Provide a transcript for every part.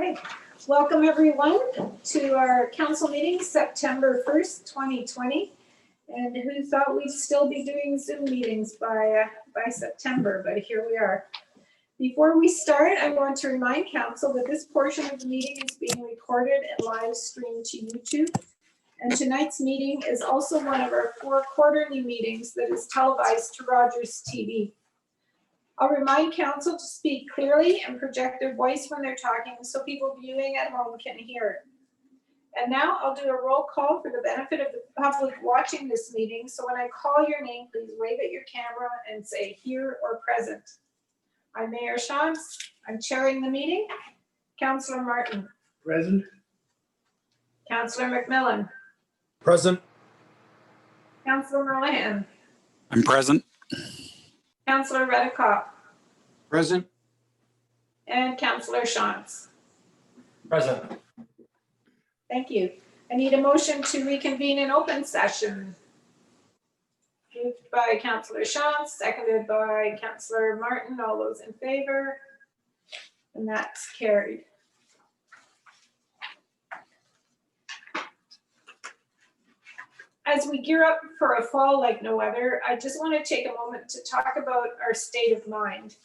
Okay, welcome everyone to our council meeting, September 1st, 2020. And who thought we'd still be doing Zoom meetings by September, but here we are. Before we start, I want to remind council that this portion of the meeting is being recorded and live streamed to YouTube. And tonight's meeting is also one of our 4 quarterly meetings that is televised to Rogers TV. I'll remind council to speak clearly and project their voice when they're talking so people viewing at home can hear it. And now I'll do a roll call for the benefit of the public watching this meeting. So when I call your name, please wave at your camera and say here or present. I'm Mayor Shantz. I'm chairing the meeting. Councillor Martin. Present. Councillor McMillan. Present. Councillor Merlihan. I'm present. Councillor Redekop. Present. And Councillor Shantz. Present. Thank you. I need a motion to reconvene in open session. Moved by Councillor Shantz, seconded by Councillor Martin. All those in favor? And that's carried. As we gear up for a fall like no other, I just want to take a moment to talk about our state of mind.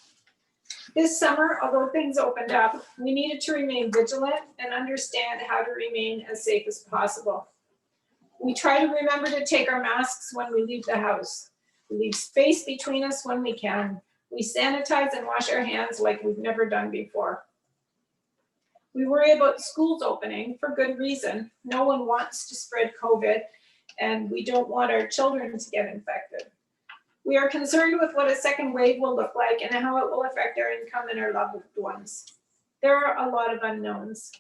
This summer, although things opened up, we needed to remain vigilant and understand how to remain as safe as possible. We try to remember to take our masks when we leave the house. We leave space between us when we can. We sanitize and wash our hands like we've never done before. We worry about schools opening for good reason. No one wants to spread COVID, and we don't want our children to get infected. We are concerned with what a second wave will look like and how it will affect our income and our loved ones. There are a lot of unknowns.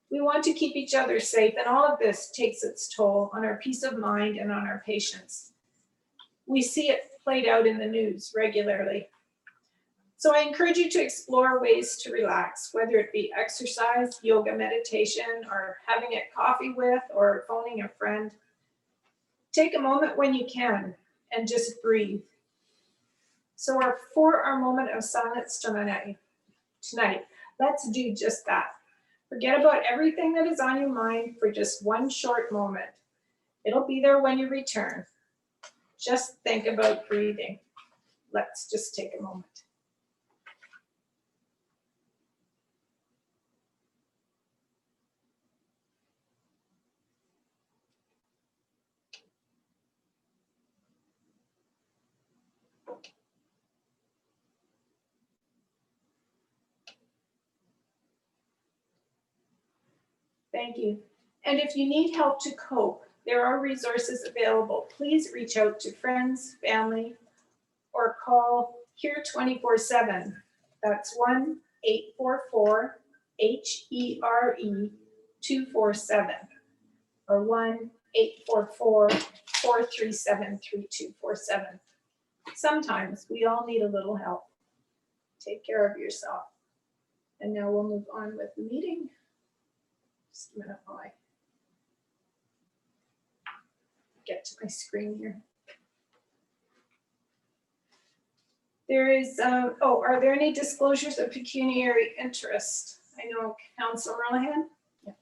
We want to keep each other safe, and all of this takes its toll on our peace of mind and on our patients. We see it played out in the news regularly. So I encourage you to explore ways to relax, whether it be exercise, yoga, meditation, or having a coffee with, or phoning a friend. Take a moment when you can and just breathe. So for our moment of silence tonight, let's do just that. Forget about everything that is on your mind for just one short moment. It'll be there when you return. Just think about breathing. Let's just take a moment. Thank you. And if you need help to cope, there are resources available. Please reach out to friends, family, or call HERE 24/7. That's 1-844-HERE 247 or 1-844-437-3247. Sometimes we all need a little help. Take care of yourself. And now we'll move on with the meeting. Just a minute while I get to my screen here. There is, are there any disclosures of pecuniary interest? I know Councillor Merlihan. Yeah.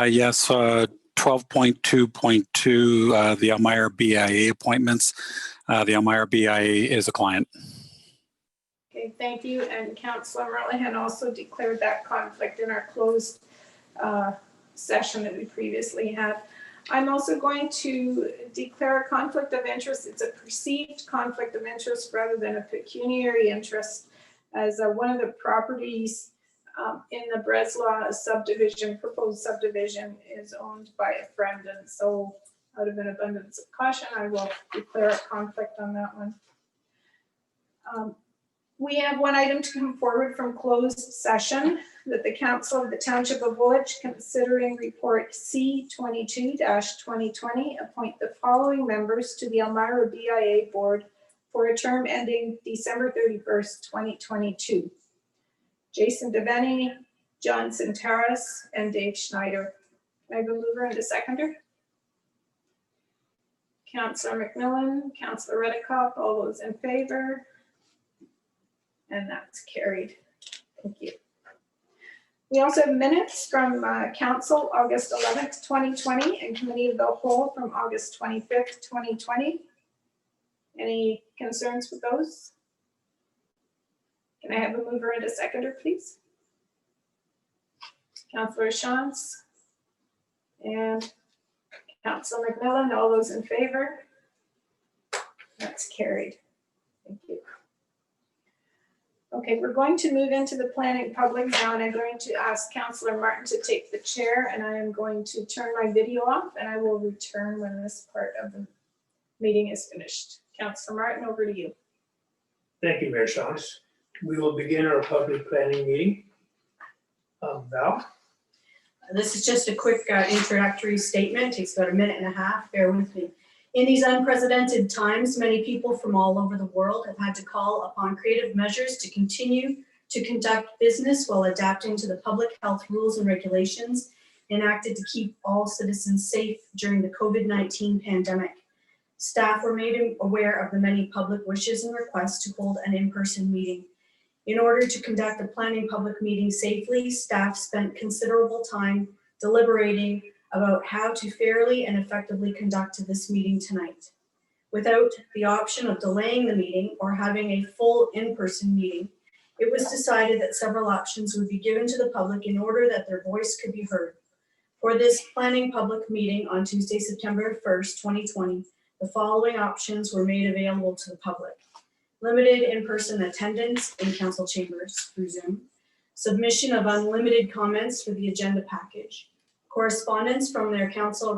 Yes, 12.2.2, the Elmira BIA appointments. The Elmira BIA is a client. Okay, thank you. And Councillor Merlihan also declared that conflict in our closed session that we previously had. I'm also going to declare a conflict of interest. It's a perceived conflict of interest rather than a pecuniary interest, as one of the properties in the Breslau subdivision, proposed subdivision, is owned by a friend. And so out of an abundance of caution, I will declare a conflict on that one. We have one item to come forward from closed session, that the Council of the Township of Woolwich, considering report C-22-2020, appoint the following members to the Elmira BIA board for a term ending December 31st, 2022. Jason Devaney, John Sintaris, and Dave Schneider. Can I have a mover and a seconder? Councillor McMillan, Councillor Redekop, all those in favor? And that's carried. Thank you. We also have minutes from council, August 11th, 2020, and committee of the whole from August 25th, 2020. Any concerns with those? Can I have a mover and a seconder, please? Councillor Shantz and Councillor McMillan, all those in favor? That's carried. Thank you. Okay, we're going to move into the planning public now, and I'm going to ask Councillor Martin to take the chair, and I am going to turn my video off, and I will return when this part of the meeting is finished. Councillor Martin, over to you. Thank you, Mayor Shantz. We will begin our public planning meeting. Val? This is just a quick introductory statement. It takes about a minute and a half. Bear with me. In these unprecedented times, many people from all over the world have had to call upon creative measures to continue to conduct business while adapting to the public health rules and regulations enacted to keep all citizens safe during the COVID-19 pandemic. Staff were made aware of the many public wishes and requests to hold an in-person meeting. In order to conduct a planning public meeting safely, staff spent considerable time deliberating about how to fairly and effectively conduct this meeting tonight. Without the option of delaying the meeting or having a full in-person meeting, it was decided that several options would be given to the public in order that their voice could be heard. For this planning public meeting on Tuesday, September 1st, 2020, the following options were made available to the public. Limited in-person attendance in council chambers through Zoom, submission of unlimited comments for the agenda package, correspondence with their council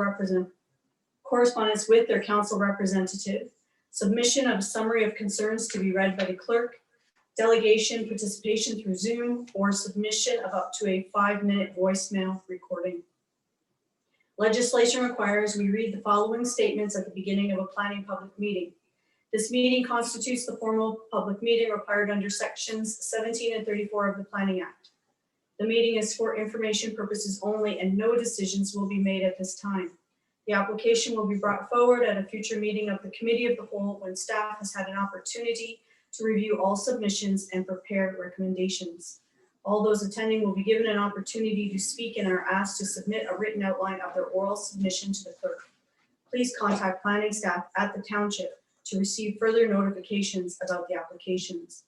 representative, submission of a summary of concerns to be read by the clerk, delegation participation through Zoom, or submission of up to a 5-minute voicemail recording. Legislation requires we read the following statements at the beginning of a planning public meeting. This meeting constitutes the formal public meeting required under sections 17 and 34 of the Planning Act. The meeting is for information purposes only, and no decisions will be made at this time. The application will be brought forward at a future meeting of the Committee of the Whole when staff has had an opportunity to review all submissions and prepare recommendations. All those attending will be given an opportunity to speak and are asked to submit a written outline of their oral submission to the clerk. Please contact planning staff at the township to receive further notifications about the applications.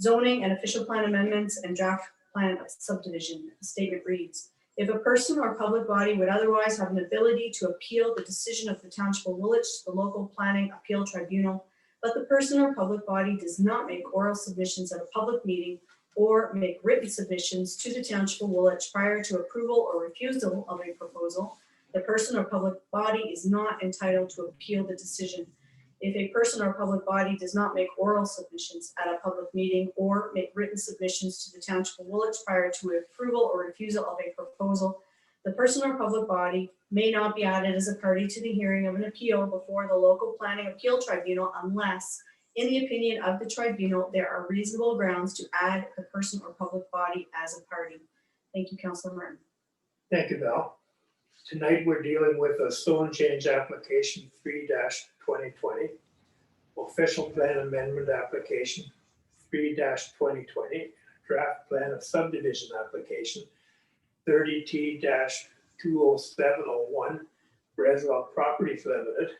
Zoning and official plan amendments and draft plan of subdivision. The statement reads, if a person or public body would otherwise have an ability to appeal the decision of the Township of Woolwich to the local planning appeal tribunal, but the person or public body does not make oral submissions at a public meeting or make written submissions to the Township of Woolwich prior to approval or refusal of a proposal, the person or public body is not entitled to appeal the decision. If a person or public body does not make oral submissions at a public meeting or make written submissions to the Township of Woolwich prior to approval or refusal of a proposal, the person or public body may not be added as a party to the hearing of an appeal before the local planning appeal tribunal unless, in the opinion of the tribunal, there are reasonable grounds to add the person or public body as a party. Thank you, Councillor Martin. Thank you, Val. Tonight we're dealing with a zone change application 3-2020, official plan amendment application 3-2020, draft plan of subdivision application 30T-20701, Breslau Properties Limited,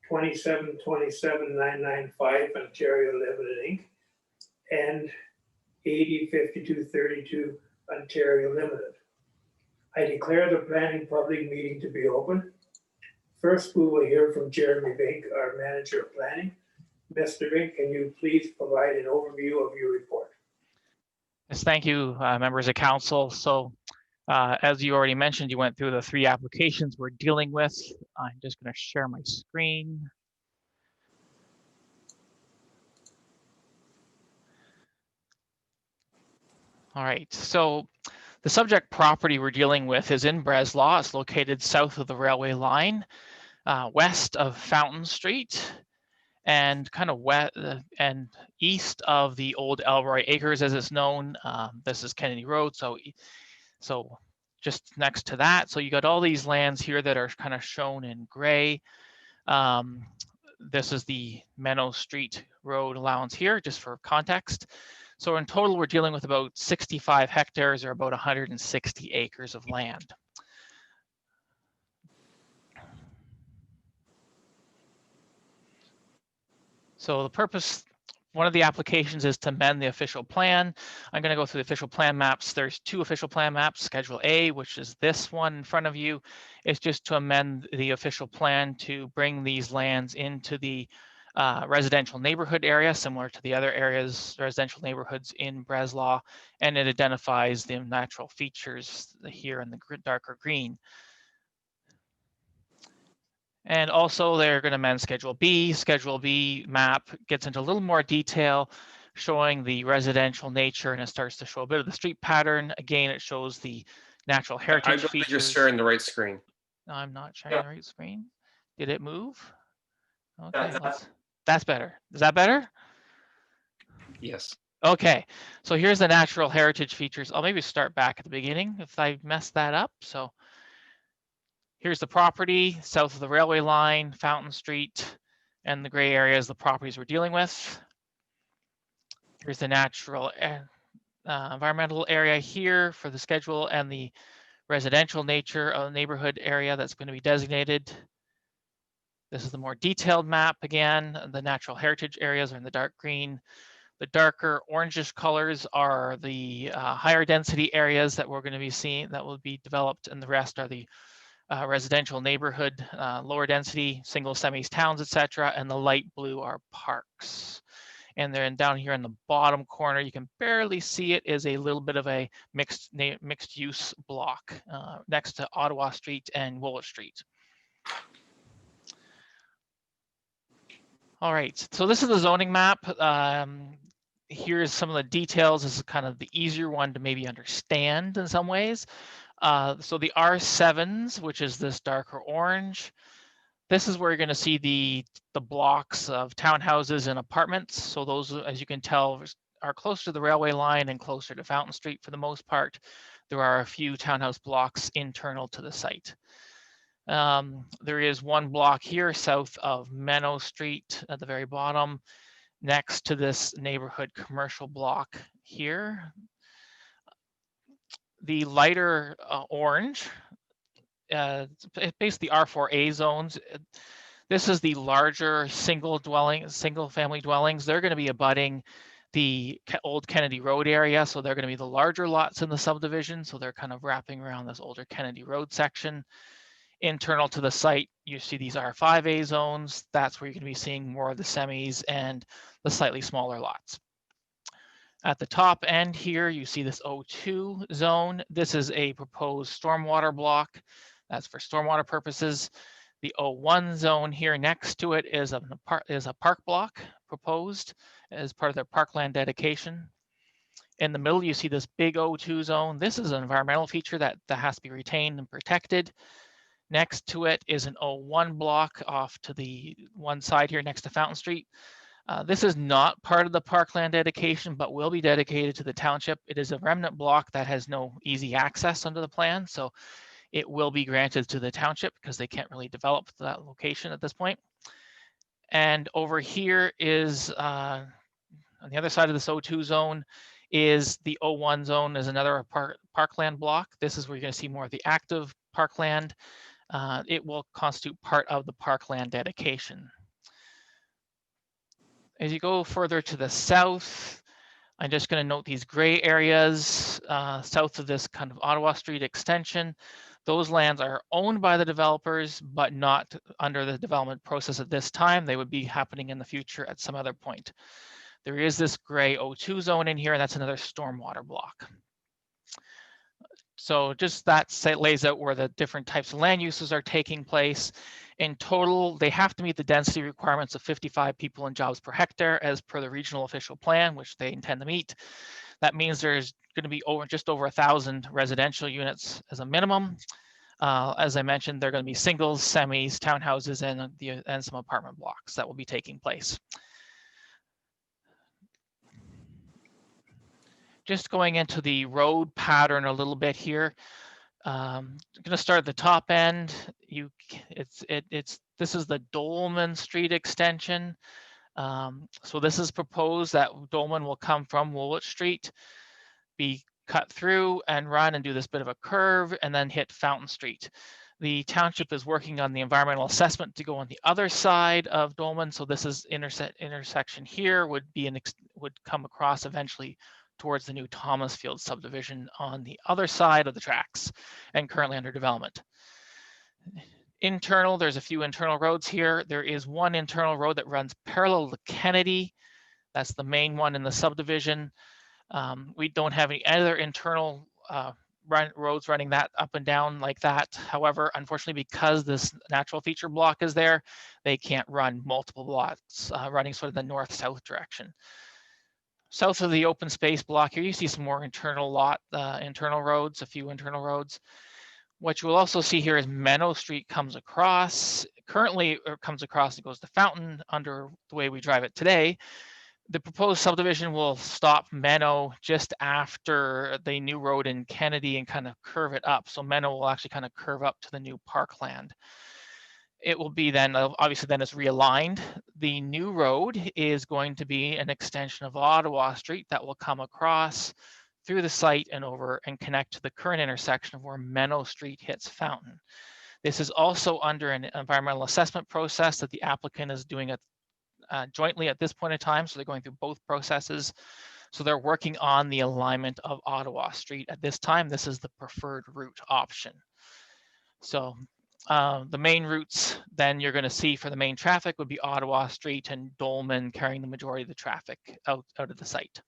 2727995 Ontario Limited Inc., and 805232 Ontario Limited. I declare the planning public meeting to be open. First, we will hear from Jeremy Vink, our manager of planning. Mr. Vink, can you please provide an overview of your report? Yes, thank you, members of council. So as you already mentioned, you went through the 3 applications we're dealing with. I'm just going to share my screen. All right, so the subject property we're dealing with is in Breslau. It's located south of the railway line, west of Fountain Street, and kind of west and east of the old Elroy Acres, as it's known. This is Kennedy Road, so just next to that. So you got all these lands here that are kind of shown in gray. This is the Memos Street Road allowance here, just for context. So in total, we're dealing with about 65 hectares or about 160 acres of land. So the purpose, one of the applications is to amend the official plan. I'm going to go through the official plan maps. There's 2 official plan maps. Schedule A, which is this one in front of you, is just to amend the official plan to bring these lands into the residential neighborhood area, similar to the other areas, residential neighborhoods in Breslau, and it identifies the natural features here in the darker green. And also they're going to amend Schedule B. Schedule B map gets into a little more detail, showing the residential nature, and it starts to show a bit of the street pattern. Again, it shows the natural heritage I believe features. you're sharing the right screen. No, I'm not sharing the right screen. Did it move? Okay, That's- that's better. Is that better? Yes. Okay, so here's the natural heritage features. I'll maybe start back at the beginning if I messed that up. So here's the property south of the railway line, Fountain Street, and the gray area is the properties we're dealing with. Here's the natural environmental area here for the schedule and the residential nature of the neighborhood area that's going to be designated. This is the more detailed map again. The natural heritage areas are in the dark green. The darker orangish colors are the higher density areas that we're going to be seeing that will be developed, and the rest are the residential neighborhood, lower density, single semis, towns, etc. And the light blue are parks. And then down here in the bottom corner, you can barely see it, is a little bit of a mixed use block next to Ottawa Street and Woolwich Street. All right, so this is the zoning map. Here's some of the details. This is kind of the easier one to maybe understand in some ways. So the R7s, which is this darker orange, this is where you're going to see the blocks of townhouses and apartments. So those, as you can tell, are close to the railway line and closer to Fountain Street for the most part. There are a few townhouse blocks internal to the site. There is one block here south of Memos Street at the very bottom, next to this neighborhood commercial block here. The lighter orange, basically R4A zones. This is the larger single family dwellings. They're going to be abutting the old Kennedy Road area. So they're going to be the larger lots in the subdivision. So they're kind of wrapping around this older Kennedy Road section. Internal to the site, you see these R5A zones. That's where you're going to be seeing more of the semis and the slightly smaller lots. At the top end here, you see this O2 zone. This is a proposed stormwater block. That's for stormwater purposes. The O1 zone here next to it is a park block proposed as part of their parkland dedication. In the middle, you see this big O2 zone. This is an environmental feature that has to be retained and protected. Next to it is an O1 block off to the one side here next to Fountain Street. This is not part of the parkland dedication, but will be dedicated to the township. It is a remnant block that has no easy access under the plan, so it will be granted to the township because they can't really develop that location at this point. And over here is, on the other side of this O2 zone, is the O1 zone, is another parkland block. This is where you're going to see more of the active parkland. It will constitute part of the parkland dedication. As you go further to the south, I'm just going to note these gray areas south of this kind of Ottawa Street extension. Those lands are owned by the developers, but not under the development process at this time. They would be happening in the future at some other point. There is this gray O2 zone in here, and that's another stormwater block. So just that lays out where the different types of land uses are taking place. In total, they have to meet the density requirements of 55 people and jobs per hectare as per the regional official plan, which they intend to meet. That means there's going to be just over 1,000 residential units as a minimum. As I mentioned, they're going to be singles, semis, townhouses, and some apartment blocks that will be taking place. Just going into the road pattern a little bit here. I'm going to start at the top end. This is the Dolman Street extension. So this is proposed that Dolman will come from Woolwich Street, be cut through and run and do this bit of a curve and then hit Fountain Street. The township is working on the environmental assessment to go on the other side of Dolman. So this is intersection here would come across eventually towards the new Thomasfield subdivision on the other side of the tracks and currently under development. Internal, there's a few internal roads here. There is one internal road that runs parallel to Kennedy. That's the main one in the subdivision. We don't have any other internal roads running that up and down like that. However, unfortunately, because this natural feature block is there, they can't run multiple blocks running sort of the north-south direction. South of the open space block here, you see some more internal roads, a few internal roads. What you will also see here is Meadow Street comes across. Currently, it comes across and goes to Fountain under the way we drive it today. The proposed subdivision will stop Meadow just after the new road in Kennedy and kind of curve it up. So Meadow will actually kind of curve up to the new parkland. It will be then, obviously then it's realigned. The new road is going to be an extension of Ottawa Street that will come across through the site and over and connect to the current intersection of where Meadow Street hits Fountain. This is also under an environmental assessment process that the applicant is doing it jointly at this point in time. So they're going through both processes. So they're working on the alignment of Ottawa Street. At this time, this is the preferred route option. So the main routes then you're going to see for the main traffic would be Ottawa Street and Dolman carrying the majority of the traffic out of the site.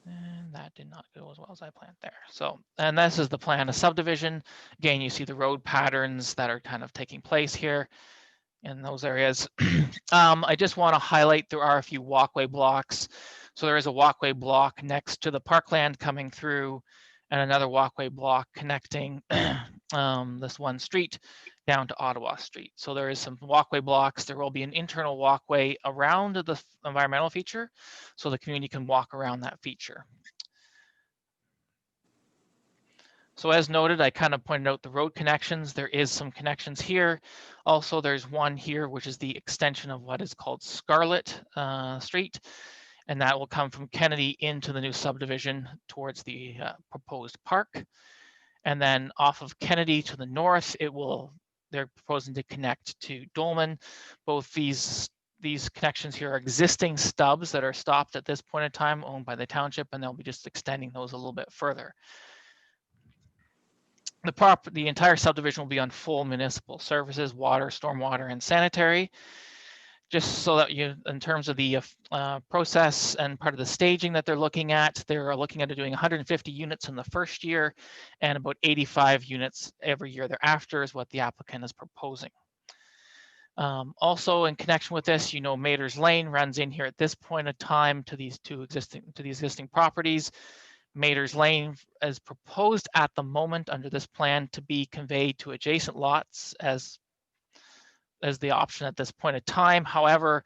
And that did not go as well as I planned there. So, and this is the plan of subdivision. Again, you see the road patterns that are kind of taking place here in those areas. I just want to highlight there are a few walkway blocks. So there is a walkway block next to the parkland coming through and another walkway block connecting this one street down to Ottawa Street. So there is some walkway blocks. There will be an internal walkway around the environmental feature so the community can walk around that feature. So as noted, I kind of pointed out the road connections. There is some connections here. Also, there's one here, which is the extension of what is called Scarlet Street. And that will come from Kennedy into the new subdivision towards the proposed park. And then off of Kennedy to the north, they're proposing to connect to Dolman. Both these connections here are existing stubs that are stopped at this point in time, owned by the township, and they'll be just extending those a little bit further. The entire subdivision will be on full municipal services, water, stormwater, and sanitary. Just so that you, in terms of the process and part of the staging that they're looking at doing 150 units in the first year and about 85 units every year thereafter is what the applicant is proposing. Also in connection with this, Mater's Lane runs in here at this point in time to these existing properties. Mater's Lane is proposed at the moment under this plan to be conveyed to adjacent lots as the option at this point in time. However,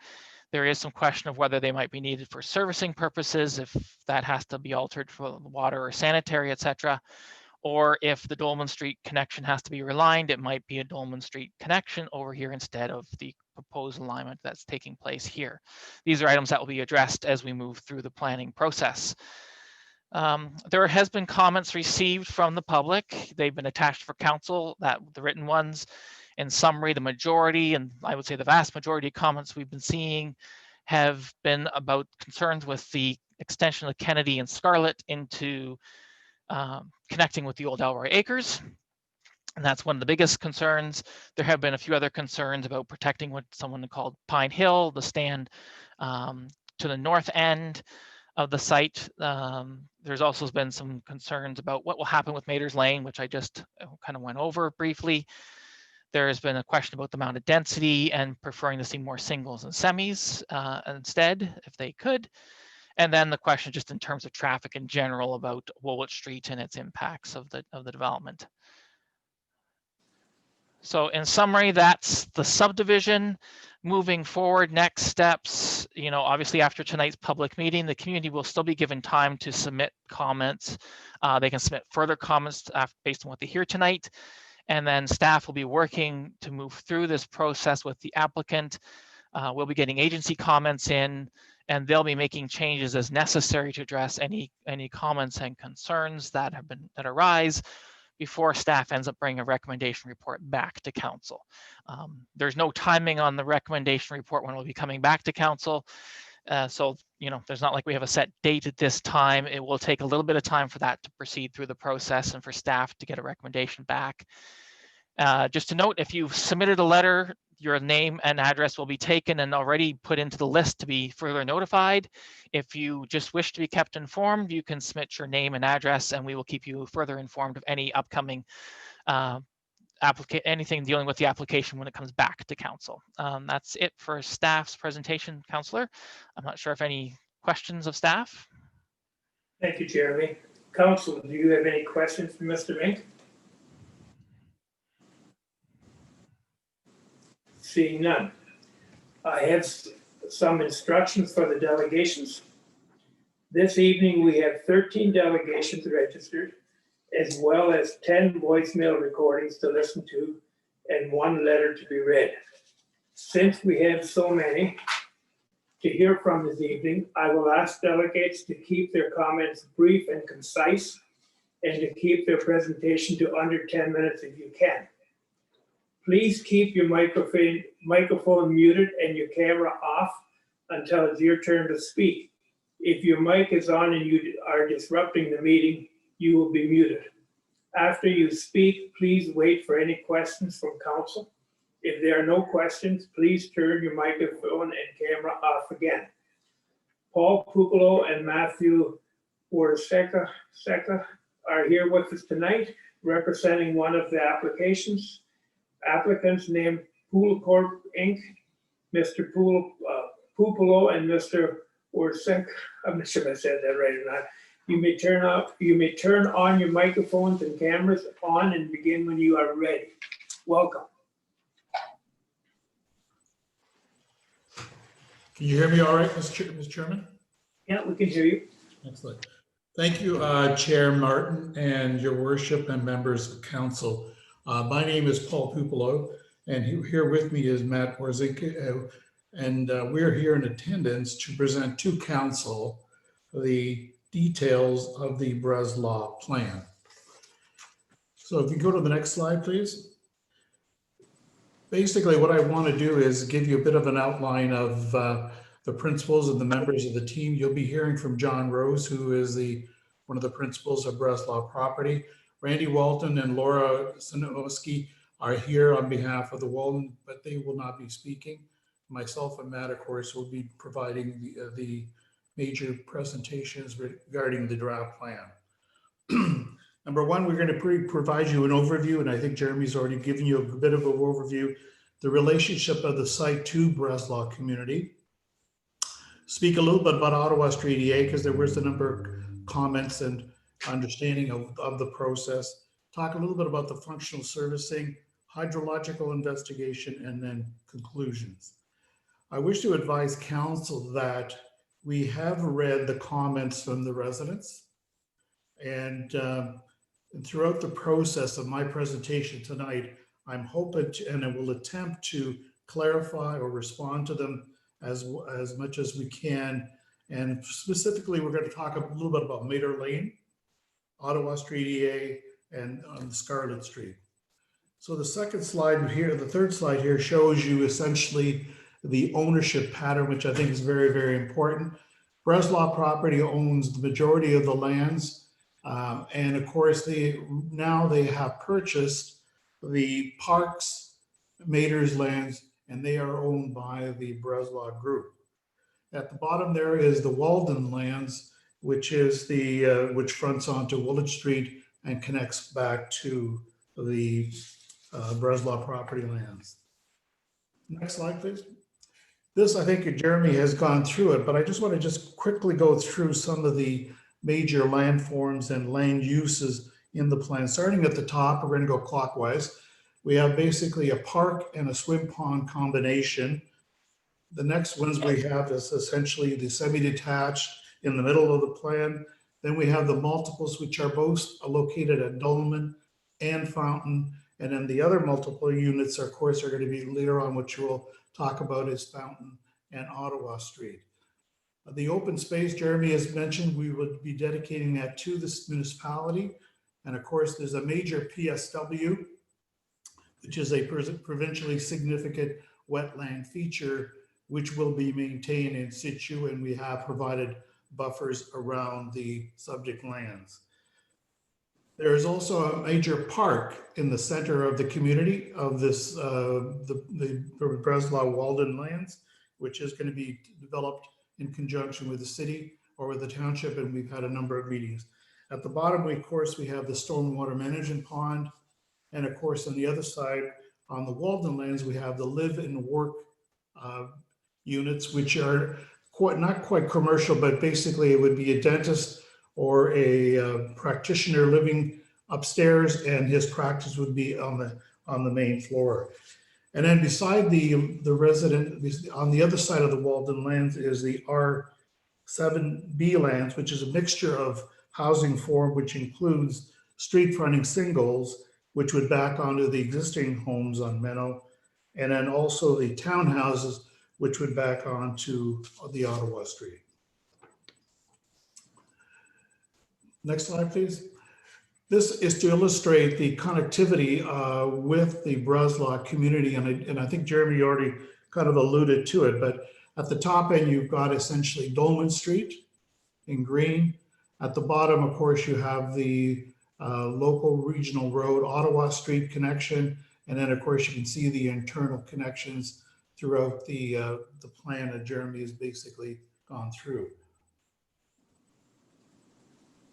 there is some question of whether they might be needed for servicing purposes, if that has to be altered for water or sanitary, etc. Or if the Dolman Street connection has to be realigned, it might be a Dolman Street connection over here instead of the proposed alignment that's taking place here. These are items that will be addressed as we move through the planning process. There has been comments received from the public. They've been attached for council, the written ones. In summary, the majority, and I would say the vast majority of comments we've been seeing have been about concerns with the extension of Kennedy and Scarlet into connecting with the old Elroy Acres. And that's one of the biggest concerns. There have been a few other concerns about protecting what someone called Pine Hill, the stand to the north end of the site. There's also been some concerns about what will happen with Mater's Lane, which I just kind of went over briefly. There has been a question about the amount of density and preferring to see more singles and semis instead, if they could. And then the question just in terms of traffic in general about Woolwich Street and its impacts of the development. So in summary, that's the subdivision. Moving forward, next steps, obviously after tonight's public meeting, the community will still be given time to submit comments. They can submit further comments based on what they hear tonight. And then staff will be working to move through this process with the applicant. We'll be getting agency comments in, and they'll be making changes as necessary to address any comments and concerns that arise before staff ends up bringing a recommendation report back to council. There's no timing on the recommendation report when it'll be coming back to council. So, there's not like we have a set date at this time. It will take a little bit of time for that to proceed through the process and for staff to get a recommendation back. Just to note, if you've submitted a letter, your name and address will be taken and already put into the list to be further notified. If you just wish to be kept informed, you can submit your name and address, and we will keep you further informed of any upcoming anything dealing with the application when it comes back to council. That's it for staff's presentation, Councillor. I'm not sure if any questions of staff. Thank you, Jeremy. Council, do you have any questions for Mr. Mink? Seeing none. I have some instructions for the delegations. This evening, we have 13 delegations registered, as well as 10 voicemail recordings to listen to and 1 letter to be read. Since we have so many to hear from this evening, I will ask delegates to keep their comments brief and concise and to keep their presentation to under 10 minutes if you can. Please keep your microphone muted and your camera off until it's your turn to speak. If your mic is on and you are disrupting the meeting, you will be muted. After you speak, please wait for any questions from council. If there are no questions, please turn your microphone and camera off again. Paul Pupolo and Matthew Worseka are here with us tonight, representing one of the applications. Applicants named Pool Corp Inc., Mr. Pupolo and Mr. Worseka. I'm not sure if I said that right or not. You may turn on your microphones and cameras on and begin when you are ready. Welcome. Can you hear me all right, Mr. Chairman? Yeah, we can hear you. Excellent. Thank you, Chair Martin and your worship and members of council. My name is Paul Pupolo, and here with me is Matt Warzink, and we're here in attendance to present to council the details of the Breslau plan. So if you go to the next slide, please. Basically, what I want to do is give you a bit of an outline of the principals and the members of the team. You'll be hearing from John Rose, who is one of the principals of Breslau Property. Randy Walton and Laura Sinowski are here on behalf of the Walden, but they will not be speaking. Myself and Matt, of course, will be providing the major presentations regarding the draft plan. Number one, we're going to provide you an overview, and I think Jeremy's already given you a bit of an overview, the relationship of the site to Breslau community. Speak a little bit about Ottawa Street Eea, because there was a number of comments and understanding of the process. Talk a little bit about the functional servicing, hydrological investigation, and then conclusions. I wish to advise council that we have read the comments from the residents, and throughout the process of my presentation tonight, I'm hoping to, and I will attempt to clarify or respond to them as much as we can. And specifically, we're going to talk a little bit about Mater Lane, Ottawa Street Eea, and on Scarlet Street. So the second slide here, the third slide here shows you essentially the ownership pattern, which I think is very, very important. Breslau Property owns the majority of the lands. And of course, now they have purchased the Parks, Mater's lands, and they are owned by the Breslau Group. At the bottom there is the Walden lands, which is which fronts onto Woolwich Street and connects back to the Breslau property lands. Next slide, please. This, I think Jeremy has gone through it, but I just want to quickly go through some of the major landforms and land uses in the plan. Starting at the top, we're going to go clockwise. We have basically a park and a swim pond combination. The next ones we have is essentially the semi-detached in the middle of the plan. Then we have the multiples, which are both located at Dolman and Fountain. And then the other multiple units, of course, are going to be later on, which we'll talk about, is Fountain and Ottawa Street. The open space, Jeremy has mentioned, we would be dedicating that to this municipality. And of course, there's a major PSW, which is a provincially significant wetland feature, which will be maintained in situ, and we have provided buffers around the subject lands. There is also a major park in the center of the community of this, the Breslau Walden lands, which is going to be developed in conjunction with the city or with the township, and we've had a number of meetings. At the bottom, of course, we have the stormwater management pond, and of course, on the other side, on the Walden lands, we have the live and work units, which are not quite commercial, but basically it would be a dentist or a practitioner living upstairs, and his practice would be on the main floor. And then beside the resident, on the other side of the Walden lands is the R7B lands, which is a mixture of housing form, which includes street fronting singles, which would back onto the existing homes on Memos, and then also the townhouses, which would back onto the Ottawa Street. Next slide, please. This is to illustrate the connectivity with the Breslau community, and I think Jeremy already kind of alluded to it, but at the top end, you've got essentially Dolman Street in green. At the bottom, of course, you have the local regional road, Ottawa Street connection, and then, of course, you can see the internal connections throughout the plan that Jeremy has basically gone through.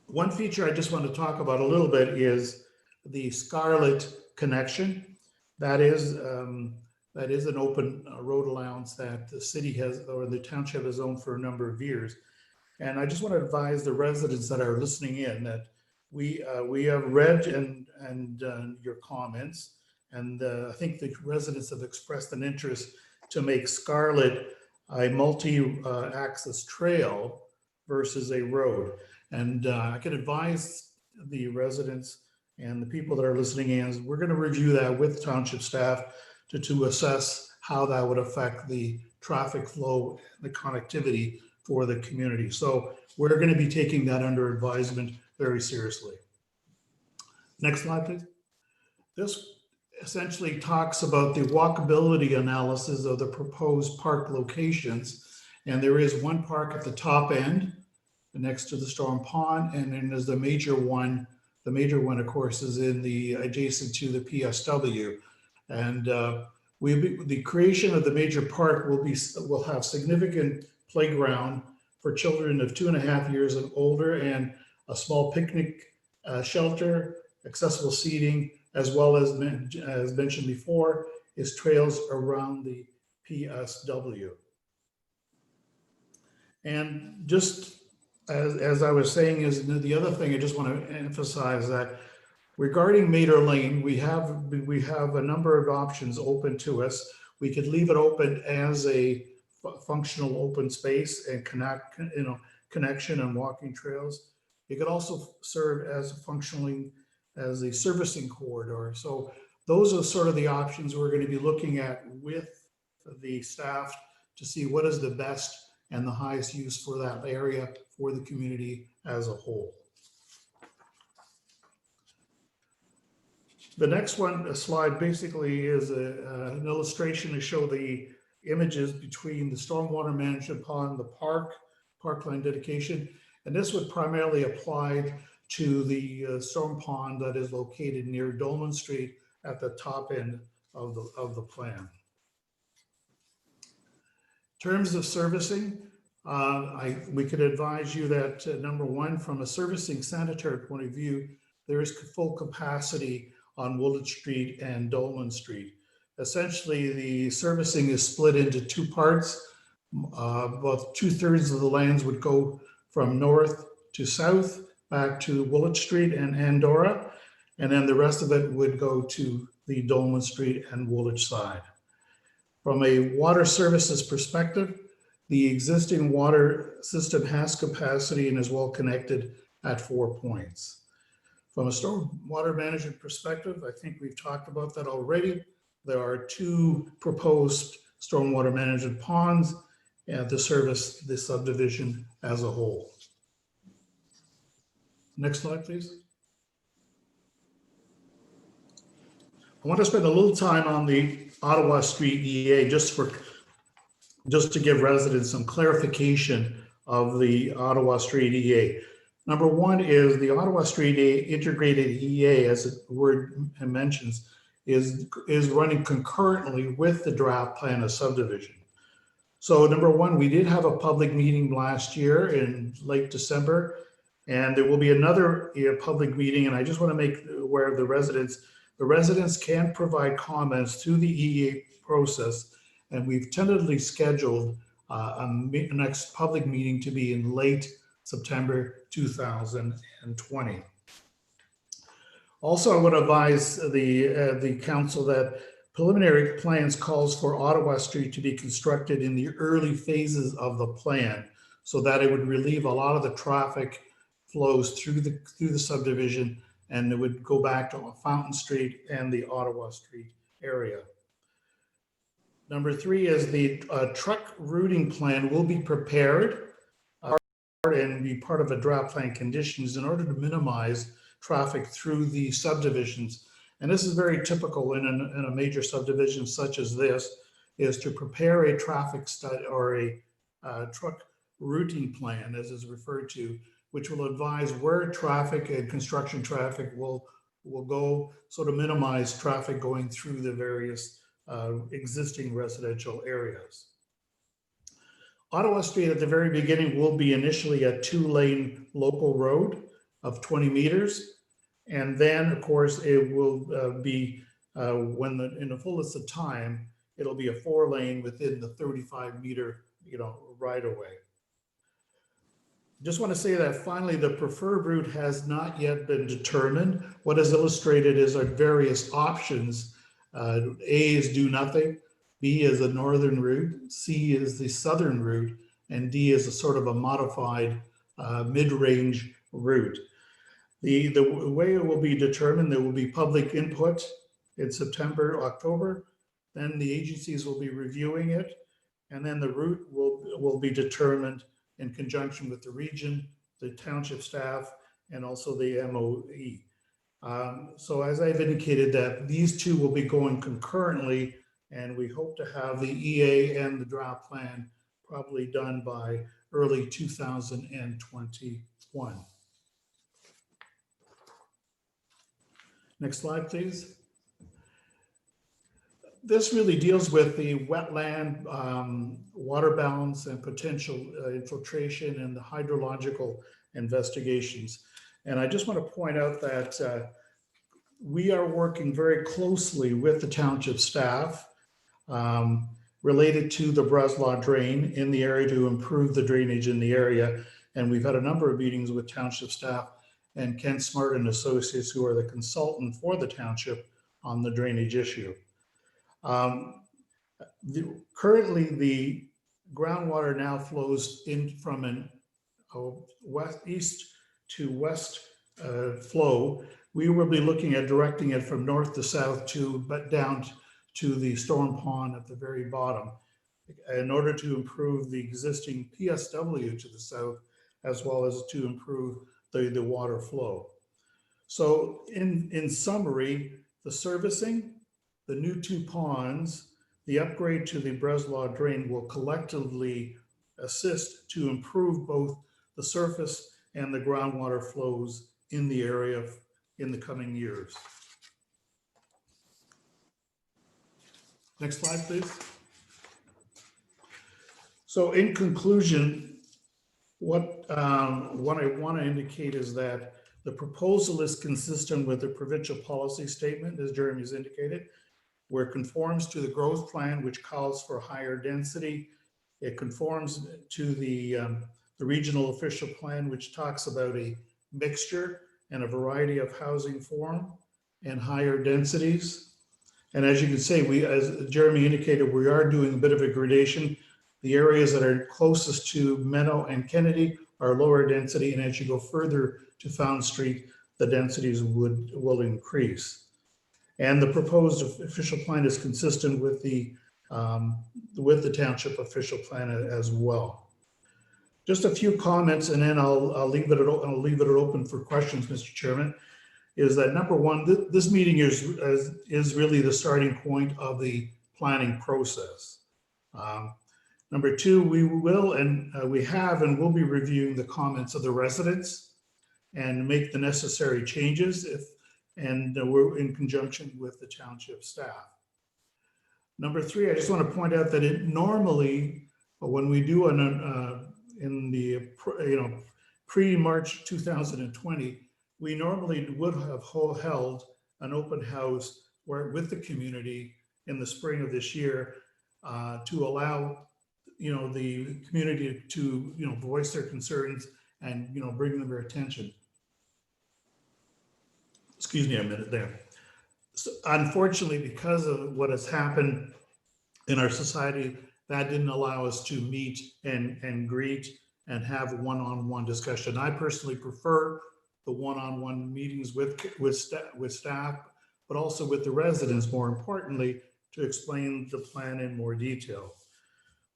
One feature I just want to talk about a little bit is the Scarlet connection. That is an open road allowance that the city has, or the township has owned for a number of years. And I just want to advise the residents that are listening in that we have read and your comments, and I think the residents have expressed an interest to make Scarlet a multi-access trail versus a road. And I can advise the residents and the people that are listening in, we're going to review that with township staff to assess how that would affect the traffic flow, the connectivity for the community. So we're going to be taking that under advisement very seriously. Next slide, please. This essentially talks about the walkability analysis of the proposed park locations. And there is one park at the top end next to the storm pond, and then there's the major one. The major one, of course, is in the adjacent to the PSW. And the creation of the major park will have significant playground for children of 2.5 years and older, and a small picnic shelter, accessible seating, as well as mentioned before, is trails around the PSW. And just as I was saying, is the other thing I just want to emphasize that regarding Mater Lane, we have a number of options open to us. We could leave it open as a functional open space and connection and walking trails. It could also serve as a servicing corridor. So those are sort of the options we're going to be looking at with the staff to see what is the best and the highest use for that area for the community as a whole. The next slide basically is an illustration to show the images between the stormwater management pond, the parkland dedication, and this would primarily apply to the storm pond that is located near Dolman Street at the top end of the plan. In terms of servicing, we could advise you that number one, from a servicing sanitary point of view, there is full capacity on Woolwich Street and Dolman Street. Essentially, the servicing is split into two parts. About 2/3 of the lands would go from north to south back to Woolwich Street and Andorra, and then the rest of it would go to the Dolman Street and Woolwich side. From a water services perspective, the existing water system has capacity and is well connected at 4 points. From a stormwater management perspective, I think we've talked about that already. There are 2 proposed stormwater management ponds to service the subdivision as a whole. Next slide, please. I want to spend a little time on the Ottawa Street Eea just to give residents some clarification of the Ottawa Street Eea. Number one is the Ottawa Street Eea integrated Eea, as the word mentions, is running concurrently with the draft plan of subdivision. So number one, we did have a public meeting last year in late December, and there will be another public meeting. And I just want to make aware of the residents can provide comments through the Eea process. And we've tentatively scheduled a next public meeting to be in late September 2020. Also, I would advise the council that preliminary plans calls for Ottawa Street to be constructed in the early phases of the plan, so that it would relieve a lot of the traffic flows through the subdivision, and it would go back to Fountain Street and the Ottawa Street area. Number 3 is the truck routing plan will be prepared and be part of a draft plan conditions in order to minimize traffic through the subdivisions. And this is very typical in a major subdivision such as this, is to prepare a traffic study or a truck routing plan, as is referred to, which will advise where traffic and construction traffic will go, so to minimize traffic going through the various existing residential areas. Ottawa Street at the very beginning will be initially a 2-lane local road of 20 meters. And then, of course, it will be, in the fullest of time, it'll be a 4-lane within the 35-meter, right away. Just want to say that finally, the preferred route has not yet been determined. What is illustrated is our various options. A is do nothing, B is a northern route, C is the southern route, and D is a sort of a modified mid-range route. The way it will be determined, there will be public input in September, October, then the agencies will be reviewing it, and then the route will be determined in conjunction with the region, the township staff, and also the MOE. So as I've indicated, that these 2 will be going concurrently, and we hope to have the EA and the draft plan probably done by early 2021. Next slide, please. This really deals with the wetland, water balance, and potential infiltration and the hydrological investigations. And I just want to point out that we are working very closely with the township staff related to the Breslau drain in the area to improve the drainage in the area. And we've had a number of meetings with township staff and Ken Smart and Associates, who are the consultant for the township on the drainage issue. Currently, the groundwater now flows in from an east to west flow. We will be looking at directing it from north to south but down to the storm pond at the very bottom in order to improve the existing PSW to the south, as well as to improve the water flow. So in summary, the servicing, the new 2 ponds, the upgrade to the Breslau drain will collectively assist to improve both the surface and the groundwater flows in the area in the coming years. Next slide, please. So in conclusion, what I want to indicate is that the proposal is consistent with the provincial policy statement, as Jeremy has indicated, where it conforms to the growth plan, which calls for higher density. It conforms to the regional official plan, which talks about a mixture and a variety of housing form and higher densities. And as you can see, as Jeremy indicated, we are doing a bit of a gradation. The areas that are closest to Menno and Kennedy are lower density, and as you go further to Fountain Street, the densities will increase. And the proposed official plan is consistent with the township official plan as well. Just a few comments, and then I'll leave it open for questions, Mr. Chairman. Is that number one, this meeting is really the starting point of the planning process. Number two, we will and we have and will be reviewing the comments of the residents and make the necessary changes and we're in conjunction with the township staff. Number three, I just want to point out that it normally, when we do in the pre-March 2020, we normally would have held an open house with the community in the spring of this year to allow the community to voice their concerns and bring them their attention. Excuse me a minute there. So unfortunately, because of what has happened in our society, that didn't allow us to meet and greet and have one-on-one discussion. I personally prefer the one-on-one meetings with staff, but also with the residents, more importantly, to explain the plan in more detail.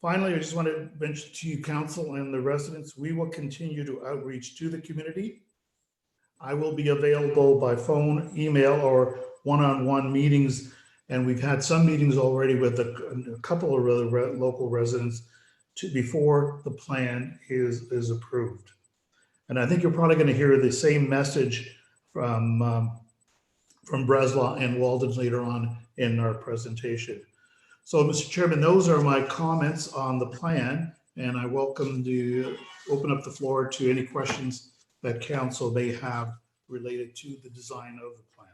Finally, I just want to mention to you, council and the residents, we will continue to outreach to the community. I will be available by phone, email, or one-on-one meetings, and we've had some meetings already with a couple of local residents before the plan is approved. And I think you're probably going to hear the same message from Breslau and Walden later on in our presentation. So, Mr. Chairman, those are my comments on the plan, and I welcome to open up the floor to any questions that council may have related to the design of the plan.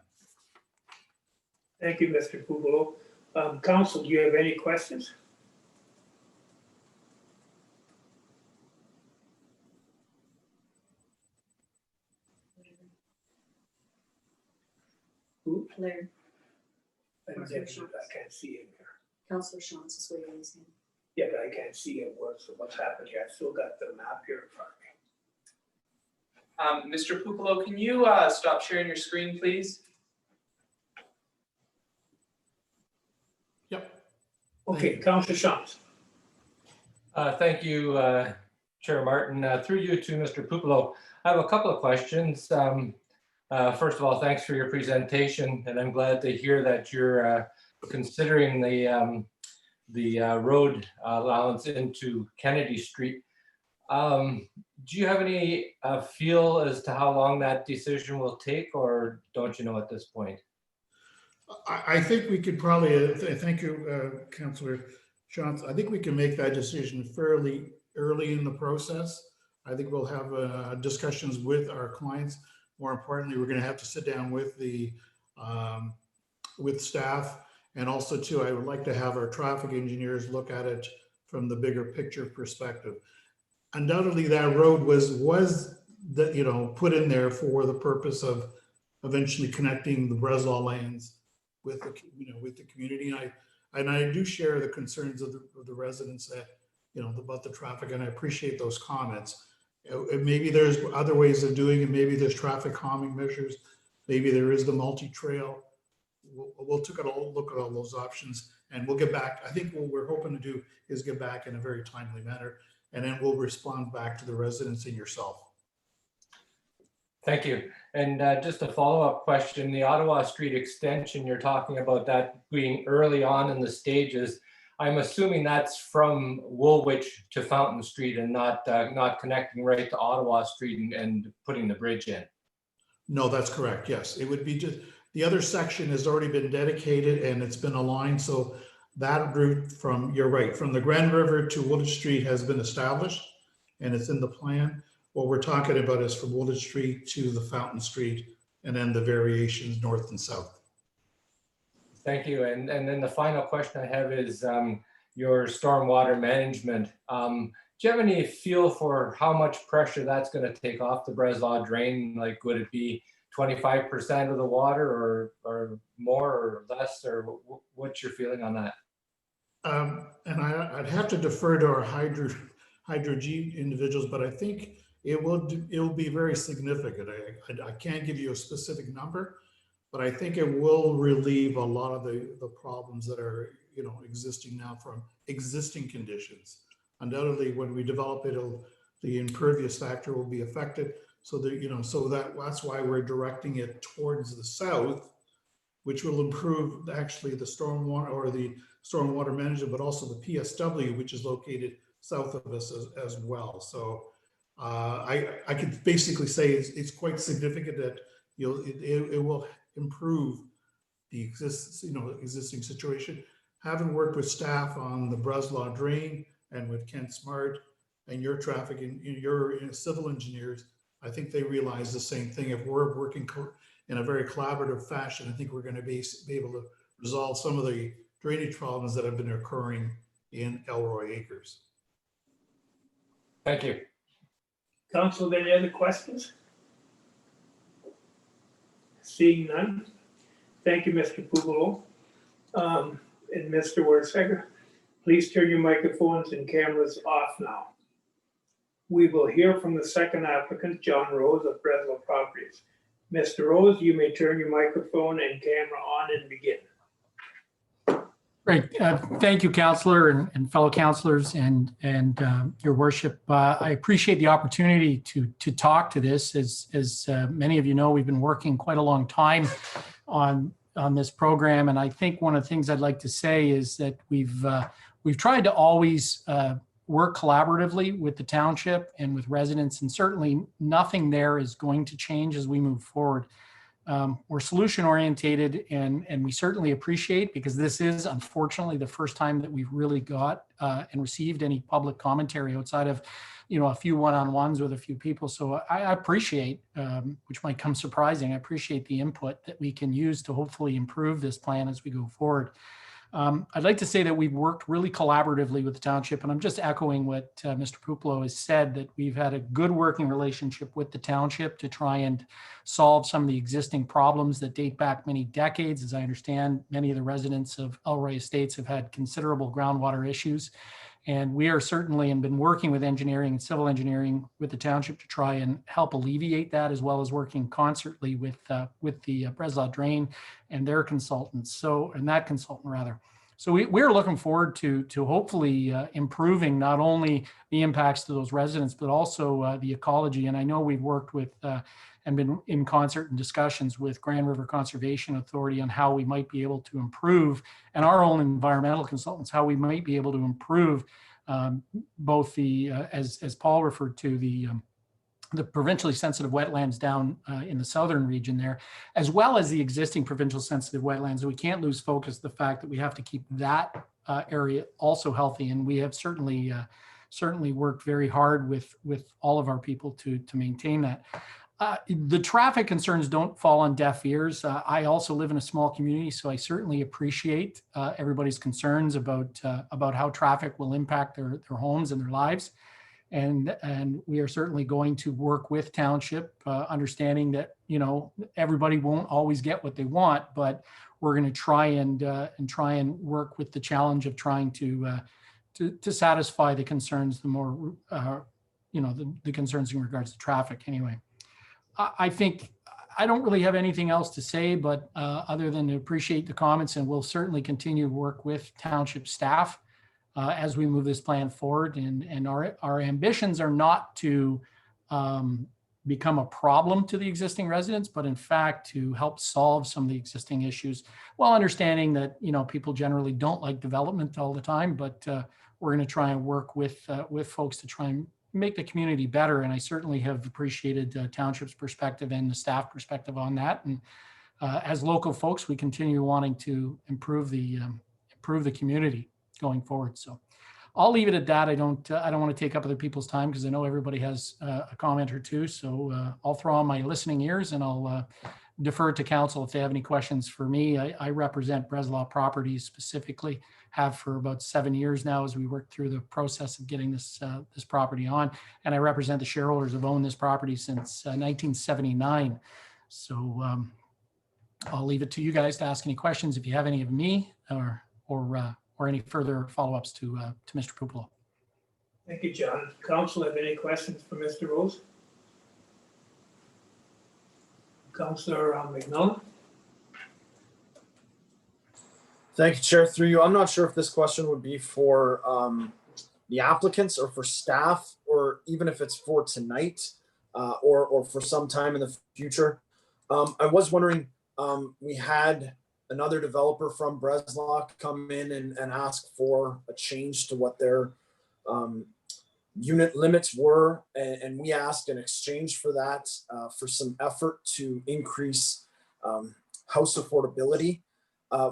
Thank you, Mr. Pueblo. Council, do you have any questions? Who? Larry, I can't see him here. Councillor Shantz is waving his hand. Yeah, but I can't see it. What's happened here? I still got the map here in front of me. Mr. Pueblo, can you stop sharing your screen, please? Yep. Okay, Councillor Shantz. Thank you, Chair Martin. Through you to Mr. Pueblo, I have a couple of questions. First of all, thanks for your presentation, and I'm glad to hear that you're considering the road allowance into Kennedy Street. Do you have any feel as to how long that decision will take, or don't you know at this point? I think we could probably, thank you, Councillor Shantz. I think we can make that decision fairly early in the process. I think we'll have discussions with our clients. More importantly, we're going to have to sit down with with staff, and also too, I would like to have our traffic engineers look at it from the bigger picture perspective. Undoubtedly, that road was put in there for the purpose of eventually connecting the Breslau lands with the community. And I do share the concerns of the residents that about the traffic, and I appreciate those comments. Maybe there's other ways of doing it. Maybe there's traffic calming measures. Maybe there is the multi-trail. We'll take a look at all those options, and we'll get back. I think what we're hoping to do is get back in a very timely manner, and then we'll respond back to the residents and yourself. Thank you. And just a follow-up question, the Ottawa Street extension, you're talking about that being early on in the stages. I'm assuming that's from Woolwich to Fountain Street and not connecting right to Ottawa Street and putting the bridge in. No, that's correct. Yes, it would be just the other section has already been dedicated and it's been aligned. So that route you're right, from the Grand River to Woolwich Street has been established and it's in the plan. What we're talking about is from Woolwich Street to the Fountain Street and then the variations north and south. Thank you. And then the final question I have is your stormwater management. Do you have any feel for how much pressure that's going to take off the Breslau drain? Like, would it be 25% of the water or more or less, or what's your feeling on that? And I'd have to defer to our hydro G individuals, but I think it will be very significant. I can't give you a specific number, but I think it will relieve a lot of the problems that are, existing now from existing conditions. Undoubtedly, when we develop it, the impervious factor will be affected. So that, that's why we're directing it towards the south, which will improve actually the stormwater management, but also the PSW, which is located south of us as well. So I could basically say it's quite significant that it will improve the existing situation. Having worked with staff on the Breslau drain and with Kent Smart and your traffic and your civil engineers, I think they realize the same thing. If we're working in a very collaborative fashion, I think we're going to be able to resolve some of the drainage problems that have been occurring in Elroy Acres. Thank you. Council, any other questions? Seeing none. Thank you, Mr. Pupolo. And Mr. Wertheimer, please turn your microphones and cameras off now. We will hear from the second applicant, John Rose of Breslau Properties. Mr. Rose, you may turn your microphone and camera on and begin. Great. Thank you, Councillor and fellow councillors and your worship. I appreciate the opportunity to talk to this. As many of you know, we've been working quite a long time on this program, and I think one of the things I'd like to say is that we've tried to always work collaboratively with the township and with residents, and certainly nothing there is going to change as we move forward. We're solution orientated, and we certainly appreciate, because this is unfortunately the first time that we've really got and received any public commentary outside of a few one-on-ones with a few people. So I appreciate, which might come surprising, I appreciate the input that we can use to hopefully improve this plan as we go forward. I'd like to say that we've worked really collaboratively with the township, and I'm just echoing what Mr. Pupolo has said, that we've had a good working relationship with the township to try and solve some of the existing problems that date back many decades. As I understand, many of the residents of Elroy Estates have had considerable groundwater issues, and we are certainly and been working with engineering and civil engineering with the township to try and help alleviate that, as well as working concertly with the Breslau Drain and their consultants. And that consultant rather. So we're looking forward to hopefully improving not only the impacts to those residents, but also the ecology. And I know we've worked with and been in concert and discussions with Grand River Conservation Authority on how we might be able to improve, and our own environmental consultants, how we might be able to improve both the, as Paul referred to, the provincially sensitive wetlands down in the southern region there, as well as the existing provincial sensitive wetlands. And we can't lose focus the fact that we have to keep that area also healthy. And we have certainly worked very hard with all of our people to maintain that. The traffic concerns don't fall on deaf ears. I also live in a small community, so I certainly appreciate everybody's concerns about how traffic will impact their homes and their lives. And we are certainly going to work with township, understanding that everybody won't always get what they want, but we're going to try and work with the challenge of trying to satisfy the concerns, the more the concerns in regards to traffic. Anyway, I think I don't really have anything else to say, but other than to appreciate the comments, and we'll certainly continue to work with township staff as we move this plan forward. And our ambitions are not to become a problem to the existing residents, but in fact to help solve some of the existing issues, while understanding that people generally don't like development all the time. But we're going to try and work with folks to try and make the community better. And I certainly have appreciated township's perspective and the staff perspective on that. And as local folks, we continue wanting to improve the community going forward. So I'll leave it at that. I don't want to take up other people's time, because I know everybody has a comment or two. So I'll throw on my listening ears, and I'll defer to council if they have any questions for me. I represent Breslau Properties specifically, have for about 7 years now as we work through the process of getting this property on. And I represent the shareholders who have owned this property since 1979. So I'll leave it to you guys to ask any questions if you have any of me, or any further follow-ups to Mr. Pupolo. Thank you, John. Council, have any questions for Mr. Rose? Councillor Mclean. Thank you, Chair. Through you, I'm not sure if this question would be for the applicants or for staff, or even if it's for tonight or for some time in the future. I was wondering, we had another developer from Breslau come in and ask for a change to what their unit limits were. And we asked in exchange for that for some effort to increase house affordability.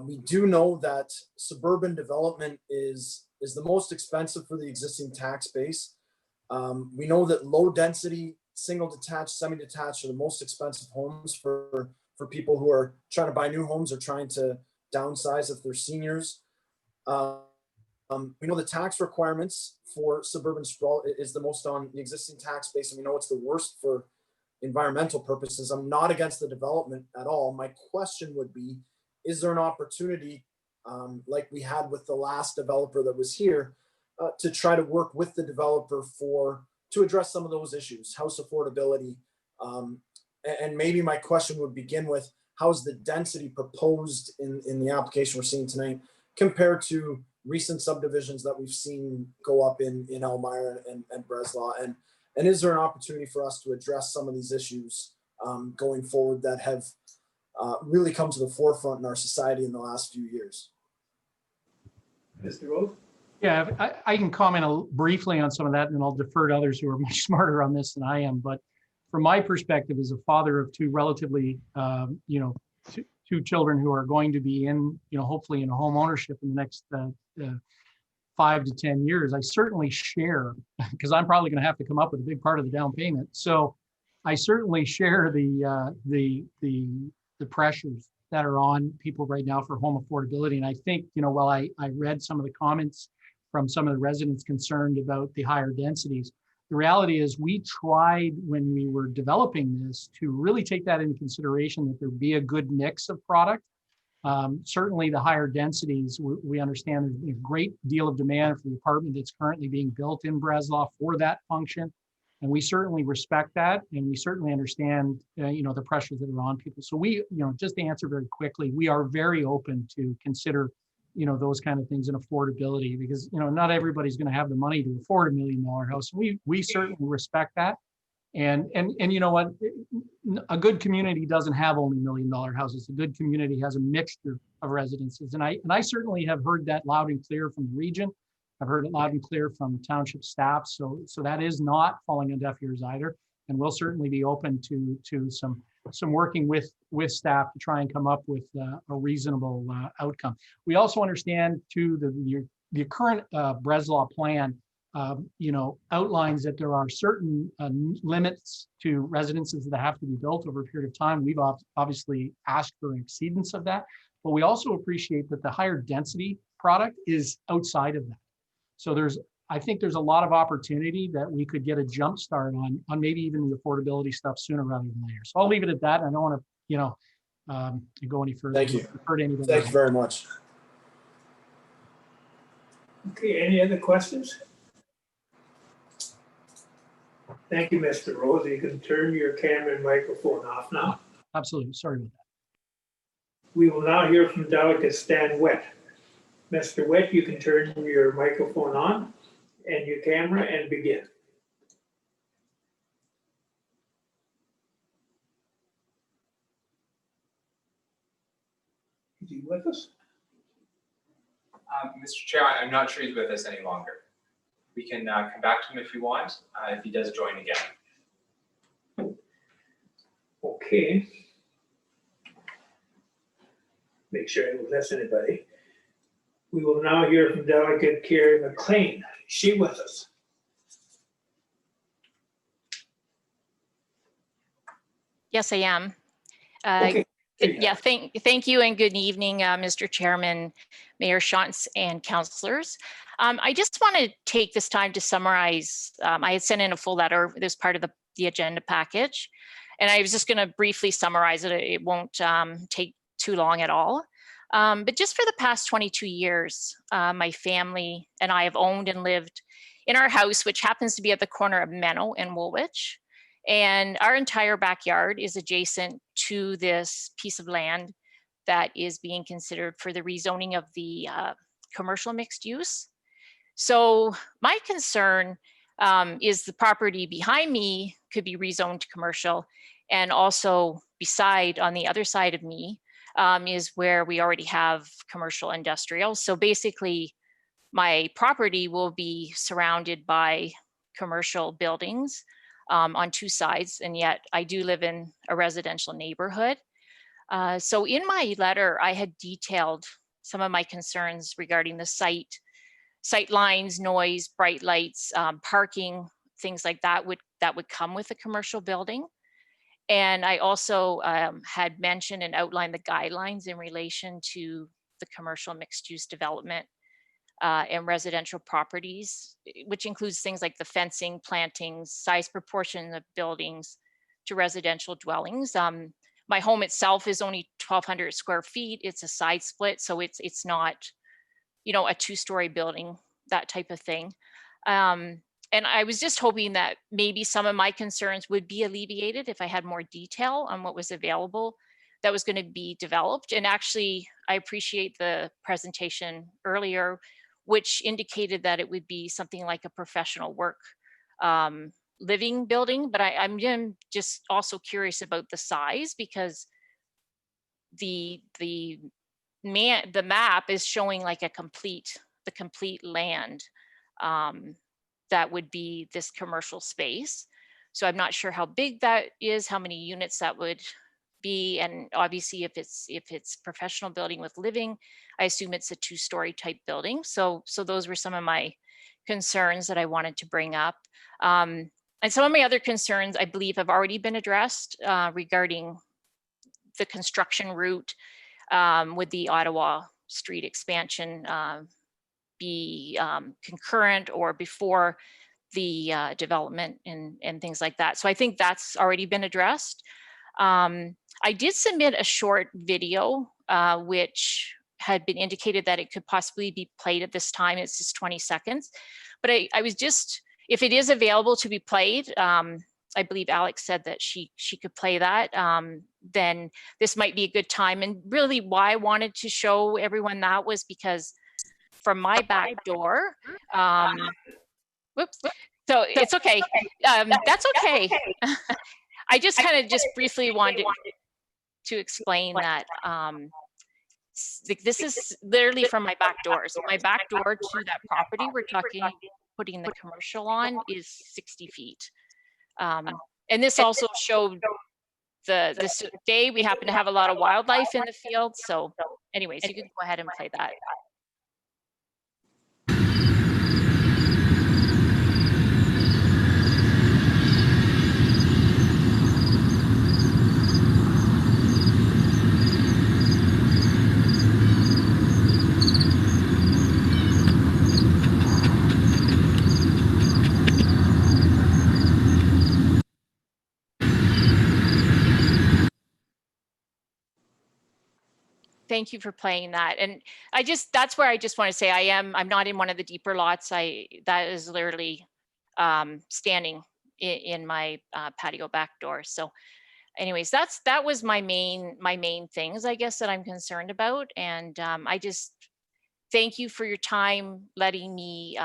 We do know that suburban development is the most expensive for the existing tax base. We know that low density, single detached, semi-detached are the most expensive homes for people who are trying to buy new homes or trying to downsize if they're seniors. We know the tax requirements for suburban sprawl is the most on the existing tax base, and we know it's the worst for environmental purposes. I'm not against the development at all. My question would be, is there an opportunity, like we had with the last developer that was here, to try to work with the developer to address some of those issues, house affordability? And maybe my question would begin with, how's the density proposed in the application we're seeing tonight compared to recent subdivisions that we've seen go up in Elmira and Breslau? And is there an opportunity for us to address some of these issues going forward that have really come to the forefront in our society in the last few years? Mr. Rose? Yeah, I can comment briefly on some of that, and then I'll defer to others who are much smarter on this than I am. But from my perspective as a father of two relatively, two children who are going to be in, hopefully in home ownership in the next 5 to 10 years, I certainly share, because I'm probably going to have to come up with a big part of the down payment. So I certainly share the pressures that are on people right now for home affordability. And I think, while I read some of the comments from some of the residents concerned about the higher densities, the reality is we tried when we were developing this to really take that into consideration, that there be a good mix of product. Certainly the higher densities, we understand there's a great deal of demand for the apartment that's currently being built in Breslau for that function. And we certainly respect that. And we certainly understand, the pressures that are on people. So we, just to answer very quickly, we are very open to consider, those kind of things and affordability, because, not everybody's going to have the money to afford $1 million house. We certainly respect that. And you know what, a good community doesn't have only $1 million houses. A good community has a mixture of residences. And I certainly have heard that loud and clear from the region. I've heard it loud and clear from township staff. So that is not falling on deaf ears either. And we'll certainly be open to some working with staff to try and come up with a reasonable outcome. We also understand too the current Breslau plan outlines that there are certain limits to residences that have to be built over a period of time. We've obviously asked for an exceedance of that, but we also appreciate that the higher density product is outside of that. So I think there's a lot of opportunity that we could get a jump start on maybe even the affordability stuff sooner rather than later. So I'll leave it at that. I don't want to, go any further. Thank you. Thank you very much. Okay, any other questions? Thank you, Mr. Rose. You can turn your camera and microphone off now. Absolutely. Sorry about that. We will now hear from Delegate Stan Wett. Mr. Wett, you can turn your microphone on and your camera and begin. Is he with us? Mr. Chair, I'm not sure he's with us any longer. We can come back to him if you want, if he does join again. Okay. Make sure I don't miss anybody. We will now hear from Delegate Carrie Mclean. Is she with us? Yes, I am. Okay. Yeah, thank you and good evening, Mr. Chairman, Mayor Shantz, and councillors. I just want to take this time to summarize. I had sent in a full letter as part of the agenda package, and I was just going to briefly summarize it. It won't take too long at all. But just for the past 22 years, my family and I have owned and lived in our house, which happens to be at the corner of Memos and Woolwich. And our entire backyard is adjacent to this piece of land that is being considered for the rezoning of the commercial mixed use. So my concern is the property behind me could be rezoned to commercial, and also beside, on the other side of me, is where we already have commercial industrial. So basically, my property will be surrounded by commercial buildings on two sides, and yet I do live in a residential neighborhood. So in my letter, I had detailed some of my concerns regarding the sight lines, noise, bright lights, parking, things like that would come with a commercial building. And I also had mentioned and outlined the guidelines in relation to the commercial mixed use development and residential properties, which includes things like the fencing, plantings, size proportion of buildings to residential dwellings. My home itself is only 1,200 square feet. It's a side split, so it's not, you know, a two-story building, that type of thing. And I was just hoping that maybe some of my concerns would be alleviated if I had more detail on what was available that was going to be developed. And actually, I appreciate the presentation earlier, which indicated that it would be something like a professional work living building. But I'm just also curious about the size, because the map is showing like the complete land that would be this commercial space. So I'm not sure how big that is, how many units that would be, and obviously if it's professional building with living, I assume it's a two-story type building. So those were some of my concerns that I wanted to bring up. And some of my other concerns, I believe, have already been addressed regarding the construction route. Would the Ottawa Street expansion be concurrent or before the development and things like that? So I think that's already been addressed. I did submit a short video, which had been indicated that it could possibly be played at this time. It's just 20 seconds. But I was just, if it is available to be played, I believe Alex said that she could play that, then this might be a good time. And really why I wanted to show everyone that was because from my back door, whoops, so it's okay. That's okay. I just kind of just briefly wanted to explain that this is literally from my back door. So my back door to that property we're talking putting the commercial on is 60 feet. And this also showed this day we happen to have a lot of wildlife in the field. So anyways, you can go ahead and play that. Thank you for playing that. And that's where I just want to say I'm not in one of the deeper lots. That is literally standing in my patio back door. So anyways, that was my main things, I guess, that I'm concerned about. And I just thank you for your time letting me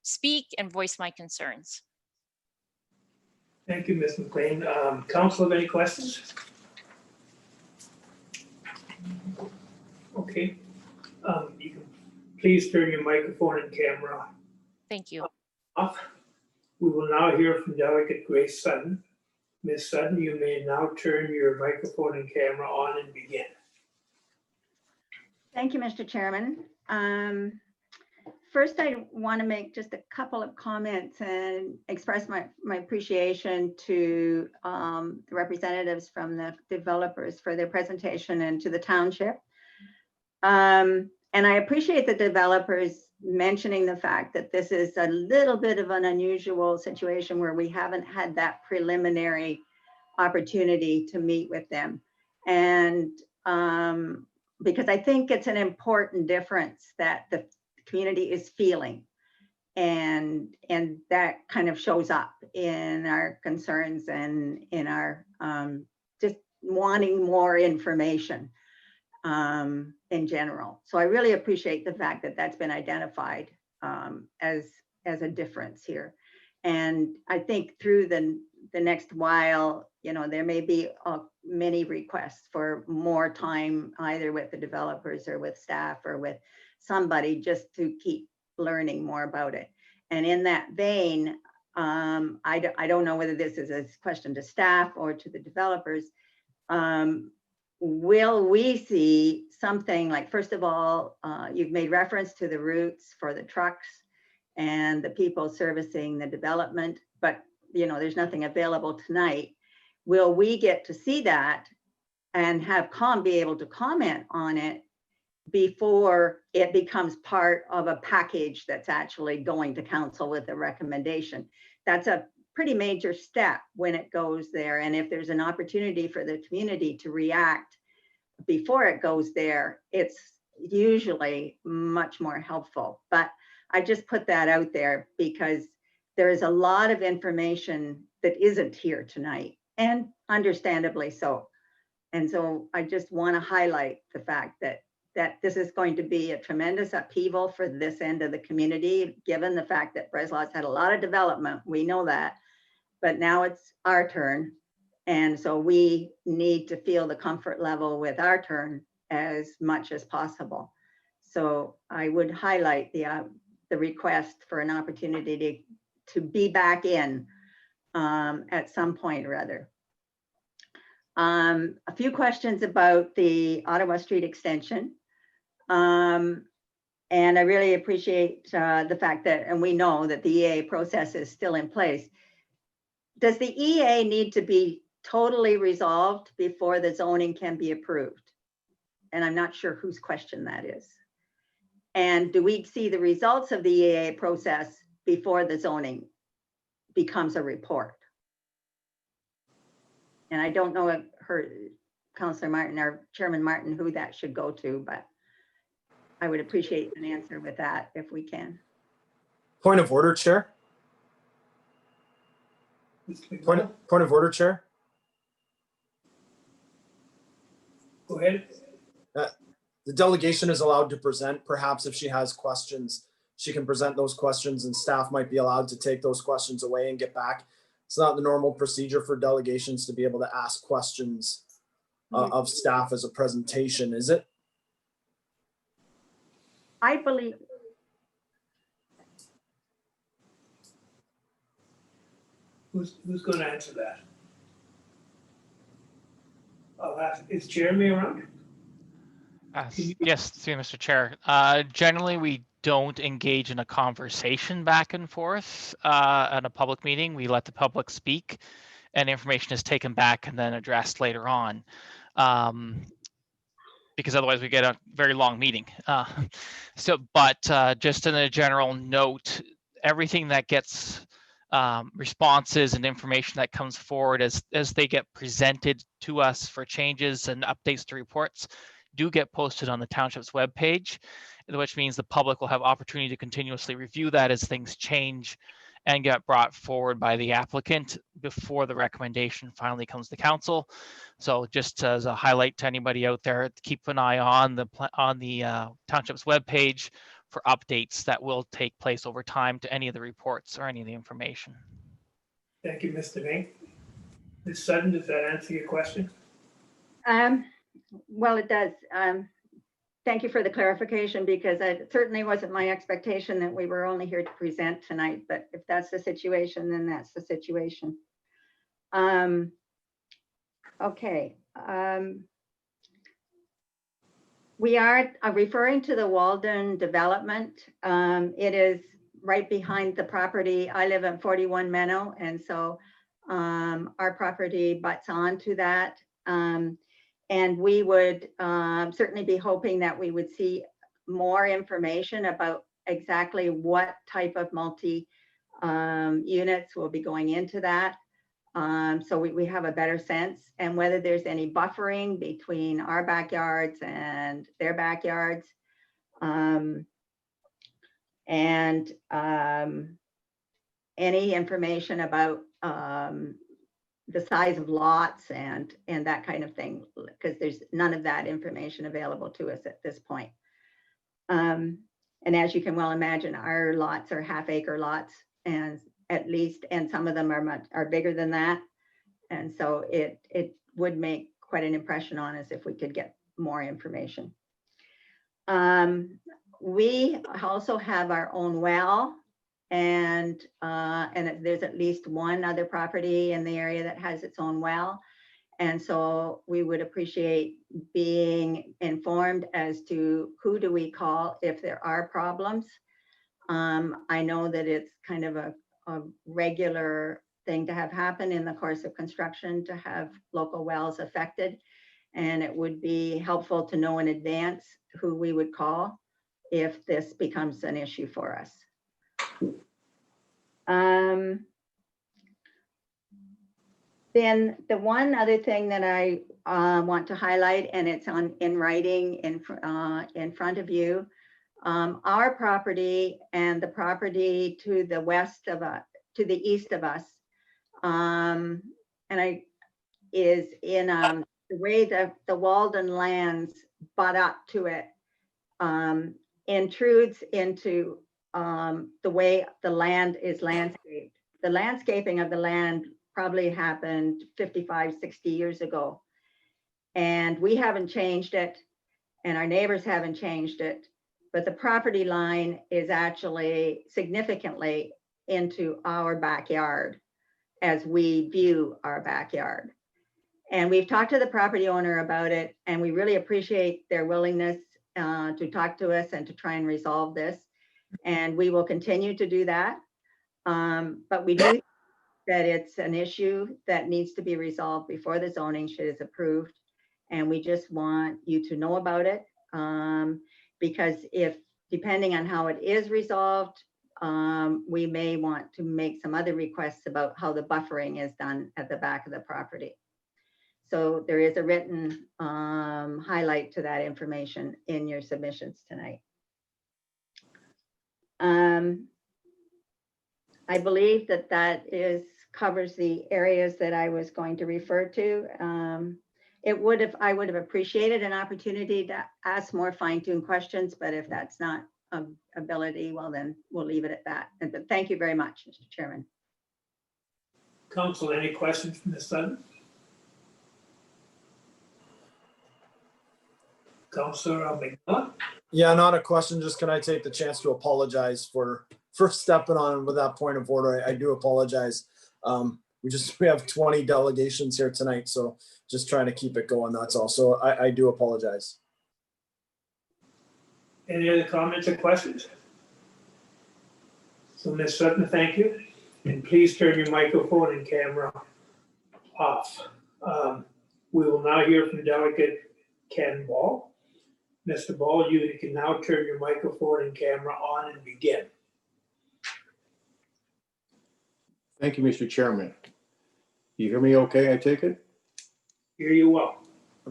speak and voice my concerns. Thank you, Ms. Mclean. Council, have any questions? Okay. You can please turn your microphone and camera Thank you. off. We will now hear from Delegate Grace Sutton. Ms. Sutton, you may now turn your microphone and camera on and begin. Thank you, Mr. Chairman. First, I want to make just a couple of comments and express my appreciation to the representatives from the developers for their presentation and to the township. And I appreciate the developers mentioning the fact that this is a little bit of an unusual situation where we haven't had that preliminary opportunity to meet with them. And because I think it's an important difference that the community is feeling. and that kind of shows up in our concerns and in our just wanting more information in general. So I really appreciate the fact that that's been identified as a difference here. And I think through the next while, you know, there may be many requests for more time, either with the developers or with staff or with somebody, just to keep learning more about it. And in that vein, I don't know whether this is a question to staff or to the developers. Will we see something like, first of all, you've made reference to the routes for the trucks and the people servicing the development, but you know, there's nothing available tonight. Will we get to see that and have be able to comment on it before it becomes part of a package that's actually going to council with a recommendation? That's a pretty major step when it goes there. And if there's an opportunity for the community to react before it goes there, it's usually much more helpful. But I just put that out there because there is a lot of information that isn't here tonight, and understandably so. And so I just want to highlight the fact that this is going to be a tremendous upheaval for this end of the community, given the fact that Breslau's had a lot of development. We know that, but now it's our turn. And so we need to feel the comfort level with our turn as much as possible. So I would highlight the request for an opportunity to be back in at some point or other. A few questions about the Ottawa Street extension. And I really appreciate the fact that, and we know that the EA process is still in place. Does the EA need to be totally resolved before the zoning can be approved? And I'm not sure whose question that is. And do we see the results of the EA process before the zoning becomes a report? And I don't know if Councillor Martin or Chairman Martin who that should go to, but I would appreciate an answer with that if we can. Point of order, Chair. Point of order, Chair. Go ahead. The delegation is allowed to present. Perhaps if she has questions, she can present those questions, and staff might be allowed to take those questions away and get back. It's not the normal procedure for delegations to be able to ask questions of staff as a presentation, is it? I believe. Who's going to answer that? I'll ask, is Jeremy around? Yes, through Mr. Chair. Generally, we don't engage in a conversation back and forth at a public meeting. We let the public speak, and information is taken back and then addressed later on. Because otherwise we get a very long meeting. But just in a general note, everything that gets responses and information that comes forward as they get presented to us for changes and updates to reports do get posted on the township's webpage, which means the public will have opportunity to continuously review that as things change and get brought forward by the applicant before the recommendation finally comes to council. So just as a highlight to anybody out there, keep an eye on the township's webpage for updates that will take place over time to any of the reports or any of the information. Thank you, Mr. Vink. Ms. Sutton, does that answer your question? Well, it does. Thank you for the clarification, because it certainly wasn't my expectation that we were only here to present tonight, but if that's the situation, then that's the situation. Okay. We are referring to the Walden Development. It is right behind the property. I live at 41 Meno, and so our property butts onto that. And we would certainly be hoping that we would see more information about exactly what type of multi units will be going into that. So we have a better sense, and whether there's any buffering between our backyards and their backyards. and any information about the size of lots and that kind of thing, because there's none of that information available to us at this point. And as you can well imagine, our lots are half-acre lots, and some of them are bigger than that. And so it would make quite an impression on us if we could get more information. We also have our own well, and there's at least one other property in the area that has its own well. And so we would appreciate being informed as to who do we call if there are problems. I know that it's kind of a regular thing to have happen in the course of construction, to have local wells affected. And it would be helpful to know in advance who we would call if this becomes an issue for us. Then the one other thing that I want to highlight, and it's in writing in front of you, our property and the property to the west of us, to the east of us, is in the way that the Walden lands butt up to it, intrudes into the way the land is landscaped. The landscaping of the land probably happened 55, 60 years ago. And we haven't changed it, and our neighbors haven't changed it, but the property line is actually significantly into our backyard as we view our backyard. And we've talked to the property owner about it, and we really appreciate their willingness to talk to us and to try and resolve this. And we will continue to do that. But we do think that it's an issue that needs to be resolved before the zoning is approved. And we just want you to know about it, because depending on how it is resolved, we may want to make some other requests about how the buffering is done at the back of the property. So there is a written highlight to that information in your submissions tonight. I believe that covers the areas that I was going to refer to. I would have appreciated an opportunity to ask more fine-tuned questions, but if that's not an ability, well, then we'll leave it at that. But thank you very much, Mr. Chairman. Council, any questions from Ms. Sutton? Councilor McMillan? Yeah, not a question. Just can I take the chance to apologize for stepping on with that point of order? I do apologize. We have 20 delegations here tonight, so just trying to keep it going. That's all. So I do apologize. Any other comments or questions? So Ms. Sutton, thank you. And please turn your microphone and camera off. We will now hear from Delegate Ken Ball. Mr. Ball, you can now turn your microphone and camera on and begin. Thank you, Mr. Chairman. You hear me okay, I take it? Hear you well.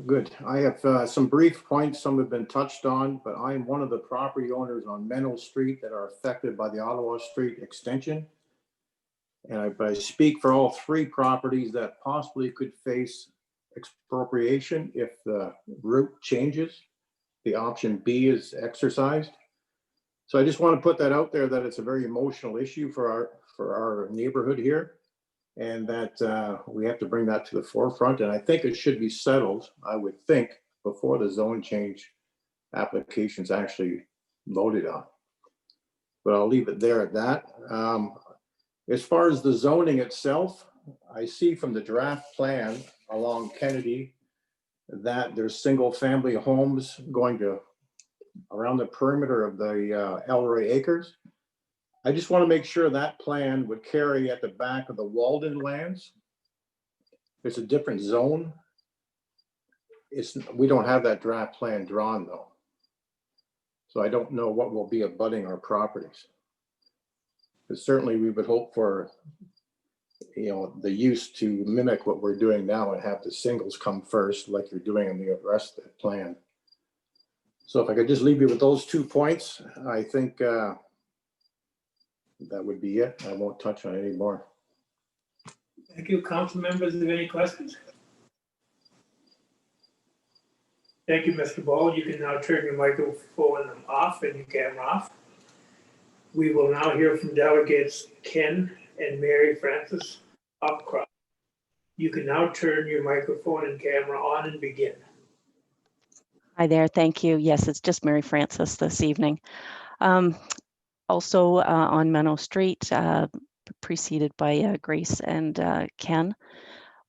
Good. I have some brief points. Some have been touched on, but I'm one of the property owners on Memos Street that are affected by the Ottawa Street extension. And I speak for all three properties that possibly could face expropriation if the route changes. The option B is exercised. So I just want to put that out there, that it's a very emotional issue for our neighborhood here, and that we have to bring that to the forefront. And I think it should be settled, I would think, before the zone change application's actually voted on. But I'll leave it there at that. As far as the zoning itself, I see from the draft plan along Kennedy that there's single family homes going to around the perimeter of the Elroy acres. I just want to make sure that plan would carry at the back of the Walden lands. It's a different zone. We don't have that draft plan drawn though. So I don't know what will be abutting our properties. But certainly we would hope for, the use to mimic what we're doing now and have the singles come first like you're doing in the rest of the plan. So if I could just leave you with those 2 points, I think that would be it. I won't touch on any more. Thank you. Council members, have any questions? Thank you, Mr. Ball. You can now turn your microphone off and your camera off. We will now hear from delegates Ken and Mary Frances Upcroft. You can now turn your microphone and camera on and begin. Hi there, thank you. Yes, it's just Mary Frances this evening. Also on Meno Street, preceded by Grace and Ken.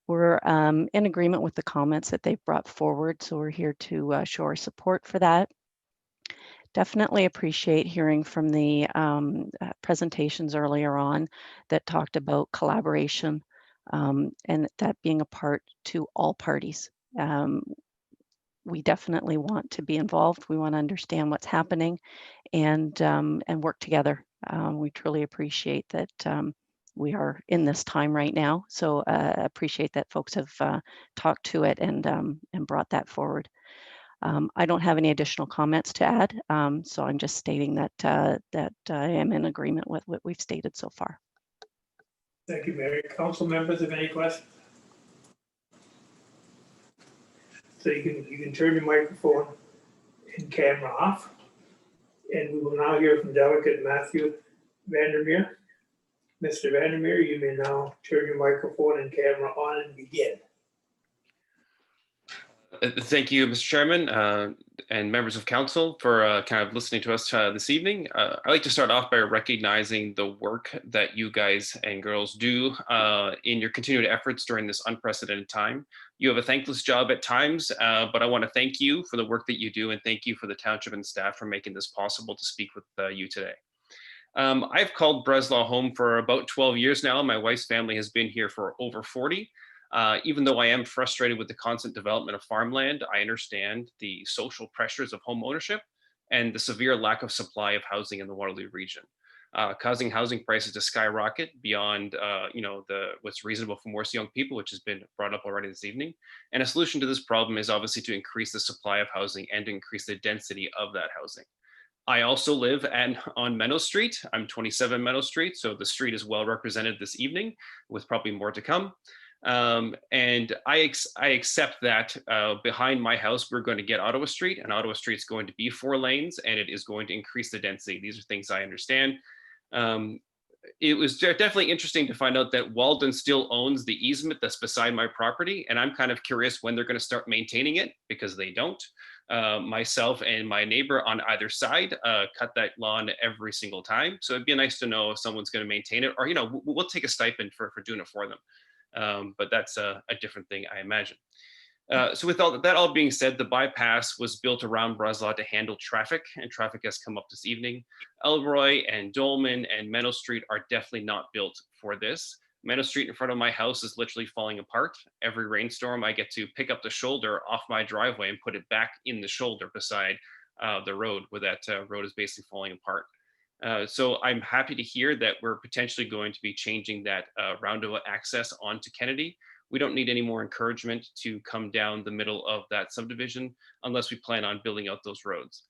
We're in agreement with the comments that they've brought forward, so we're here to show our support for that. Definitely appreciate hearing from the presentations earlier on that talked about collaboration and that being a part to all parties. We definitely want to be involved. We want to understand what's happening and work together. We truly appreciate that we are in this time right now. So appreciate that folks have talked to it and brought that forward. I don't have any additional comments to add, so I'm just stating that I am in agreement with what we've stated so far. Thank you, Mary. Council members, have any questions? So you can turn your microphone and camera off. And we will now hear from Delegate Matthew Vandermeer. Mr. Vandermeer, you may now turn your microphone and camera on and begin. Thank you, Mr. Chairman, and members of council for kind of listening to us this evening. I'd like to start off by recognizing the work that you guys and girls do in your continued efforts during this unprecedented time. You have a thankless job at times, but I want to thank you for the work that you do, and thank you for the township and staff for making this possible to speak with you today. I've called Breslau home for about 12 years now. My wife's family has been here for over 40. Even though I am frustrated with the constant development of farmland, I understand the social pressures of home ownership and the severe lack of supply of housing in the Waterloo region, causing housing prices to skyrocket beyond what's reasonable for most young people, which has been brought up already this evening. And a solution to this problem is obviously to increase the supply of housing and to increase the density of that housing. I also live on Meno Street. I'm 27 Meno Street, so the street is well represented this evening, with probably more to come. And I accept that behind my house, we're going to get Ottawa Street, and Ottawa Street is going to be 4 lanes, and it is going to increase the density. These are things I understand. It was definitely interesting to find out that Walden still owns the easement that's beside my property, and I'm kind of curious when they're going to start maintaining it, because they don't. Myself and my neighbor on either side cut that lawn every single time. So it'd be nice to know if someone's going to maintain it, or we'll take a stipend for doing it for them. But that's a different thing, I imagine. So with that all being said, the bypass was built around Breslau to handle traffic, and traffic has come up this evening. Elroy and Dolman and Meno Street are definitely not built for this. Meno Street in front of my house is literally falling apart. Every rainstorm, I get to pick up the shoulder off my driveway and put it back in the shoulder beside the road, where that road is basically falling apart. So I'm happy to hear that we're potentially going to be changing that roundabout access onto Kennedy. We don't need any more encouragement to come down the middle of that subdivision unless we plan on building out those roads.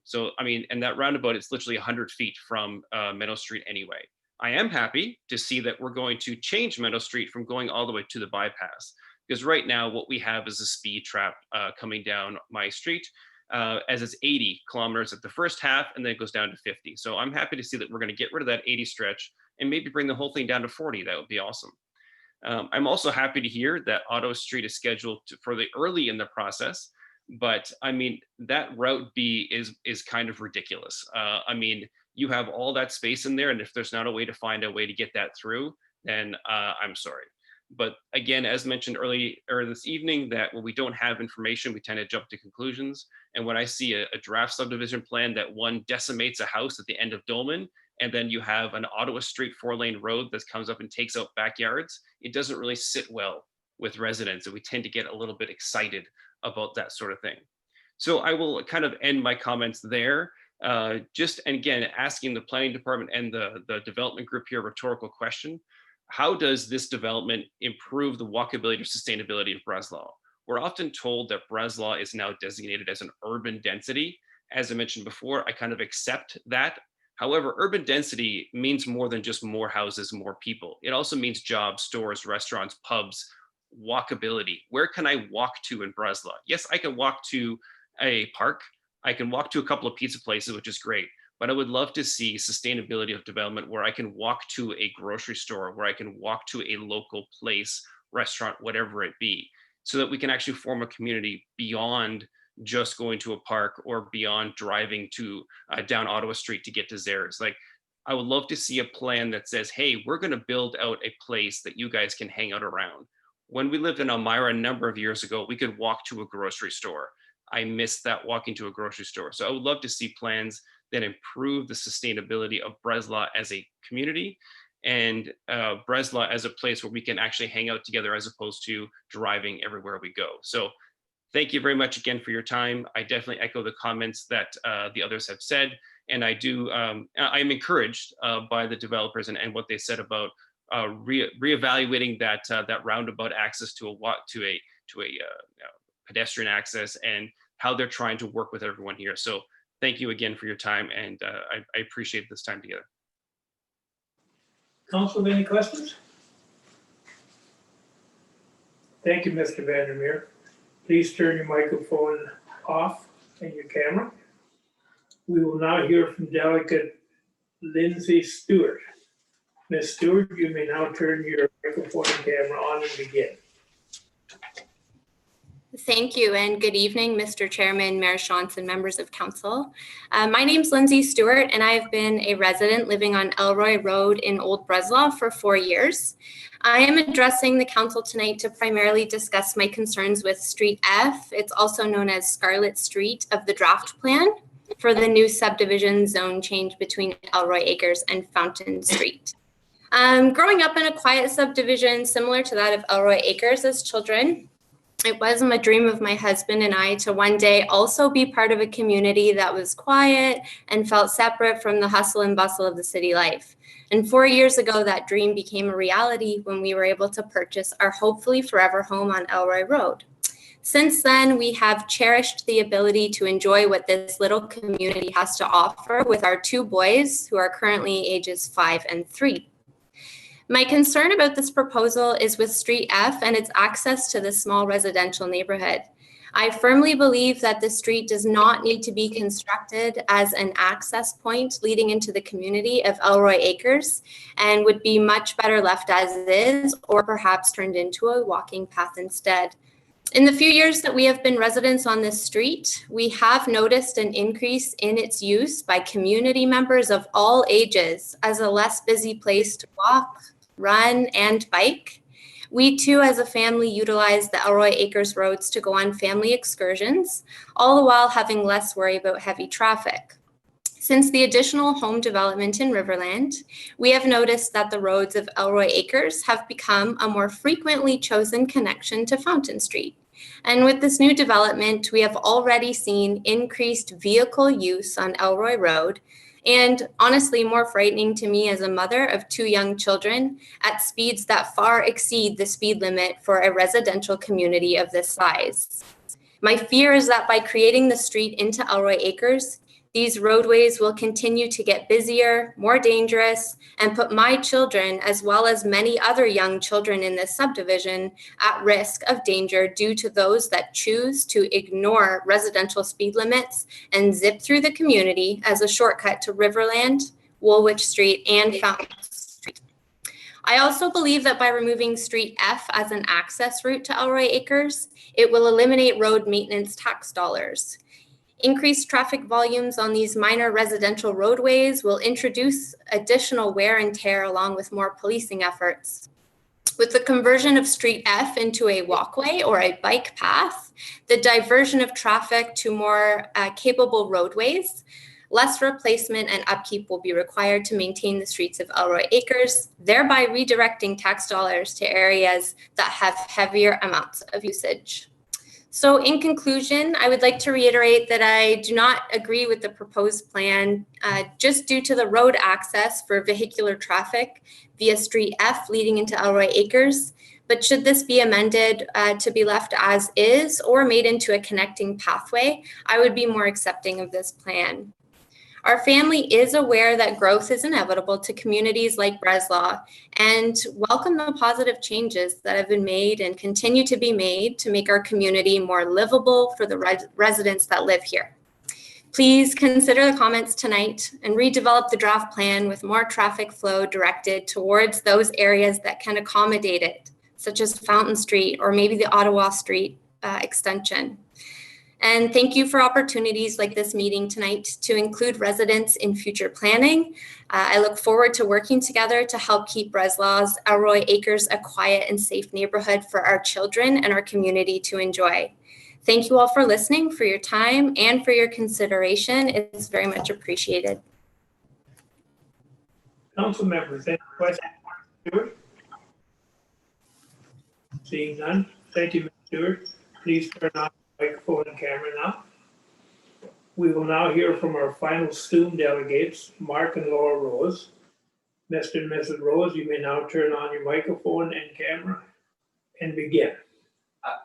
So, I mean, and that roundabout, it's literally 100 feet from Meno Street anyway. I am happy to see that we're going to change Meno Street from going all the way to the bypass, because right now what we have is a speed trap coming down my street. As it's 80 kilometers at the first half, and then it goes down to 50. So I'm happy to see that we're going to get rid of that 80 stretch and maybe bring the whole thing down to 40. That would be awesome. I'm also happy to hear that Ottawa Street is scheduled for the early in the process, but I mean, that Route B is kind of ridiculous. I mean, you have all that space in there, and if there's not a way to find a way to get that through, then I'm sorry. But again, as mentioned earlier this evening, that when we don't have information, we tend to jump to conclusions. And when I see a draft subdivision plan that one decimates a house at the end of Dolman, and then you have an Ottawa Street 4-lane road that comes up and takes out backyards, it doesn't really sit well with residents. And we tend to get a little bit excited about that sort of thing. So I will kind of end my comments there. And again, asking the planning department and the development group here a rhetorical question. How does this development improve the walkability or sustainability of Breslau? We're often told that Breslau is now designated as an urban density. As I mentioned before, I kind of accept that. However, urban density means more than just more houses, more people. It also means jobs, stores, restaurants, pubs, walkability. Where can I walk to in Breslau? Yes, I can walk to a park. I can walk to a couple of pizza places, which is great. But I would love to see sustainability of development where I can walk to a grocery store, where I can walk to a local place, restaurant, whatever it be, so that we can actually form a community beyond just going to a park or beyond driving to down Ottawa Street to get to Zares. Like, I would love to see a plan that says, hey, we're going to build out a place that you guys can hang out around. When we lived in Elmira a number of years ago, we could walk to a grocery store. I missed that, walking to a grocery store. So I would love to see plans that improve the sustainability of Breslau as a community, and Breslau as a place where we can actually hang out together as opposed to driving everywhere we go. So thank you very much again for your time. I definitely echo the comments that the others have said. And I am encouraged by the developers and what they said about reevaluating that roundabout access to a pedestrian access, and how they're trying to work with everyone here. So thank you again for your time, and I appreciate this time together. Council, any questions? Thank you, Mr. Vandermeer. Please turn your microphone off and your camera. We will now hear from Delegate Lindsay Stewart. Ms. Stewart, you may now turn your microphone and camera on and begin. Thank you, and good evening, Mr. Chairman, Mayor Shantz, and members of council. My name's Lindsay Stewart, and I have been a resident living on Elroy Road in Old Breslau for 4 years. I am addressing the council tonight to primarily discuss my concerns with Street F. It's also known as Scarlet Street of the draft plan for the new subdivision zone change between Elroy Acres and Fountain Street. Growing up in a quiet subdivision similar to that of Elroy Acres as children, it was a dream of my husband and I to one day also be part of a community that was quiet and felt separate from the hustle and bustle of the city life. And 4 years ago, that dream became a reality when we were able to purchase our hopefully forever home on Elroy Road. Since then, we have cherished the ability to enjoy what this little community has to offer with our 2 boys, who are currently ages 5 and 3. My concern about this proposal is with Street F and its access to this small residential neighborhood. I firmly believe that the street does not need to be constructed as an access point leading into the community of Elroy Acres, and would be much better left as is, or perhaps turned into a walking path instead. In the few years that we have been residents on this street, we have noticed an increase in its use by community members of all ages as a less busy place to walk, run, and bike. We too, as a family, utilize the Elroy Acres roads to go on family excursions, all the while having less worry about heavy traffic. Since the additional home development in Riverland, we have noticed that the roads of Elroy Acres have become a more frequently chosen connection to Fountain Street. And with this new development, we have already seen increased vehicle use on Elroy Road, and honestly more frightening to me as a mother of 2 young children, at speeds that far exceed the speed limit for a residential community of this size. My fear is that by creating the street into Elroy Acres, these roadways will continue to get busier, more dangerous, and put my children, as well as many other young children in this subdivision, at risk of danger due to those that choose to ignore residential speed limits and zip through the community as a shortcut to Riverland, Woolwich Street, and Fountain Street. I also believe that by removing Street F as an access route to Elroy Acres, it will eliminate road maintenance tax dollars. Increased traffic volumes on these minor residential roadways will introduce additional wear and tear along with more policing efforts. With the conversion of Street F into a walkway or a bike path, the diversion of traffic to more capable roadways, less replacement and upkeep will be required to maintain the streets of Elroy Acres, thereby redirecting tax dollars to areas that have heavier amounts of usage. So in conclusion, I would like to reiterate that I do not agree with the proposed plan just due to the road access for vehicular traffic via Street F leading into Elroy Acres. But should this be amended to be left as is or made into a connecting pathway, I would be more accepting of this plan. Our family is aware that growth is inevitable to communities like Breslau and welcome the positive changes that have been made and continue to be made to make our community more livable for the residents that live here. Please consider the comments tonight and redevelop the draft plan with more traffic flow directed towards those areas that can accommodate it, such as Fountain Street or maybe the Ottawa Street extension. And thank you for opportunities like this meeting tonight to include residents in future planning. I look forward to working together to help keep Breslau's Elroy Acres a quiet and safe neighborhood for our children and our community to enjoy. Thank you all for listening, for your time, and for your consideration. It's very much appreciated. Council members, any questions? Stewart? Seeing none, thank you, Ms. Stewart. Please turn on the microphone and camera now. We will now hear from our final student delegates, Mark and Laura Rose. Mr. and Mrs. Rose, you may now turn on your microphone and camera and begin.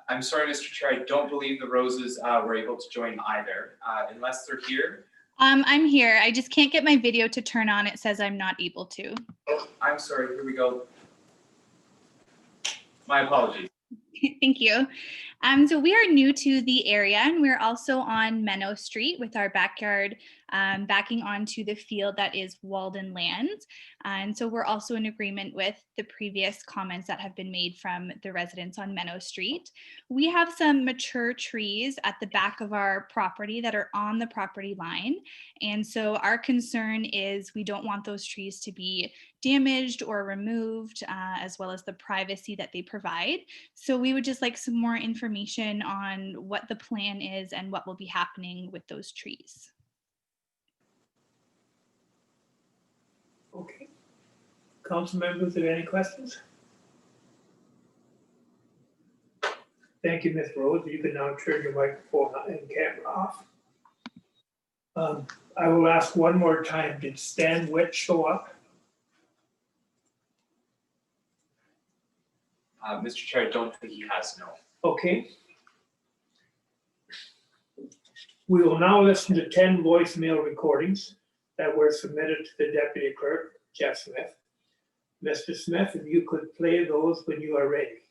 I'm sorry, Mr. Chair, I don't believe the Roses were able to join either, unless they're here. I'm here. I just can't get my video to turn on. It says I'm not able to. Oh, I'm sorry, here we go. My apologies. Thank you. So we are new to the area, and we're also on Memos Street with our backyard backing onto the field that is Walden land. And so we're also in agreement with the previous comments that have been made from the residents on Memos Street. We have some mature trees at the back of our property that are on the property line. And so our concern is we don't want those trees to be damaged or removed, as well as the privacy that they provide. So we would just like some more information on what the plan is and what will be happening with those trees. Okay. Council members, are there any questions? Thank you, Ms. Rose. You can now turn your microphone and camera off. I will ask one more time, did Stan Witt show up? Mr. Chair, I don't think he has, no. Okay. We will now listen to 10 voicemail recordings that were submitted to the Deputy Clerk, Jeff Smith. Mr. Smith, if you could play those when you are ready.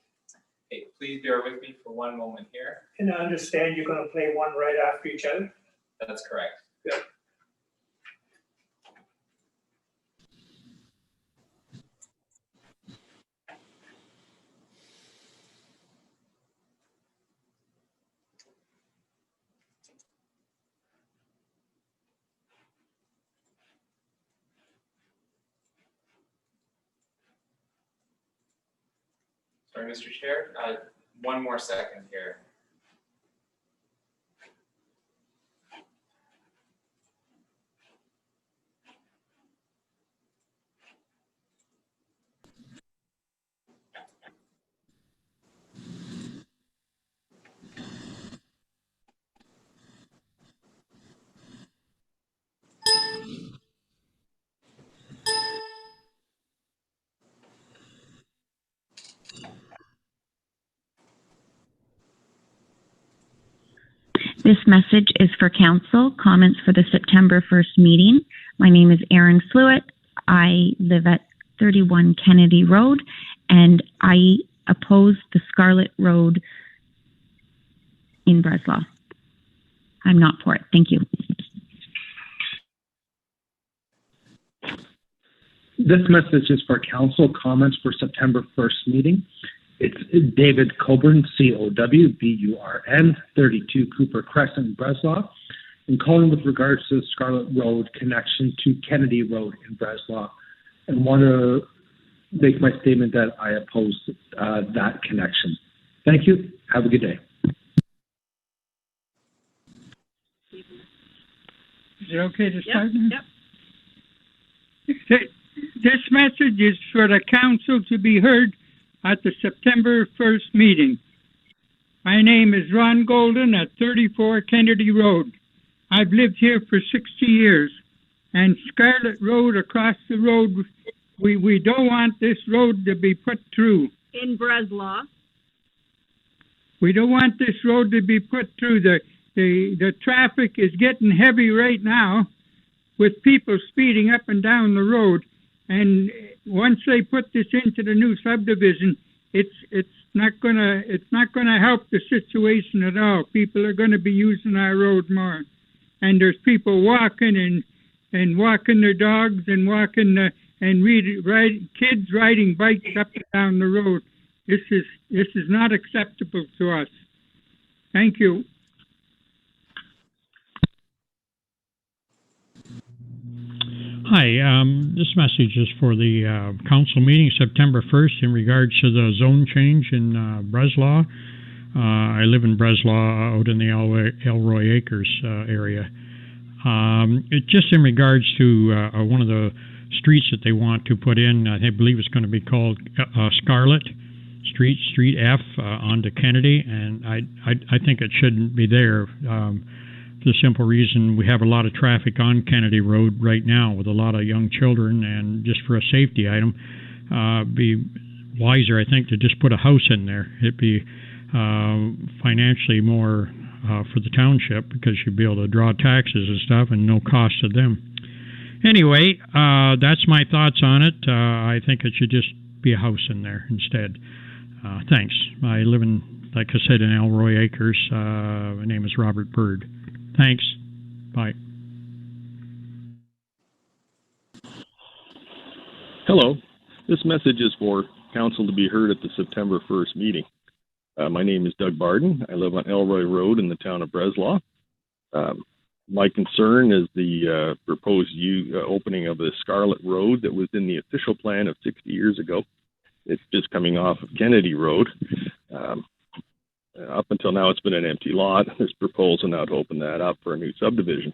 Okay, please bear with me for one moment here. And I understand you're going to play one right after each other? That's correct. Good. Sorry, Mr. Chair, one more second here. This message is for council, comments for the September 1st meeting. My name is Erin Fluitt. I live at 31 Kennedy Road, and I oppose the Scarlet Road in Breslau. I'm not for it. Thank you. This message is for council, comments for September 1st meeting. It's David Coburn, C-O-W-B-U-R-N, 32 Cooper Crescent, Breslau. I'm calling with regards to the Scarlet Road connection to Kennedy Road in Breslau, and want to make my statement that I oppose that connection. Thank you. Have a good day. Is it okay to start? Yep. This message is for the council to be heard at the September 1st meeting. My name is Ron Golden at 34 Kennedy Road. I've lived here for 60 years. And Scarlet Road across the road, we don't want this road to be put through. In Breslau. We don't want this road to be put through. The traffic is getting heavy right now. with people speeding up and down the road. And once they put this into the new subdivision, it's not gonna help the situation at all. People are gonna be using our road more, and there's people walking and walking their dogs and walking kids riding bikes up and down the road. This is not acceptable to us. Thank you. Hi, this message is for the council meeting September 1st in regards to the zone change in Breslau. I live in Breslau out in the Elroy Acres area. Just in regards to one of the streets that they want to put in, I believe it's going to be called Scarlet Street F onto Kennedy, and I think it shouldn't be there. For the simple reason we have a lot of traffic on Kennedy Road right now with a lot of young children, and just for a safety item, be wiser, I think, to just put a house in there. It'd be financially more for the township, because you'd be able to draw taxes and stuff and no cost to them. Anyway, that's my thoughts on it. I think it should just be a house in there instead. Thanks. I live in, like I said, in Elroy Acres. My name is Robert Bird. Thanks. Bye. Hello. This message is for council to be heard at the September 1st meeting. My name is Doug Barden. I live on Elroy Road in the town of Breslau. My concern is the proposed opening of the Scarlet Road that was in the official plan of 60 years ago. It's just coming off of Kennedy Road. Up until now, it's been an empty lot. There's proposal now to open that up for a new subdivision.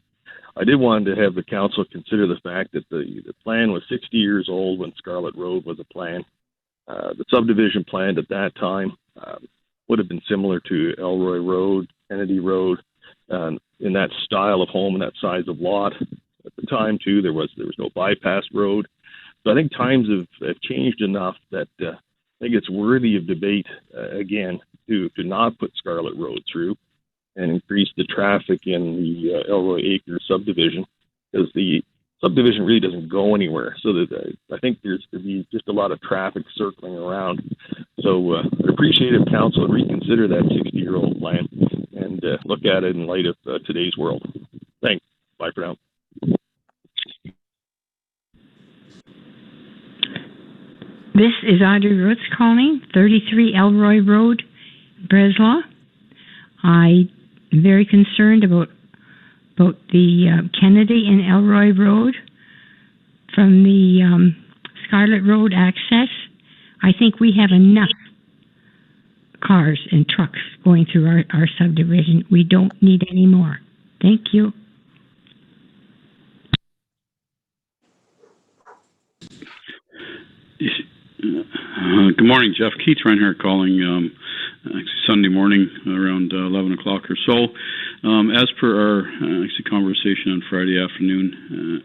I did want to have the council consider the fact that the plan was 60 years old when Scarlet Road was a plan. The subdivision planned at that time would have been similar to Elroy Road, Kennedy Road, in that style of home and that size of lot. At the time, too, there was no bypass road. So I think times have changed enough that I think it's worthy of debate again to not put Scarlet Road through and increase the traffic in the Elroy Acres subdivision, because the subdivision really doesn't go anywhere. So that I think there's to be just a lot of traffic circling around. So I'd appreciate if council would reconsider that 60-year-old plan and look at it in light of today's world. Thanks. Bye for now. This is Audrey Roots calling, 33 Elroy Road, Breslau. I'm very concerned about the Kennedy and Elroy Road from the Scarlet Road access. I think we have enough cars and trucks going through our subdivision. We don't need any more. Thank you. Good morning, Jeff Keats, right here calling Sunday morning around 11 o'clock or so. As per our conversation on Friday afternoon,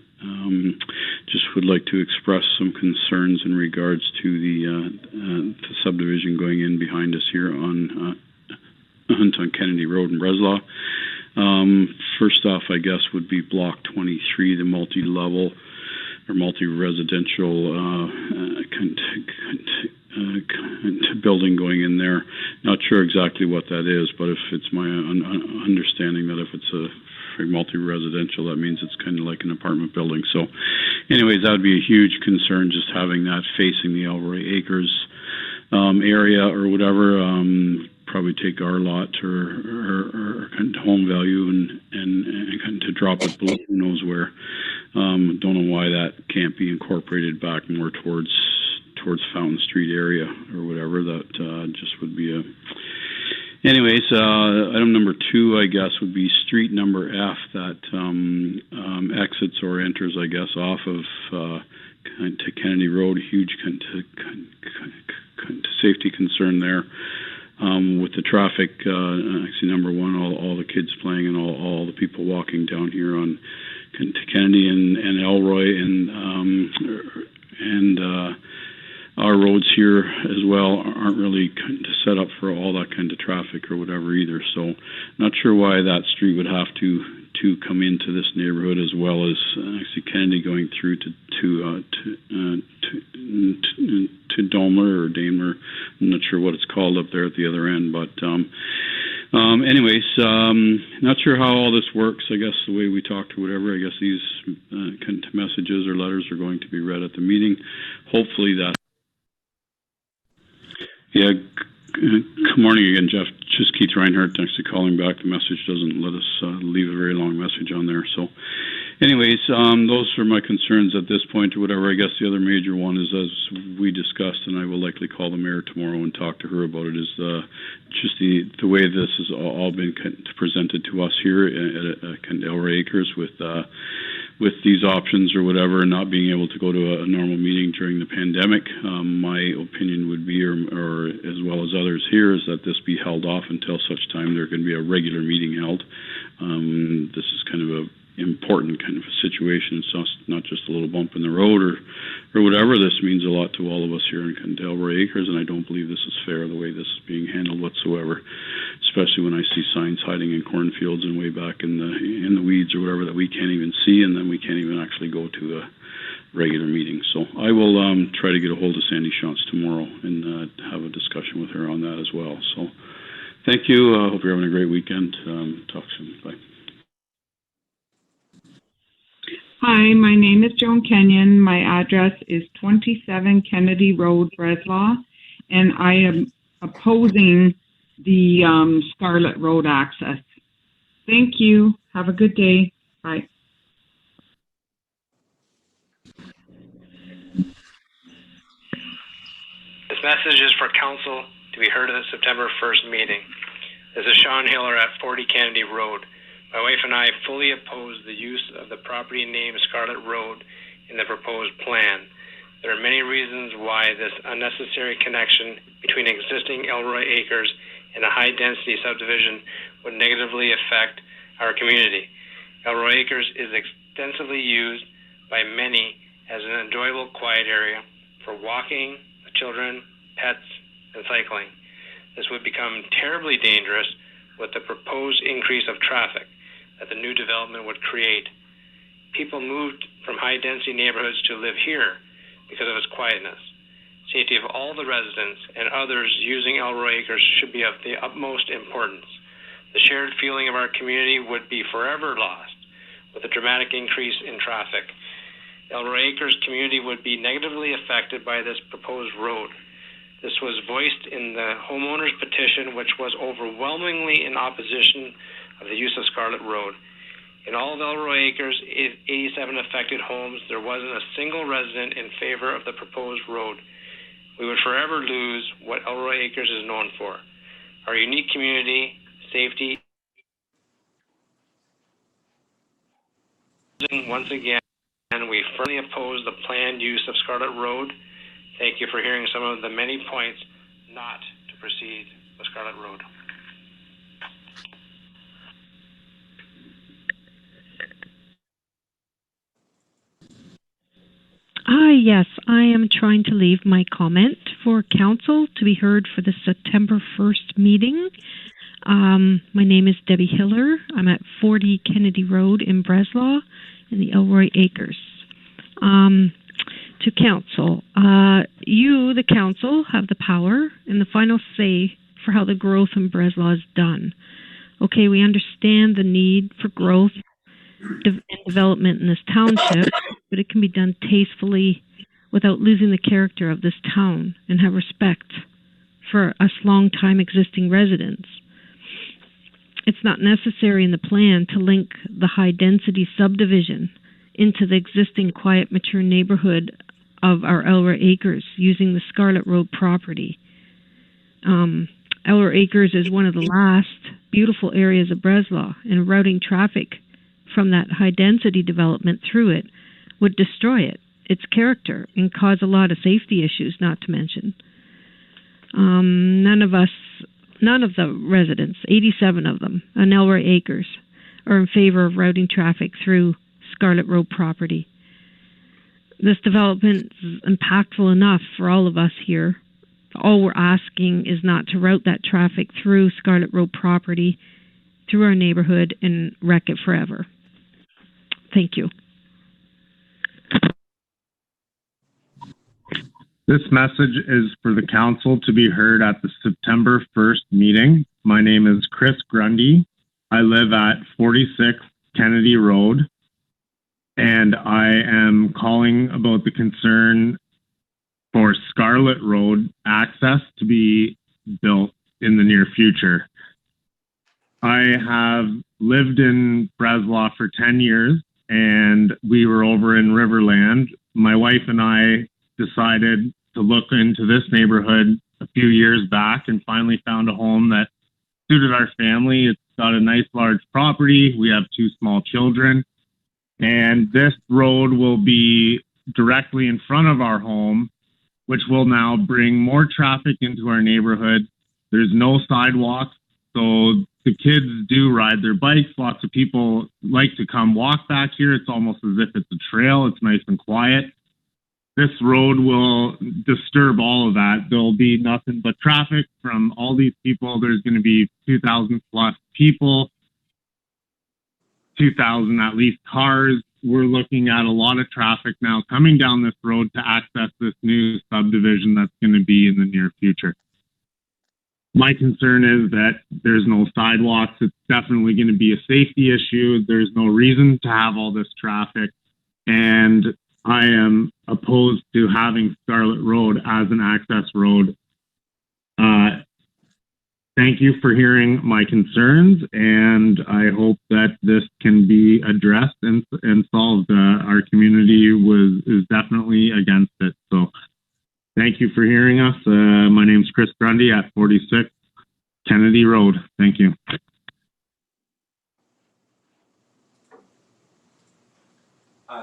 just would like to express some concerns in regards to the subdivision going in behind us here on Kennedy Road in Breslau. First off, I guess, would be Block 23, the multi-level or multi-residential building going in there. Not sure exactly what that is, but if it's my understanding that if it's a multi-residential, that means it's kind of like an apartment building. So anyways, that would be a huge concern, just having that facing the Elroy Acres area or whatever. Probably take our lot or kind of home value and kind of drop it below who knows where. Don't know why that can't be incorporated back more towards Fountain Street area or whatever. That just would be a. Anyways, item number 2, I guess, would be street number F that exits or enters, I guess, off of to Kennedy Road. Huge kind of safety concern there. With the traffic, actually, number 1, all the kids playing and all the people walking down here on to Kennedy and Elroy and our roads here as well aren't really kind of set up for all that kind of traffic or whatever either. So not sure why that street would have to to come into this neighborhood, as well as actually Kennedy going through to Dolman or Daimler. I'm not sure what it's called up there at the other end, but anyways, not sure how all this works. I guess the way we talked or whatever, I guess these kind of messages or letters are going to be read at the meeting. Hopefully that. Yeah. Good morning again, Jeff. Just Keith Reinhardt. Thanks for calling back. The message doesn't let us leave a very long message on there. So anyways, those are my concerns at this point or whatever. I guess the other major one is, as we discussed, and I will likely call the mayor tomorrow and talk to her about it, is just the way this has all been kind of presented to us here at kind of Elroy Acres with these options or whatever, and not being able to go to a normal meeting during the pandemic. My opinion would be, or as well as others here, is that this be held off until such time there can be a regular meeting held. This is kind of a important kind of a situation. It's not just a little bump in the road or whatever. This means a lot to all of us here in Elroy Acres, and I don't believe this is fair the way this is being handled whatsoever, especially when I see signs hiding in cornfields and way back in the weeds or whatever that we can't even see, and then we can't even actually go to a regular meeting. So I will try to get a hold of Sandy Shantz tomorrow and have a discussion with her on that as well. So thank you. I hope you're having a great weekend. Talk soon. Bye. Hi, my name is Joan Kenyon. My address is 27 Kennedy Road, Breslau, and I am opposing the Scarlet Road access. Thank you. Have a good day. Bye. This message is for council to be heard at the September 1st meeting. This is Sean Hiller at 40 Kennedy Road. My wife and I fully oppose the use of the property name Scarlet Road in the proposed plan. There are many reasons why this unnecessary connection between existing Elroy Acres and a high-density subdivision would negatively affect our community. Elroy Acres is extensively used by many as an enjoyable, quiet area for walking, children, pets, and cycling. This would become terribly dangerous with the proposed increase of traffic that the new development would create. People moved from high-density neighborhoods to live here because of its quietness. Safety of all the residents and others using Elroy Acres should be of the utmost importance. The shared feeling of our community would be forever lost with a dramatic increase in traffic. Elroy Acres community would be negatively affected by this proposed road. This was voiced in the homeowners petition, which was overwhelmingly in opposition of the use of Scarlet Road. In all of Elroy Acres, 87 affected homes, there wasn't a single resident in favor of the proposed road. We would forever lose what Elroy Acres is known for. Our unique community, safety. Once again, we firmly oppose the planned use of Scarlet Road. Thank you for hearing some of the many points not to proceed with Scarlet Road. Yes, I am trying to leave my comment for council to be heard for the September 1st meeting. My name is Debbie Hiller. I'm at 40 Kennedy Road in Breslau in the Elroy Acres. To council, you, the council, have the power and the final say for how the growth in Breslau is done. Okay, we understand the need for growth and development in this township, but it can be done tastefully without losing the character of this town, and have respect for us long-time existing residents. It's not necessary in the plan to link the high-density subdivision into the existing quiet, mature neighborhood of our Elroy Acres using the Scarlet Road property. Elroy Acres is one of the last beautiful areas of Breslau, and routing traffic from that high-density development through it would destroy its character, and cause a lot of safety issues, not to mention. None of the residents, 87 of them on Elroy Acres, are in favor of routing traffic through Scarlet Road property. This development is impactful enough for all of us here. All we're asking is not to route that traffic through Scarlet Road property through our neighborhood and wreck it forever. Thank you. This message is for the council to be heard at the September 1st meeting. My name is Chris Grundy. I live at 46 Kennedy Road, and I am calling about the concern for Scarlett Road access to be built in the near future. I have lived in Breslau for 10 years, and we were over in Riverland. My wife and I decided to look into this neighborhood a few years back and finally found a home that suited our family. It's got a nice large property. We have 2 small children, and this road will be directly in front of our home, which will now bring more traffic into our neighborhood. There's no sidewalks, so the kids do ride their bikes. Lots of people like to come walk back here. It's almost as if it's a trail. It's nice and quiet. This road will disturb all of that. There'll be nothing but traffic from all these people. There's going to be 2,000 plus people, 2,000 at least cars. We're looking at a lot of traffic now coming down this road to access this new subdivision that's going to be in the near future. My concern is that there's no sidewalks. It's definitely going to be a safety issue. There's no reason to have all this traffic. And I am opposed to having Scarlett Road as an access road. Thank you for hearing my concerns, and I hope that this can be addressed and solved. Our community is definitely against it. So thank you for hearing us. My name's Chris Grundy at 46 Kennedy Road. Thank you.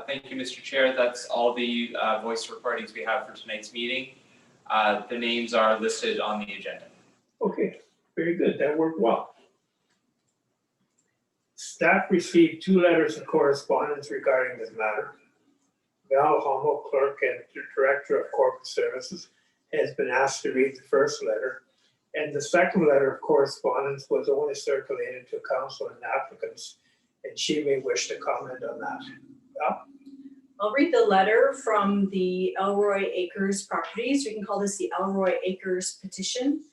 Thank you, Mr. Chair. That's all the voice recordings we have for tonight's meeting. The names are listed on the agenda. Okay, very good. That worked well. Staff received 2 letters of correspondence regarding this matter. Val Hummel, Clerk and Director of Corporate Services, has been asked to read the first letter, and the second letter of correspondence was only circulated to council and applicants, and she may wish to comment on that. Val? I'll read the letter from the Elroy Acres properties. We can call this the Elroy Acres petition.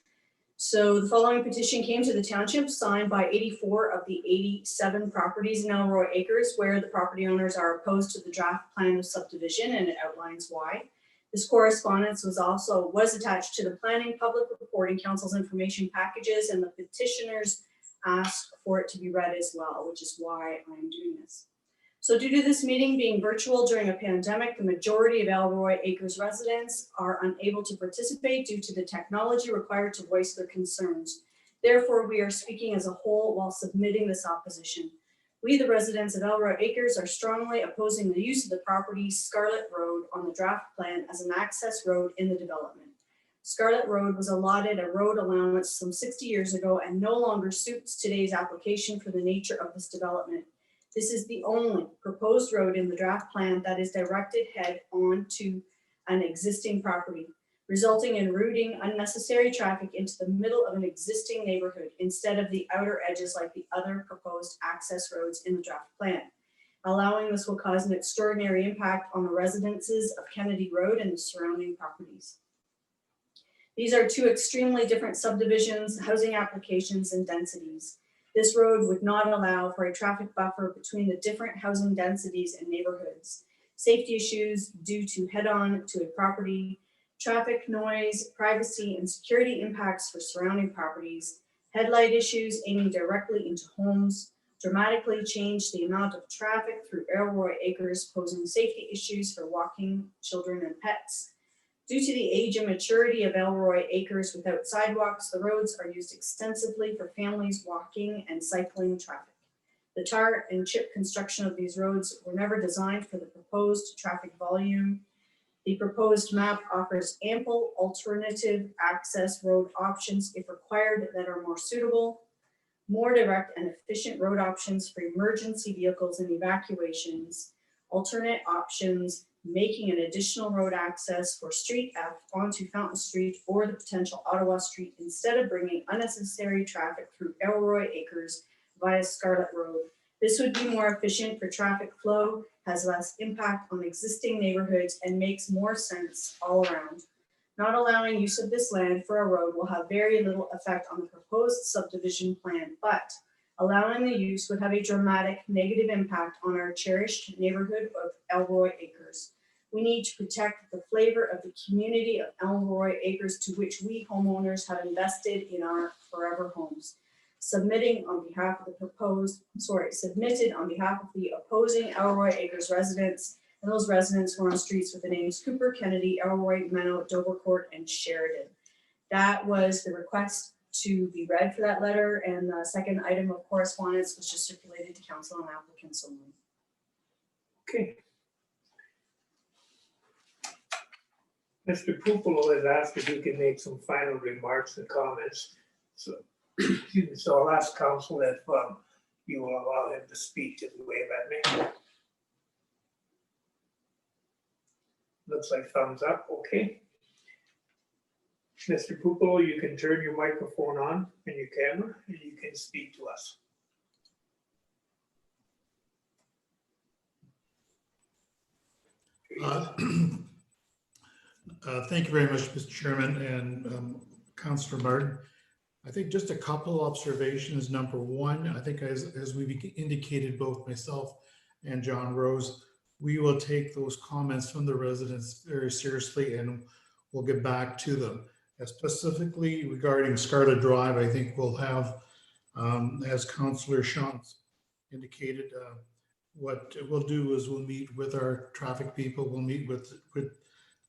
So the following petition came to the township, signed by 84 of the 87 properties in Elroy Acres, where the property owners are opposed to the draft plan of subdivision, and it outlines why. This correspondence was attached to the Planning Public Reporting Council's information packages, and the petitioners asked for it to be read as well, which is why I'm doing this. So due to this meeting being virtual during a pandemic, the majority of Elroy Acres residents are unable to participate due to the technology required to voice their concerns. Therefore, we are speaking as a whole while submitting this opposition. We, the residents of Elroy Acres, are strongly opposing the use of the property Scarlett Road on the draft plan as an access road in the development. Scarlett Road was allotted a road allowance some 60 years ago and no longer suits today's application for the nature of this development. This is the only proposed road in the draft plan that is directed head on to an existing property, resulting in routing unnecessary traffic into the middle of an existing neighborhood instead of the outer edges like the other proposed access roads in the draft plan. Allowing this will cause an extraordinary impact on the residences of Kennedy Road and the surrounding properties. These are 2 extremely different subdivisions, housing applications, and densities. This road would not allow for a traffic buffer between the different housing densities and neighborhoods. Safety issues due to head-on to a property, traffic noise, privacy, and security impacts for surrounding properties, headlight issues aiming directly into homes, dramatically change the amount of traffic through Elroy Acres, posing safety issues for walking children and pets. Due to the age and maturity of Elroy Acres without sidewalks, the roads are used extensively for families walking and cycling traffic. The tar and chip construction of these roads were never designed for the proposed traffic volume. The proposed map offers ample alternative access road options if required that are more suitable, more direct and efficient road options for emergency vehicles and evacuations, alternate options, making an additional road access for Street F onto Fountain Street or the potential Ottawa Street instead of bringing unnecessary traffic through Elroy Acres via Scarlet Road. This would be more efficient for traffic flow, has less impact on existing neighborhoods, and makes more sense all around. Not allowing use of this land for a road will have very little effect on the proposed subdivision plan, but allowing the use would have a dramatic negative impact on our cherished neighborhood of Elroy Acres. We need to protect the flavor of the community of Elroy Acres to which we homeowners have invested in our forever homes. Submitted on behalf of the opposing Elroy Acres residents and those residents who are on streets with the names Cooper, Kennedy, Elroy, Meno, Dovercourt, and Sheridan. That was the request to be read for that letter, and the second item of correspondence was just circulated to council and applicants only. Okay. Mr. Pupolo has asked if he can make some final remarks and comments. So, so I'll ask council if you will allow him to speak. Just wave at me. Looks like thumbs up. Okay. Mr. Pupolo, you can turn your microphone on and your camera, and you can speak to us. Thank you very much, Mr. Chairman and Councillor Martin. I think just a couple observations. Number one, I think as we indicated, both myself and John Rose, we will take those comments from the residents very seriously and we'll get back to them. Specifically regarding Scarlet Drive, I think we'll have, as Councillor Shantz indicated, what we'll do is we'll meet with our traffic people, we'll meet with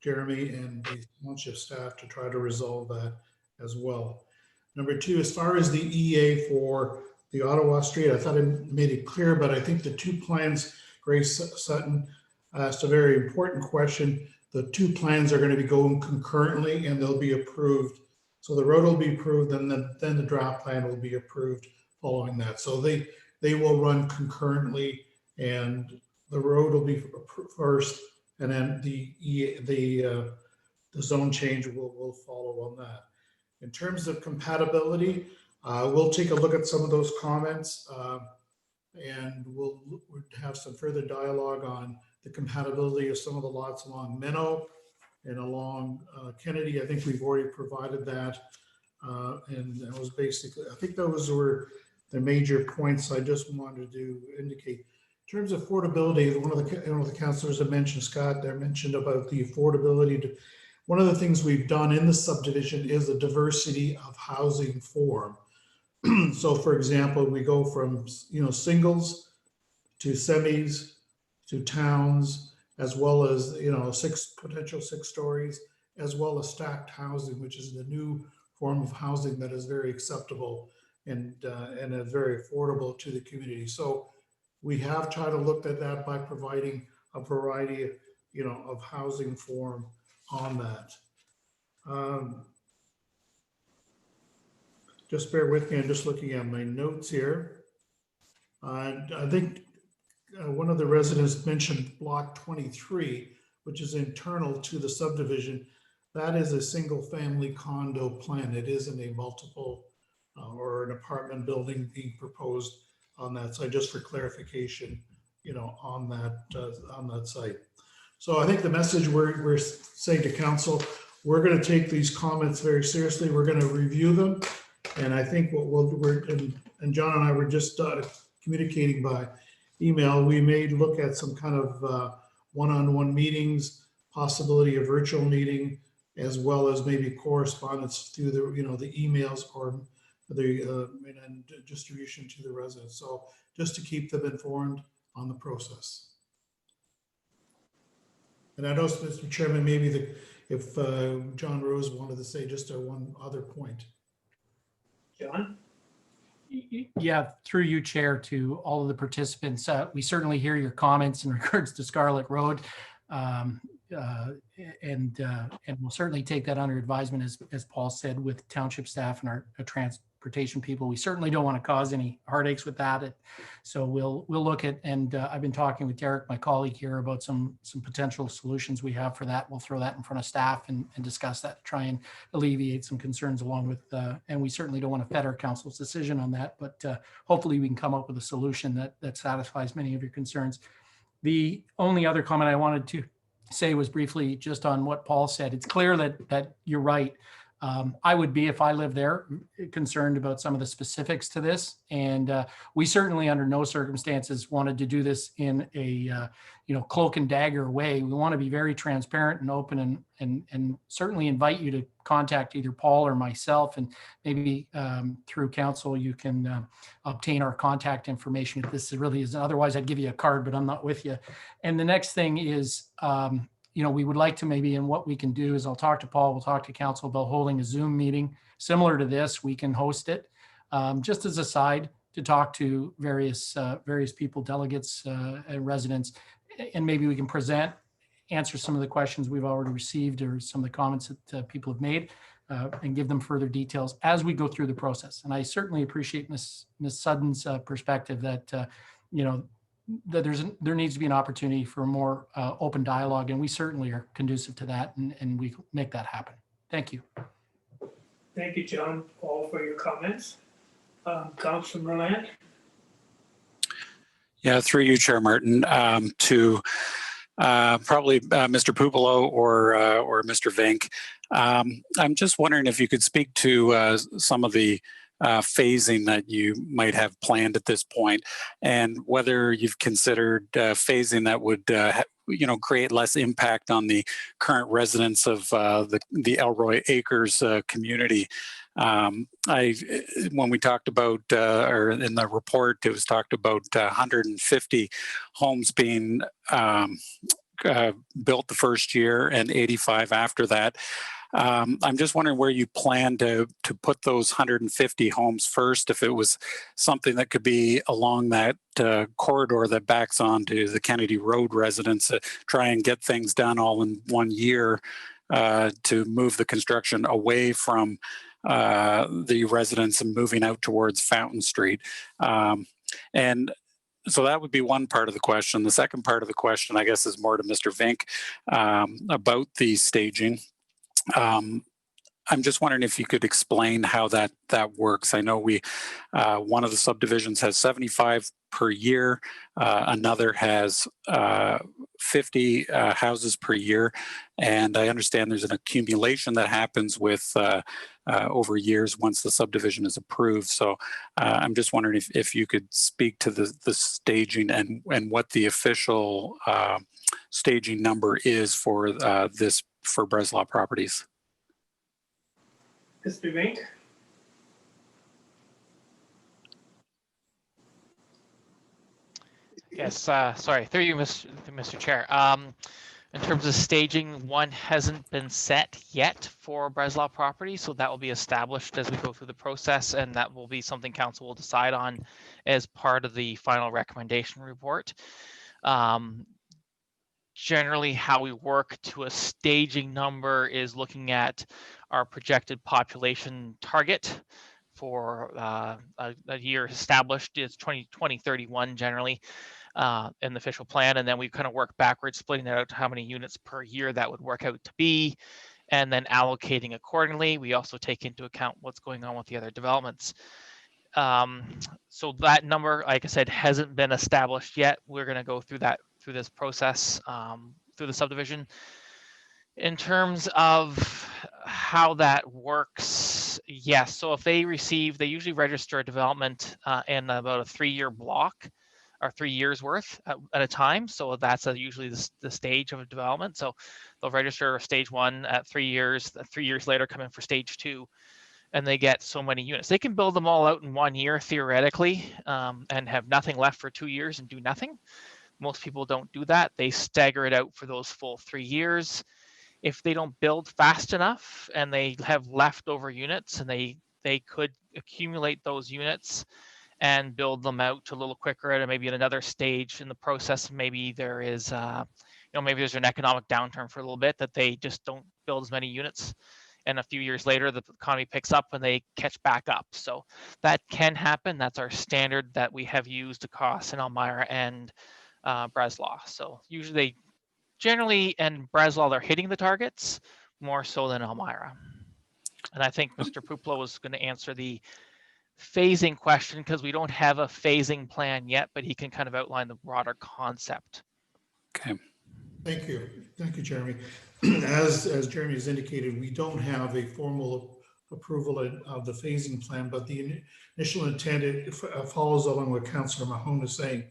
Jeremy and the township staff to try to resolve that as well. Number two, as far as the EA for the Ottawa Street, I thought I made it clear, but I think the two plans, Grace Sutton asked a very important question. The two plans are going to be going concurrently and they'll be approved. So the road will be approved and then the draft plan will be approved following that. So they will run concurrently and the road will be first and then the zone change will follow on that. In terms of compatibility, we'll take a look at some of those comments and we'll have some further dialogue on the compatibility of some of the lots along Meno and along Kennedy. I think we've already provided that. And that was basically, I think those were the major points I just wanted to indicate. In terms of affordability, one of the councillors that mentioned, Scott, there mentioned about the affordability. One of the things we've done in the subdivision is a diversity of housing form. So for example, we go from singles to semis to towns, as well as potential six stories, as well as stacked housing, which is the new form of housing that is very acceptable and is very affordable to the community. So we have tried to look at that by providing a variety of housing form on that. Just bear with me, I'm just looking at my notes here. I think one of the residents mentioned block 23, which is internal to the subdivision. That is a single family condo plan. It isn't a multiple or an apartment building being proposed on that site, just for clarification, on that site. So I think the message we're saying to council, we're going to take these comments very seriously. We're going to review them. And I think and John and I were just communicating by email, we may look at some kind of one-on-one meetings, possibility of virtual meeting, as well as maybe correspondence through the emails or the distribution to the residents. So just to keep them informed on the process. And I know, Mr. Chairman, maybe if John Rose wanted to say just one other point. John? Yeah, through you, Chair, to all of the participants. We certainly hear your comments in regards to Scarlet Road, and we'll certainly take that under advisement, as Paul said, with township staff and our transportation people. We certainly don't want to cause any heartaches with that. So we'll look at, and I've been talking with Derek, my colleague here, about some potential solutions we have for that. We'll throw that in front of staff and discuss that to try and alleviate some concerns along with, and we certainly don't want to fet our council's decision on that, but hopefully we can come up with a solution that satisfies many of your concerns. The only other comment I wanted to say was briefly just on what Paul said. It's clear that you're right. I would be, if I lived there, concerned about some of the specifics to this. And we certainly under no circumstances wanted to do this in a cloak and dagger way. We want to be very transparent and open, and certainly invite you to contact either Paul or myself, and maybe through council you can obtain our contact information if this really is. Otherwise I'd give you a card, but I'm not with you. And the next thing is, we would like to maybe, and what we can do is I'll talk to Paul, we'll talk to council about holding a Zoom meeting similar to this. We can host it just as a side to talk to various people, delegates and residents, and maybe we can answer some of the questions we've already received or some of the comments that people have made, and give them further details as we go through the process. And I certainly appreciate Ms. Sutton's perspective that, that there needs to be an opportunity for more open dialogue, and we certainly are conducive to that, and we make that happen. Thank you. Thank you, John, Paul, for your comments. Councilor Merlant. Yeah, through you, Chair Martin, to probably Mr. Pupolo or Mr. Vink. I'm just wondering if you could speak to some of the phasing that you might have planned at this point, and whether you've considered phasing that would create less impact on the current residents of the Elroy Acres community. When we talked about, or in the report, it was talked about 150 homes being built the first year and 85 after that. I'm just wondering where you plan to put those 150 homes first, if it was something that could be along that corridor that backs onto the Kennedy Road residents, try and get things done all in 1 year to move the construction away from the residents and moving out towards Fountain Street. And so that would be one part of the question. The second part of the question, I guess, is more to Mr. Vink about the staging. I'm just wondering if you could explain how that works. I know one of the subdivisions has 75 per year, another has 50 houses per year, and I understand there's an accumulation that happens with over years once the subdivision is approved. So I'm just wondering if you could speak to the staging and what the official staging number is for this for Breslau properties. Mr. Vink. Yes, sorry, through you, Mr. Chair. In terms of staging, one hasn't been set yet for Breslau property, so that will be established as we go through the process, and that will be something council will decide on as part of the final recommendation report. Generally, how we work to a staging number is looking at our projected population target for a year established. It's 2031 generally in the official plan, and then we kind of work backwards, splitting that out to how many units per year that would work out to be, and then allocating accordingly. We also take into account what's going on with the other developments. So that number, like I said, hasn't been established yet. We're going to go through this process through the subdivision. In terms of how that works, yes. So if they usually register a development in about a 3-year block, or 3 years worth at a time. So that's usually the stage of a development. So they'll register stage 1 at 3 years. 3 years later, come in for stage 2. And they get so many units. They can build them all out in 1 year theoretically, and have nothing left for 2 years and do nothing. Most people don't do that. They stagger it out for those full 3 years. If they don't build fast enough and they have leftover units, and they could accumulate those units and build them out a little quicker at maybe at another stage in the process. Maybe there is, maybe there's an economic downturn for a little bit that they just don't build as many units. and a few years later the economy picks up and they catch back up. So that can happen. That's our standard that we have used across in Elmira and Breslau. So usually, generally in Breslau, they're hitting the targets more so than Elmira. And I think Mr. Puplo was going to answer the phasing question because we don't have a phasing plan yet, but he can kind of outline the broader concept. Okay. Thank you. Thank you, Jeremy. As Jeremy has indicated, we don't have a formal approval of the phasing plan, but the initial intent, it follows along what Councillor Mahone is saying.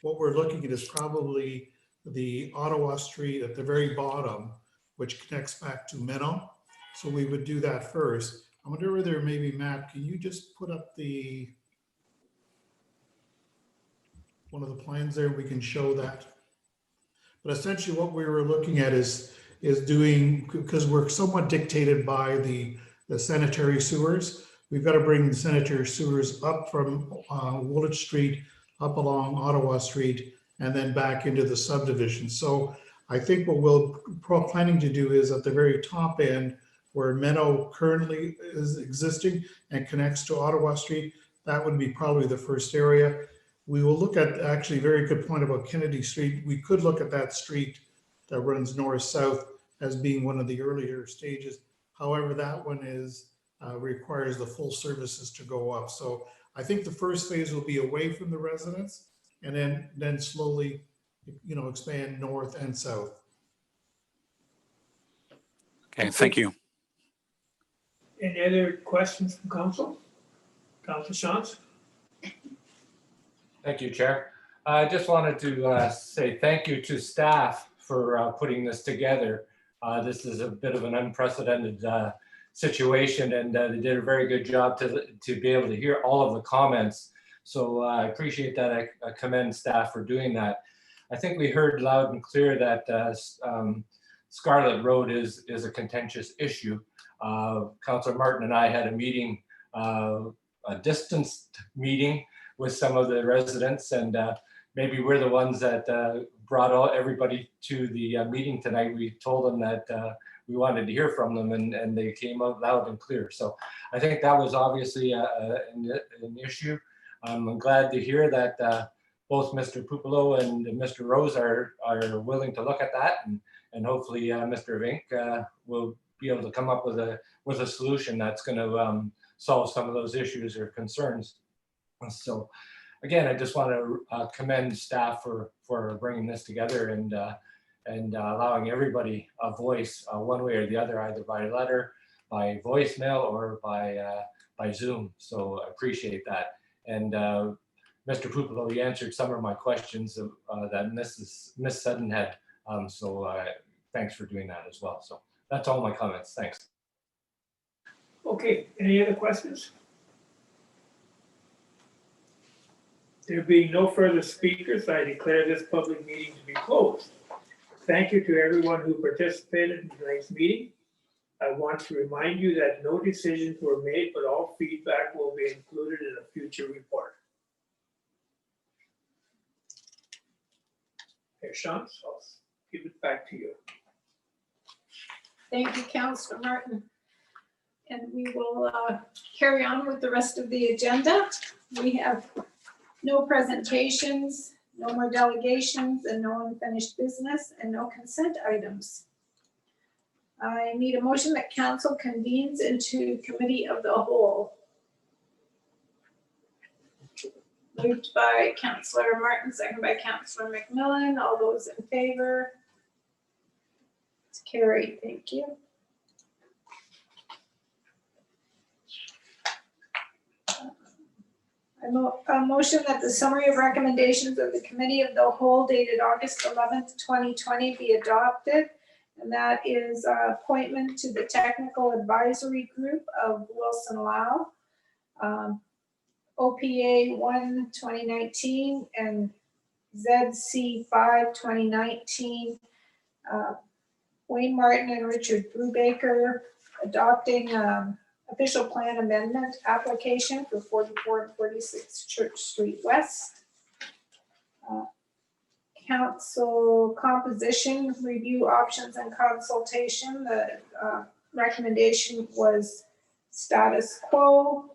What we're looking at is probably the Ottawa Street at the very bottom, which connects back to Meno. So we would do that first. I wonder whether maybe, Matt, can you just put up one of the plans there? We can show that. But essentially what we were looking at is doing, because we're somewhat dictated by the sanitary sewers. We've got to bring the sanitary sewers up from Woolwich Street, up along Ottawa Street, and then back into the subdivision. So I think what we're planning to do is at the very top end, where Meno currently is existing and connects to Ottawa Street, that would be probably the first area. We will look at, actually, very good point about Kennedy Street. We could look at that street that runs north-south as being one of the earlier stages. However, that one requires the full services to go up. So I think the first phase will be away from the residents, and then slowly, expand north and south. Okay, thank you. Any other questions from council? Councilor Shantz? Thank you, Chair. I just wanted to say thank you to staff for putting this together. This is a bit of an unprecedented situation, and they did a very good job to be able to hear all of the comments. So I appreciate that. I commend staff for doing that. I think we heard loud and clear that Scarlet Road is a contentious issue. Councillor Martin and I had a meeting, a distanced meeting with some of the residents, and maybe we're the ones that brought everybody to the meeting tonight. We told them that we wanted to hear from them, and they came out loud and clear. So I think that was obviously an issue. I'm glad to hear that both Mr. Pupolo and Mr. Rose are willing to look at that, and hopefully Mr. Vink will be able to come up with a solution that's going to solve some of those issues or concerns. So again, I just want to commend staff for bringing this together and allowing everybody a voice one way or the other, either by letter, by voicemail, or by Zoom. So I appreciate that. And Mr. Pupolo, you answered some of my questions that Miss Sutton had. So thanks for doing that as well. So that's all my comments. Thanks. Okay, any other questions? There being no further speakers, I declare this public meeting to be closed. Thank you to everyone who participated in tonight's meeting. I want to remind you that no decisions were made, but all feedback will be included in a future report. Okay, Sean, so I'll give it back to you. Thank you, Councillor Martin. And we will carry on with the rest of the agenda. We have no presentations, no more delegations, and no unfinished business, and no consent items. I need a motion that council convenes into committee of the whole. Moved by Councillor Martin, second by Councillor McMillan. All those in favor? It's carried. Thank you. A motion that the summary of recommendations of the Committee of the Whole dated August 11th, 2020 be adopted. And that is appointment to the Technical Advisory Group of Wilson Lau, OPA 1 2019 and ZC 5 2019. Wayne Martin and Richard Brubaker adopting official plan amendment application for 44 and 46 Church Street West. Council composition review options and consultation. The recommendation was status quo,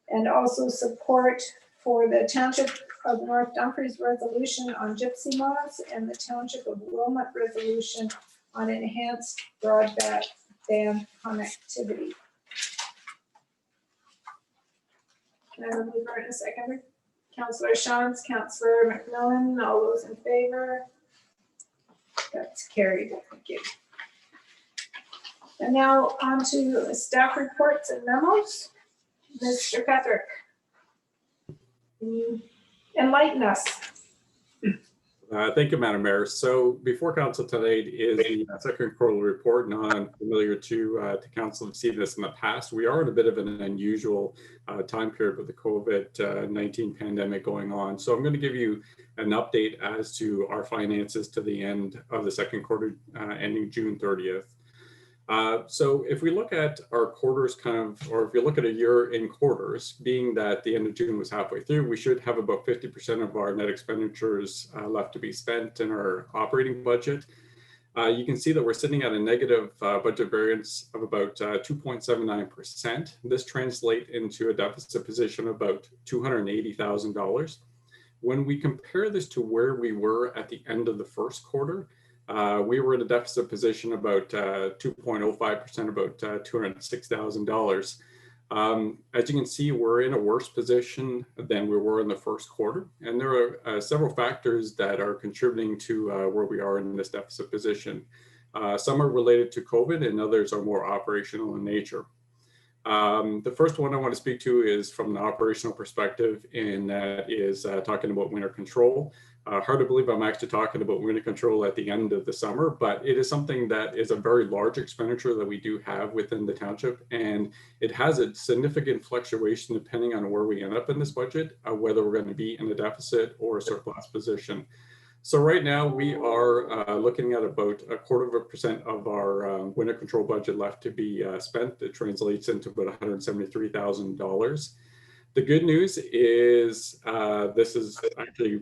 and also support for the Township of North Dumfries resolution on gypsy moths and the Township of Wilmot resolution on enhanced broadband connectivity. Can I have a mover and a seconder? Councillor Shantz, Councillor McMillan, all those in favor? That's carried. Thank you. And now on to staff reports and memos. Mr. Petherick, can you enlighten us? Thank you, Madam Mayor. So before council tonight is the second quarterly report. Not unfamiliar to council have seen this in the past. We are in a bit of an unusual time period with the COVID-19 pandemic going on. So I'm going to give you an update as to our finances to the end of the second quarter ending June 30th. So if we look at our quarters or if you look at a year in quarters, being that the end of June was halfway through, we should have about 50% of our net expenditures left to be spent in our operating budget. You can see that we're sitting at a negative budget variance of about 2.79%. This translates into a deficit position of about $280,000. When we compare this to where we were at the end of the first quarter, we were in a deficit position about 2.05%, about $206,000. As you can see, we're in a worse position than we were in the first quarter. And there are several factors that are contributing to where we are in this deficit position. Some are related to COVID and others are more operational in nature. The first one I want to speak to is from an operational perspective, and that is talking about winter control. Hard to believe I'm actually talking about winter control at the end of the summer, but it is something that is a very large expenditure that we do have within the township, and it has a significant fluctuation depending on where we end up in this budget, whether we're going to be in a deficit or a surplus position. So right now we are looking at about 0.25% of our winter control budget left to be spent. It translates into about $173,000. The good news is this is actually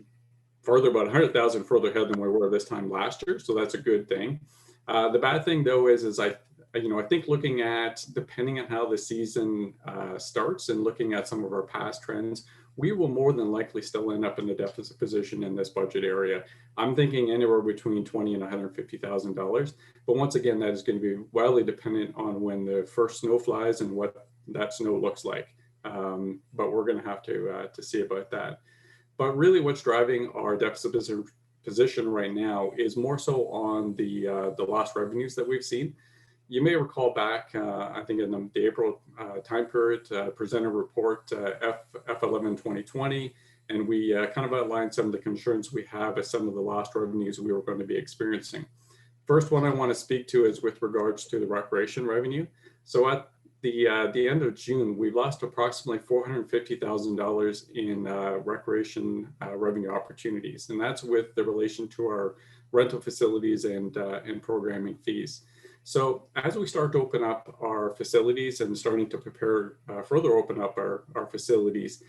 further, about 100,000 further ahead than we were this time last year. So that's a good thing. The bad thing though is I think looking at, depending on how the season starts and looking at some of our past trends, we will more than likely still end up in the deficit position in this budget area. I'm thinking anywhere between $20,000 and $150,000. But once again, that is going to be wildly dependent on when the first snow flies and what that snow looks like. But we're going to have to see about that. But really what's driving our deficit position right now is more so on the lost revenues that we've seen. You may recall back, I think in the April time period, presented a report F11 2020, and we kind of outlined some of the concerns we have as some of the lost revenues we were going to be experiencing. First one I want to speak to is with regards to the recreation revenue. So at the end of June, we've lost approximately $450,000 in recreation revenue opportunities, and that's with the relation to our rental facilities and programming fees. So as we start to open up our facilities and starting to prepare further open up our facilities,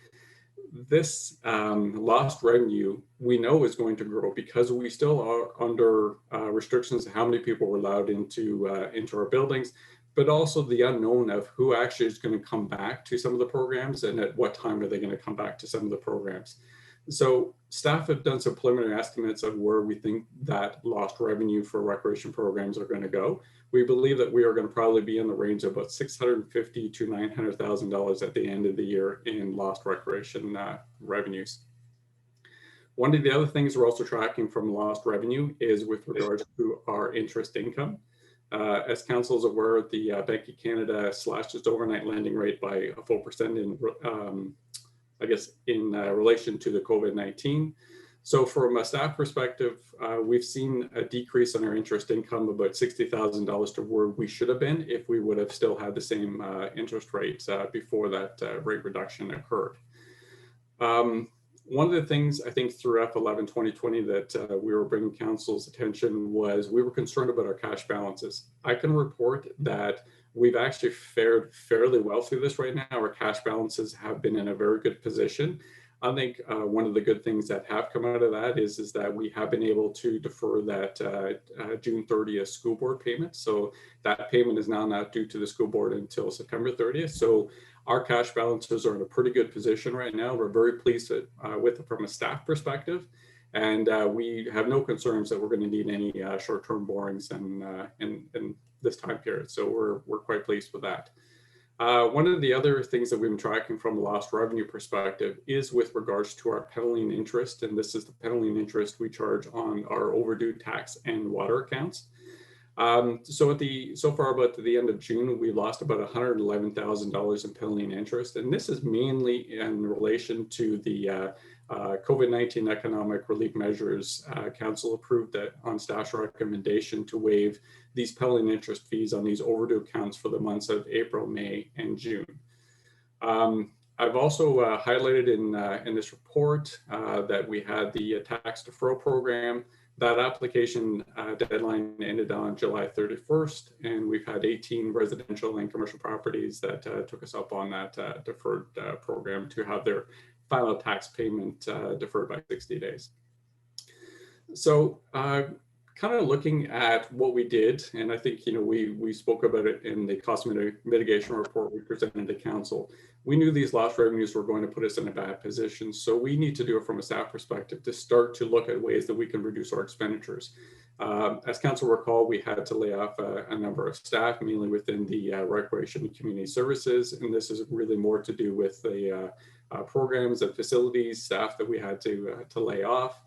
this lost revenue we know is going to grow because we still are under restrictions of how many people we're allowed into our buildings, but also the unknown of who actually is going to come back to some of the programs and at what time are they going to come back to some of the programs. So staff have done some preliminary estimates of where we think that lost revenue for recreation programs are going to go. We believe that we are going to probably be in the range of about $650,000 to $900,000 at the end of the year in lost recreation revenues. One of the other things we're also tracking from lost revenue is with regards to our interest income. As council is aware, the Bank of Canada slashed its overnight lending rate by a full percent in relation to the COVID-19. So from a staff perspective, we've seen a decrease in our interest income of about $60,000 to where we should have been if we would have still had the same interest rates before that rate reduction occurred. One of the things I think through F11 2020 that we were bringing council's attention was we were concerned about our cash balances. I can report that we've actually fared fairly well through this right now. Our cash balances have been in a very good position. I think one of the good things that have come out of that is that we have been able to defer that June 30th school board payment. So that payment is now not due to the school board until September 30th. So our cash balances are in a pretty good position right now. We're very pleased with it from a staff perspective. And we have no concerns that we're going to need any short-term borrowings in this time period. So we're quite pleased with that. One of the other things that we've been tracking from a lost revenue perspective is with regards to our penalty and interest. And this is the penalty and interest we charge on our overdue tax and water accounts. So far about to the end of June, we lost about $111,000 in penalty and interest. And this is mainly in relation to the COVID-19 economic relief measures. Council approved that on staff's recommendation to waive these penalty and interest fees on these overdue accounts for the months of April, May, and June. I've also highlighted in this report that we had the tax deferral program. That application deadline ended on July 31st, and we've had 18 residential and commercial properties that took us up on that deferred program to have their final tax payment deferred by 60 days. So kind of looking at what we did, and I think, you know, we spoke about it in the cost mitigation report we presented to council. We knew these lost revenues were going to put us in a bad position. So we need to do it from a staff perspective to start to look at ways that we can reduce our expenditures. As council recall, we had to lay off a number of staff, mainly within the recreation and community services. And this is really more to do with the programs and facilities staff that we had to lay off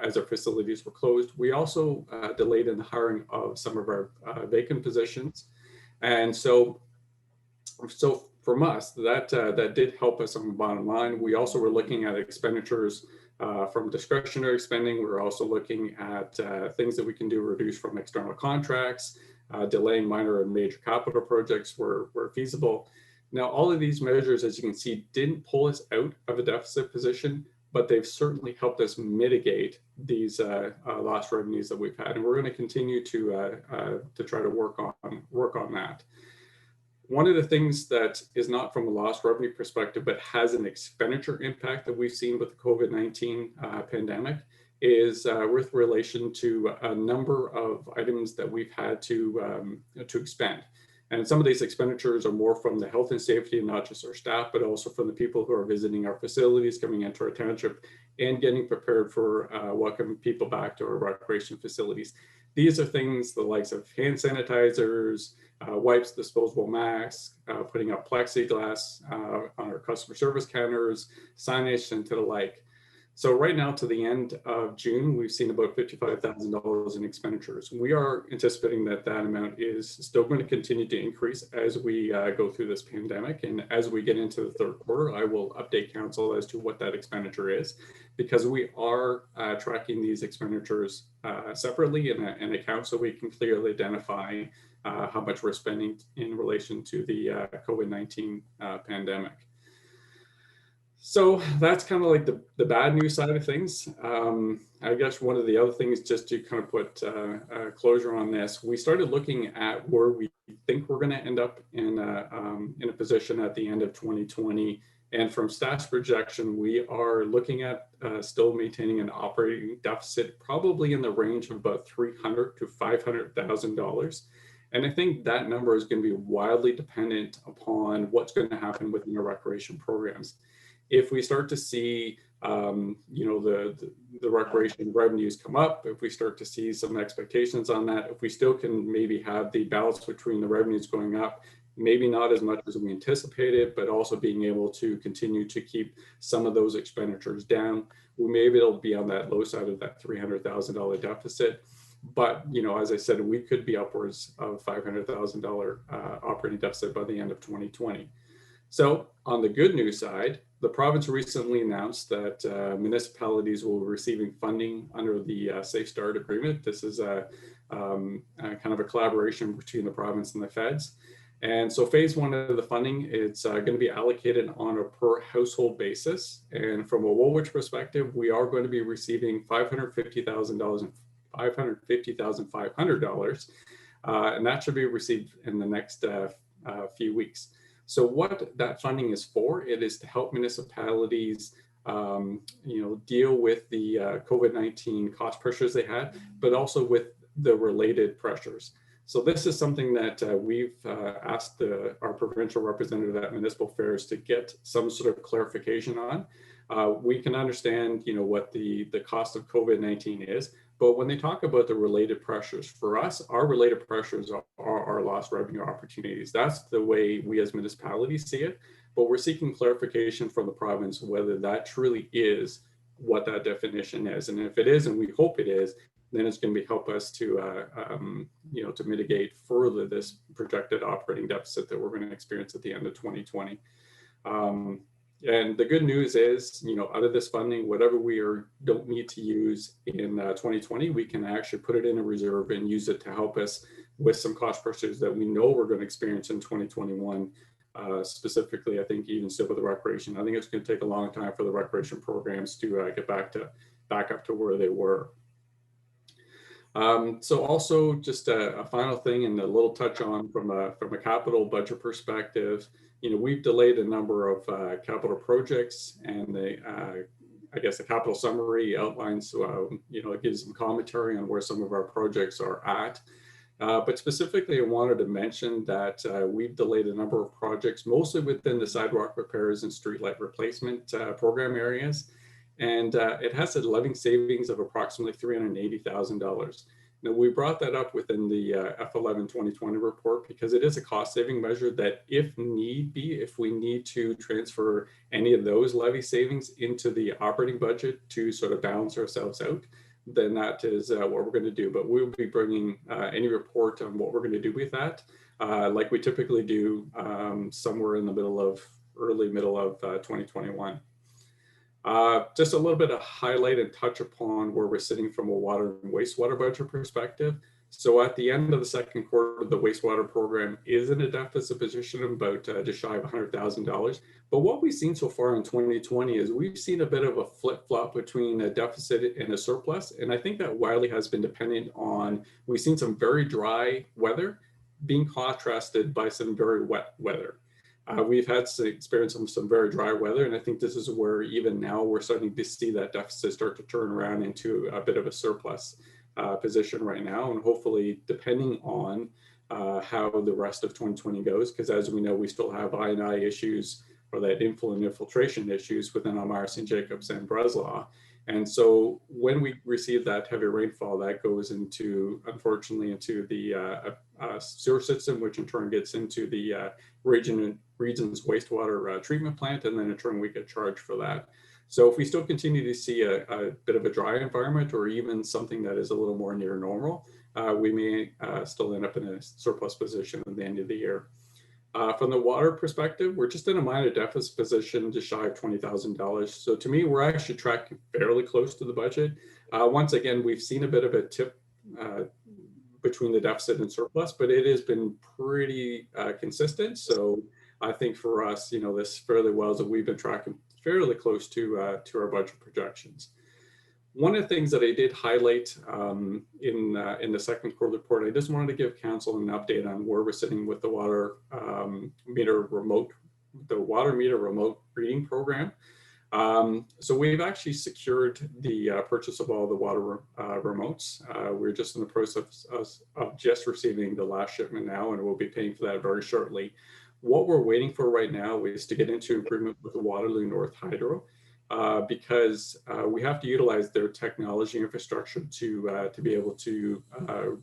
as our facilities were closed. We also delayed in the hiring of some of our vacant positions. And so from us, that did help us on the bottom line. We also were looking at expenditures from discretionary spending. We're also looking at things that we can do to reduce from external contracts, delaying minor and major capital projects where feasible. Now, all of these measures, as you can see, didn't pull us out of a deficit position, but they've certainly helped us mitigate these lost revenues that we've had. And we're going to continue to try to work on that. One of the things that is not from a lost revenue perspective, but has an expenditure impact that we've seen with the COVID-19 pandemic is with relation to a number of items that we've had to expend. And some of these expenditures are more from the health and safety, and not just our staff, but also from the people who are visiting our facilities, coming into our township, and getting prepared for welcoming people back to our recreation facilities. These are things the likes of hand sanitizers, wipes, disposable masks, putting up plexiglass on our customer service counters, signage, and to the like. So right now, to the end of June, we've seen about $55,000 in expenditures. We are anticipating that amount is still going to continue to increase as we go through this pandemic. And as we get into the third quarter, I will update council as to what that expenditure is, because we are tracking these expenditures separately in an account so we can clearly identify how much we're spending in relation to the COVID-19 pandemic. So that's kind of like the bad news side of things. I guess one of the other things, just to kind of put closure on this, we started looking at where we think we're going to end up in a position at the end of 2020. And from staff's projection, we are looking at still maintaining an operating deficit, probably in the range of about $300,000 to $500,000. And I think that number is going to be wildly dependent upon what's going to happen within the recreation programs. If we start to see, the recreation revenues come up, if we start to see some expectations on that, if we still can maybe have the balance between the revenues going up, maybe not as much as we anticipated, but also being able to continue to keep some of those expenditures down, we may be able to be on that low side of that $300,000 deficit. But, as I said, we could be upwards of $500,000 operating deficit by the end of 2020. So on the good news side, the province recently announced that municipalities will be receiving funding under the Safe Start Agreement. This is a kind of a collaboration between the province and the feds. And so phase one of the funding, it's going to be allocated on a per household basis. And from a Woolwich perspective, we are going to be receiving $550,000 and $550,500. And that should be received in the next few weeks. So what that funding is for, it is to help municipalities deal with the COVID-19 cost pressures they had, but also with the related pressures. So this is something that we've asked our provincial representative at Municipal Affairs to get some sort of clarification on. We can understand, what the cost of COVID-19 is, but when they talk about the related pressures, for us, our related pressures are our lost revenue opportunities. That's the way we as municipalities see it, but we're seeking clarification from the province whether that truly is what that definition is. And if it is, and we hope it is, then it's going to help us to, to mitigate further this projected operating deficit that we're going to experience at the end of 2020. And the good news is, out of this funding, whatever we don't need to use in 2020, we can actually put it in a reserve and use it to help us with some cost pressures that we know we're going to experience in 2021. Specifically, I think even still with the recreation, I think it's going to take a long time for the recreation programs to get back up to where they were. So also just a final thing and a little touch on from a capital budget perspective, we've delayed a number of capital projects, and I guess the capital summary outlines, it gives some commentary on where some of our projects are at. But specifically, I wanted to mention that we've delayed a number of projects, mostly within the sidewalk repairs and streetlight replacement program areas. And it has a living savings of approximately $380,000. Now, we brought that up within the F11 2020 report because it is a cost saving measure that if need be, if we need to transfer any of those levy savings into the operating budget to sort of balance ourselves out, then that is what we're going to do. But we'll be bringing any report on what we're going to do with that, like we typically do somewhere in the early middle of 2021. Just a little bit of highlight and touch upon where we're sitting from a water and wastewater budget perspective. So at the end of the second quarter, the wastewater program is in a deficit position of about just shy of $100,000. But what we've seen so far in 2020 is we've seen a bit of a flip-flop between a deficit and a surplus. And I think that widely has been dependent on, we've seen some very dry weather being contrasted by some very wet weather. We've had some experience of some very dry weather, and I think this is where even now we're starting to see that deficit start to turn around into a bit of a surplus position right now, and hopefully depending on how the rest of 2020 goes, because as we know, we still have I&I issues or that influent infiltration issues within Elmira, St. Jacobs and Breslau. And so when we receive that heavy rainfall, that goes into, unfortunately, into the sewer system, which in turn gets into the region's wastewater treatment plant, and then in turn we get charged for that. So if we still continue to see a bit of a dry environment or even something that is a little more near normal, we may still end up in a surplus position at the end of the year. From the water perspective, we're just in a minor deficit position, just shy of $20,000. So to me, we're actually tracking fairly close to the budget. Once again, we've seen a bit of a tip between the deficit and surplus, but it has been pretty consistent. So I think for us, this fairly well is that we've been tracking fairly close to our budget projections. One of the things that I did highlight in the second quarter report, I just wanted to give council an update on where we're sitting with the water meter remote reading program. So we've actually secured the purchase of all the water remotes. We're just in the process of just receiving the last shipment now, and we'll be paying for that very shortly. What we're waiting for right now is to get into agreement with the Waterloo North Hydro. Because we have to utilize their technology infrastructure to be able to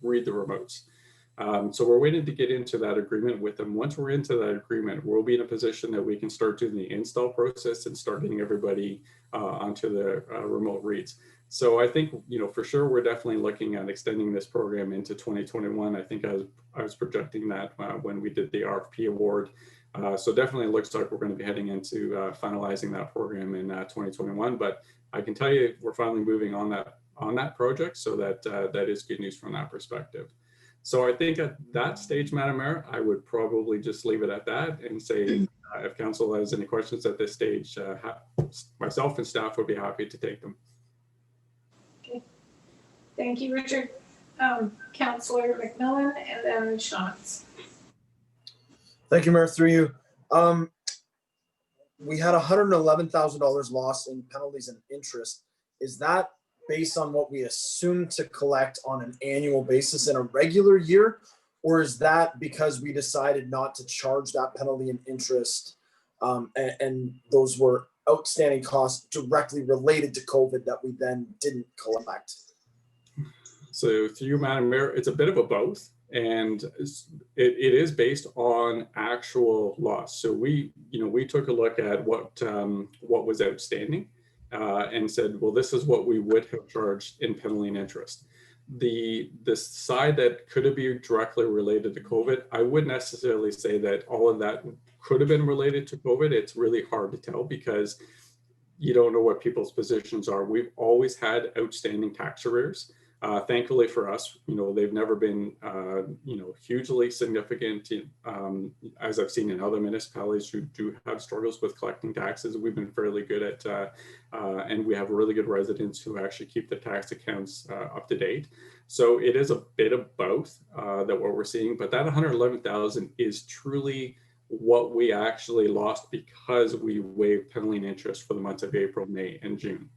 read the remotes. So we're waiting to get into that agreement with them. Once we're into that agreement, we'll be in a position that we can start doing the install process and start getting everybody onto the remote reads. So I think, for sure, we're definitely looking at extending this program into 2021. I think I was projecting that when we did the RFP award. So definitely looks like we're going to be heading into finalizing that program in 2021. But I can tell you we're finally moving on that project, so that is good news from that perspective. So I think at that stage, Madam Mayor, I would probably just leave it at that and say if council has any questions at this stage, myself and staff would be happy to take them. Okay, thank you, Richard. Councillor McMillan and then Shantz. Thank you, Mayor, through you. we had $111,000 lost in penalties and interest. Is that based on what we assume to collect on an annual basis in a regular year? Or is that because we decided not to charge that penalty and interest, and those were outstanding costs directly related to COVID that we then didn't collect? So through you, Madam Mayor, it's a bit of a both, and it is based on actual loss. So we took a look at what was outstanding and said, well, this is what we would have charged in penalty and interest. The side that could have been directly related to COVID, I wouldn't necessarily say that all of that could have been related to COVID. It's really hard to tell because you don't know what people's positions are. We've always had outstanding tax arrears. Thankfully for us, they've never been, hugely significant, as I've seen in other municipalities who do have struggles with collecting taxes. We've been fairly good at, and we have really good residents who actually keep the tax accounts up to date. So it is a bit of both that what we're seeing, but that 111,000 is truly what we actually lost because we waived penalty and interest for the months of April, May, and June.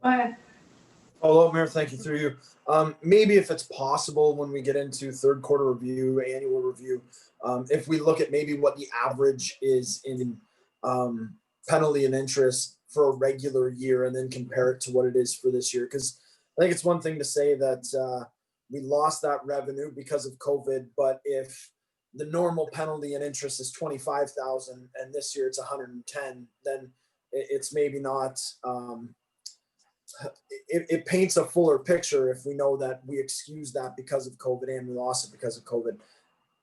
Go ahead. Hello, Mayor, thank you through you. Maybe if it's possible when we get into third quarter review, annual review, if we look at maybe what the average is in penalty and interest for a regular year and then compare it to what it is for this year. Because I think it's one thing to say that we lost that revenue because of COVID, but if the normal penalty and interest is 25,000 and this year it's 110, then it's maybe not, it paints a fuller picture if we know that we excuse that because of COVID and we lost it because of COVID.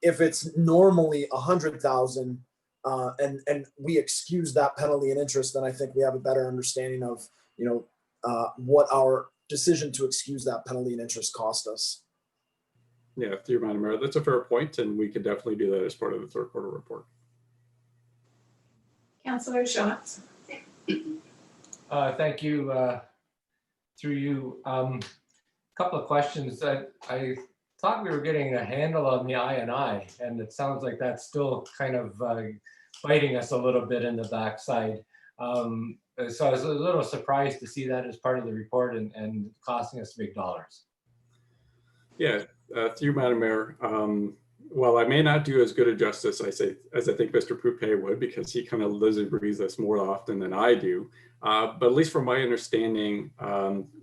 If it's normally 100,000 and we excuse that penalty and interest, then I think we have a better understanding of, what our decision to excuse that penalty and interest cost us. Yeah, through Madam Mayor, that's a fair point, and we could definitely do that as part of the third quarter report. Councillor Schatz. Thank you. Through you, couple of questions. I thought we were getting a handle on the I&I, and it sounds like that's still kind of biting us a little bit in the backside. So I was a little surprised to see that as part of the report and costing us big dollars. Yeah, through Madam Mayor, well, I may not do as good a justice as I think Mr. Poupé would, because he kind of lives and breathes this more often than I do. But at least from my understanding,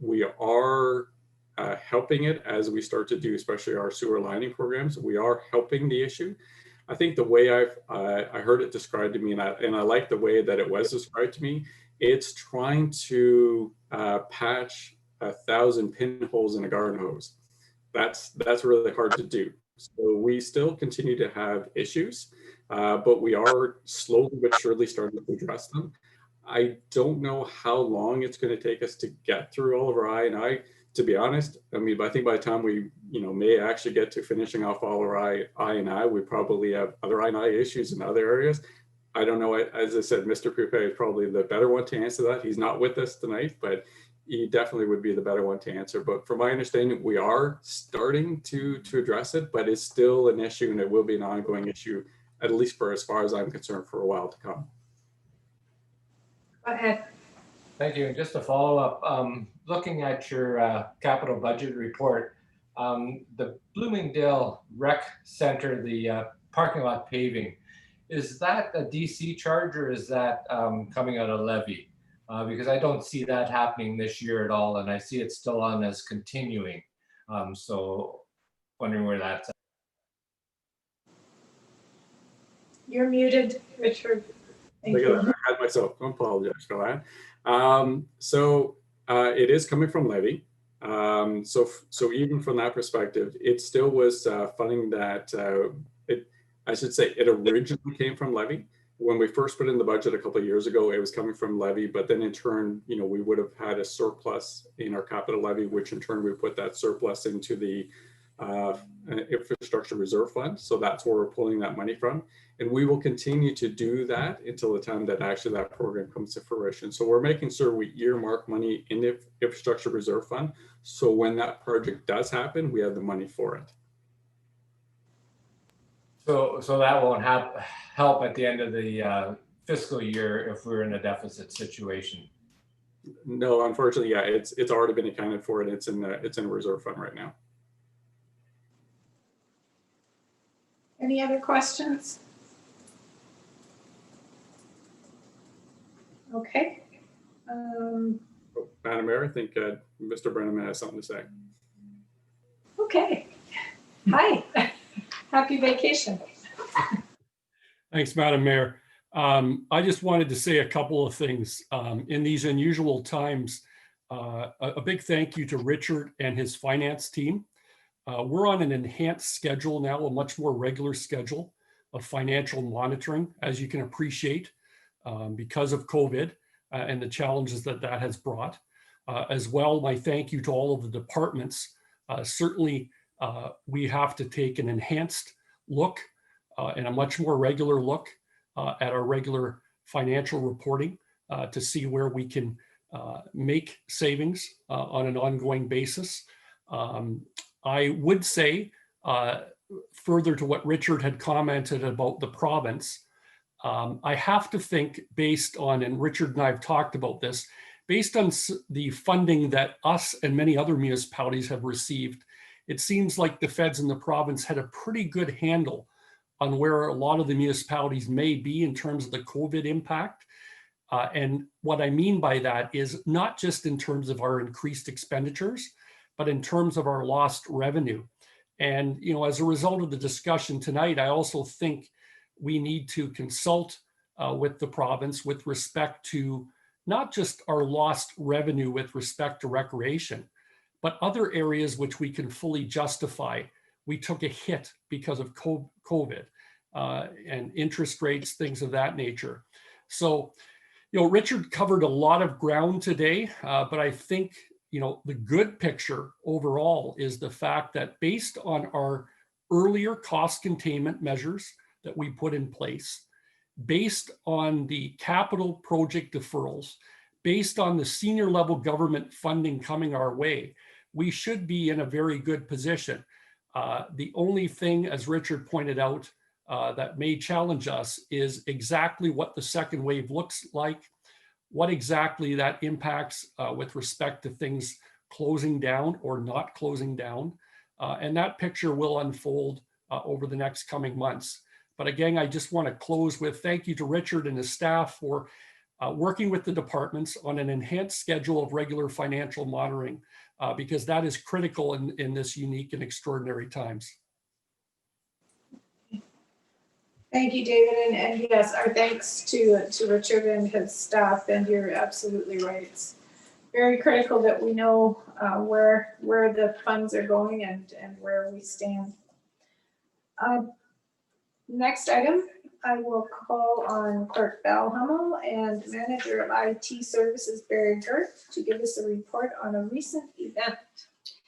we are helping it as we start to do, especially our sewer lining programs. We are helping the issue. I think the way I heard it described to me, and I like the way that it was described to me, it's trying to patch 1,000 pinholes in a garden hose. That's really hard to do. So we still continue to have issues, but we are slowly but surely starting to address them. I don't know how long it's going to take us to get through all of our I&I, to be honest. I mean, I think by the time we, may actually get to finishing off all our I&I, we probably have other I&I issues in other areas. I don't know. As I said, Mr. Poupé is probably the better one to answer that. He's not with us tonight, but he definitely would be the better one to answer. But from my understanding, we are starting to address it, but it's still an issue, and it will be an ongoing issue, at least for as far as I'm concerned, for a while to come. Go ahead. Thank you. And just to follow up, looking at your capital budget report, the Bloomingdale Rec Center, the parking lot paving, is that a DC charge or is that coming out of levy? Because I don't see that happening this year at all, and I see it still on as continuing. So wondering where that's at. You're muted, Richard. Thank you. I had myself. I apologize for that. So it is coming from levy. So even from that perspective, it still was funding that. I should say it originally came from levy. When we first put in the budget a couple of years ago, it was coming from levy, but then in turn, we would have had a surplus in our capital levy, which in turn we put that surplus into the infrastructure reserve fund. So that's where we're pulling that money from. And we will continue to do that until the time that actually that program comes to fruition. So we're making sure we earmark money in the infrastructure reserve fund. So when that project does happen, we have the money for it. So that won't help at the end of the fiscal year if we're in a deficit situation. No, unfortunately, yeah, it's already been accounted for, and it's in a reserve fund right now. Any other questions? Okay. Madam Mayor, I think Mr. Brenneman has something to say. Okay. Hi. Happy vacation. Thanks, Madam Mayor. I just wanted to say a couple of things. In these unusual times, a big thank you to Richard and his finance team. We're on an enhanced schedule now, a much more regular schedule of financial monitoring, as you can appreciate, because of COVID and the challenges that has brought. As well, my thank you to all of the departments. Certainly, we have to take an enhanced look and a much more regular look at our regular financial reporting to see where we can make savings on an ongoing basis. I would say, further to what Richard had commented about the province, I have to think based on, and Richard and I have talked about this, based on the funding that us and many other municipalities have received, it seems like the feds in the province had a pretty good handle on where a lot of the municipalities may be in terms of the COVID impact. And what I mean by that is not just in terms of our increased expenditures, but in terms of our lost revenue. And, you know, as a result of the discussion tonight, I also think we need to consult with the province with respect to not just our lost revenue with respect to recreation, but other areas which we can fully justify. We took a hit because of COVID and interest rates, things of that nature. So, you know, Richard covered a lot of ground today, but I think, you know, the good picture overall is the fact that based on our earlier cost containment measures that we put in place, based on the capital project deferrals, based on the senior level government funding coming our way, we should be in a very good position. The only thing, as Richard pointed out, that may challenge us is exactly what the second wave looks like, what exactly that impacts with respect to things closing down or not closing down. And that picture will unfold over the next coming months. But again, I just want to close with thank you to Richard and his staff for working with the departments on an enhanced schedule of regular financial monitoring, because that is critical in this unique and extraordinary times. Thank you, David. And yes, our thanks to Richard and his staff. And you're absolutely right. It's very critical that we know where the funds are going and where we stand. Next item, I will call on Clerk Val Hummel and Manager of IT Services Barry Girth to give us a report on a recent event.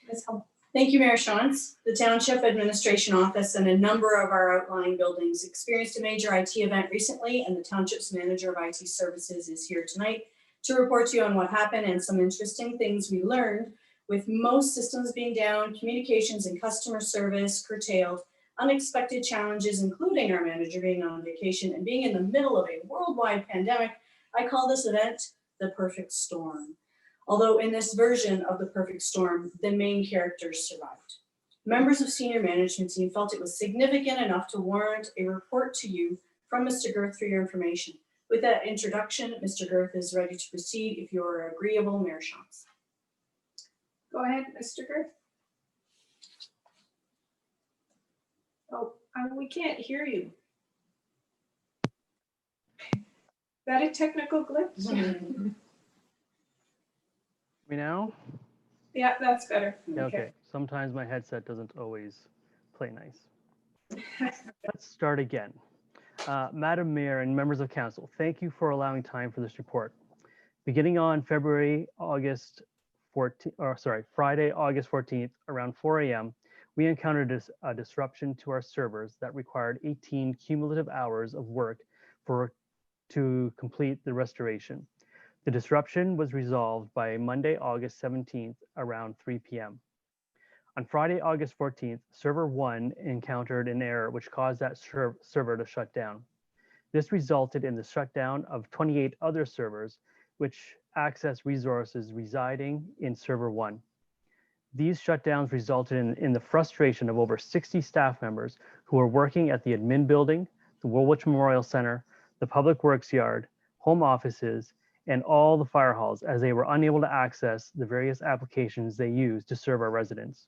Ms. Hummel. Thank you, Mayor Shantz. The Township Administration Office and a number of our outlying buildings experienced a major IT event recently, and the Township's Manager of IT Services is here tonight to report to you on what happened and some interesting things we learned, with most systems being down, communications and customer service curtailed, unexpected challenges, including our manager being on vacation and being in the middle of a worldwide pandemic. I call this event the perfect storm. Although in this version of the perfect storm, the main characters survived. Members of senior management team felt it was significant enough to warrant a report to you from Mr. Girth for your information. With that introduction, Mr. Girth is ready to proceed if you are agreeable, Mayor Shantz. Go ahead, Mr. Girth. Oh, we can't hear you. Is that a technical glitch? Me now? Yeah, that's better. Okay. Sometimes my headset doesn't always play nice. Let's start again. Madam Mayor and members of council, thank you for allowing time for this report. Beginning on Friday, August 14th, around 4 a.m., we encountered a disruption to our servers that required 18 cumulative hours of work to complete the restoration. The disruption was resolved by Monday, August 17th, around 3 p.m. On Friday, August 14th, server 1 encountered an error which caused that server to shut down. This resulted in the shutdown of 28 other servers which access resources residing in server 1. These shutdowns resulted in the frustration of over 60 staff members who were working at the admin building, the Woolwich Memorial Center, the Public Works Yard, home offices, and all the fire halls, as they were unable to access the various applications they use to serve our residents.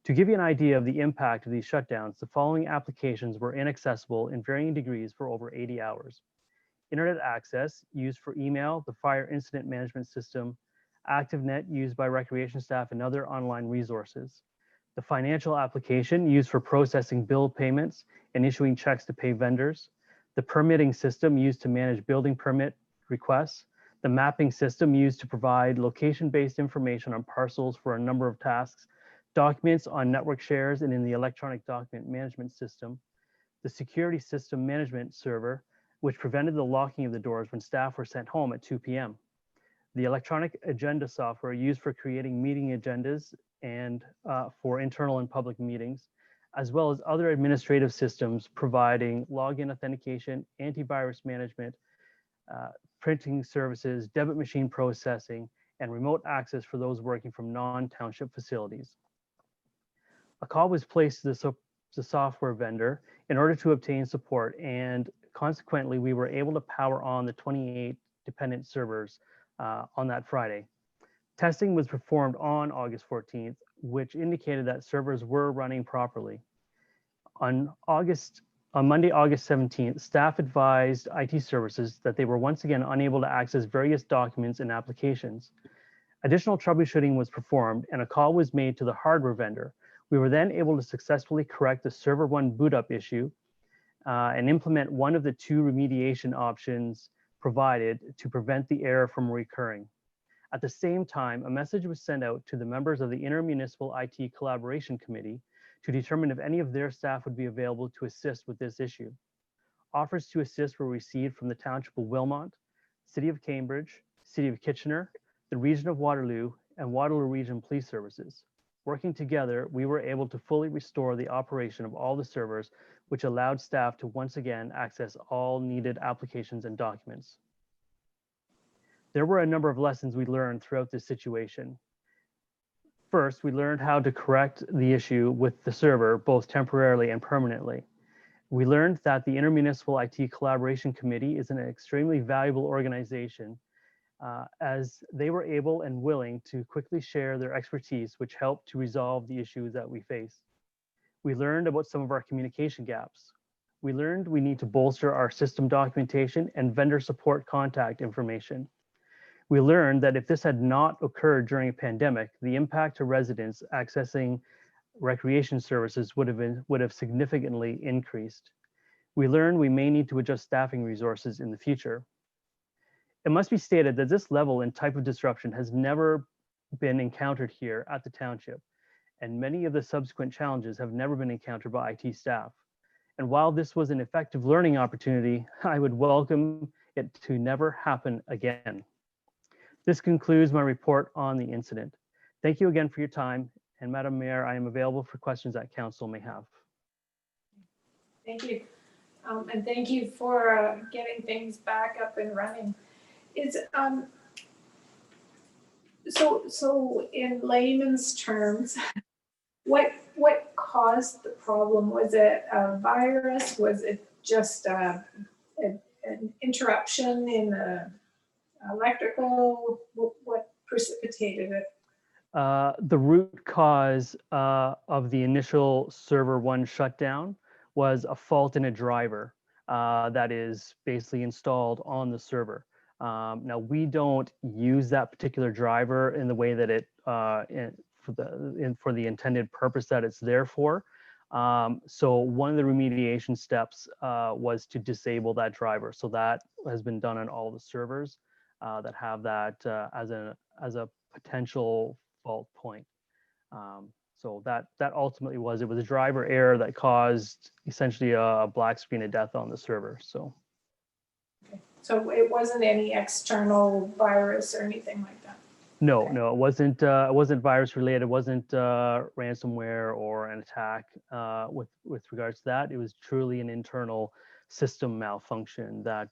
To give you an idea of the impact of these shutdowns, the following applications were inaccessible in varying degrees for over 80 hours. Internet access used for email, the fire incident management system, ActiveNet used by recreation staff and other online resources. The financial application used for processing bill payments and issuing checks to pay vendors. The permitting system used to manage building permit requests. The mapping system used to provide location-based information on parcels for a number of tasks. Documents on network shares and in the electronic document management system. The security system management server, which prevented the locking of the doors when staff were sent home at 2 p.m. The electronic agenda software used for creating meeting agendas and for internal and public meetings, as well as other administrative systems providing login authentication, antivirus management, printing services, debit machine processing, and remote access for those working from non-township facilities. A call was placed to the software vendor in order to obtain support, and consequently, we were able to power on the 28 dependent servers on that Friday. Testing was performed on August 14th, which indicated that servers were running properly. On Monday, August 17th, staff advised IT services that they were once again unable to access various documents and applications. Additional troubleshooting was performed and a call was made to the hardware vendor. We were then able to successfully correct the server 1 boot up issue and implement one of the 2 remediation options provided to prevent the error from recurring. At the same time, a message was sent out to the members of the Intermunicipal IT Collaboration Committee to determine if any of their staff would be available to assist with this issue. Offers to assist were received from the Township of Wilmot, City of Cambridge, City of Kitchener, the Region of Waterloo, and Waterloo Region Police Services. Working together, we were able to fully restore the operation of all the servers, which allowed staff to once again access all needed applications and documents. There were a number of lessons we learned throughout this situation. First, we learned how to correct the issue with the server, both temporarily and permanently. We learned that the Intermunicipal IT Collaboration Committee is an extremely valuable organization as they were able and willing to quickly share their expertise, which helped to resolve the issues that we face. We learned about some of our communication gaps. We learned we need to bolster our system documentation and vendor support contact information. We learned that if this had not occurred during a pandemic, the impact to residents accessing recreation services would have significantly increased. We learned we may need to adjust staffing resources in the future. It must be stated that this level and type of disruption has never been encountered here at the township, and many of the subsequent challenges have never been encountered by IT staff. And while this was an effective learning opportunity, I would welcome it to never happen again. This concludes my report on the incident. Thank you again for your time, and Madam Mayor, I am available for questions that council may have. Thank you. And thank you for getting things back up and running. So in layman's terms, what caused the problem? Was it a virus? Was it just an interruption in the electrical? What precipitated it? The root cause of the initial server 1 shutdown was a fault in a driver that is basically installed on the server. Now, we don't use that particular driver in the way that it for the intended purpose that it's there for. So one of the remediation steps was to disable that driver. So that has been done on all the servers that have that as a potential fault point. So that ultimately was a driver error that caused essentially a black screen of death on the server. So. So it wasn't any external virus or anything like that? No, it wasn't virus related. It wasn't ransomware or an attack with regards to that. It was truly an internal system malfunction that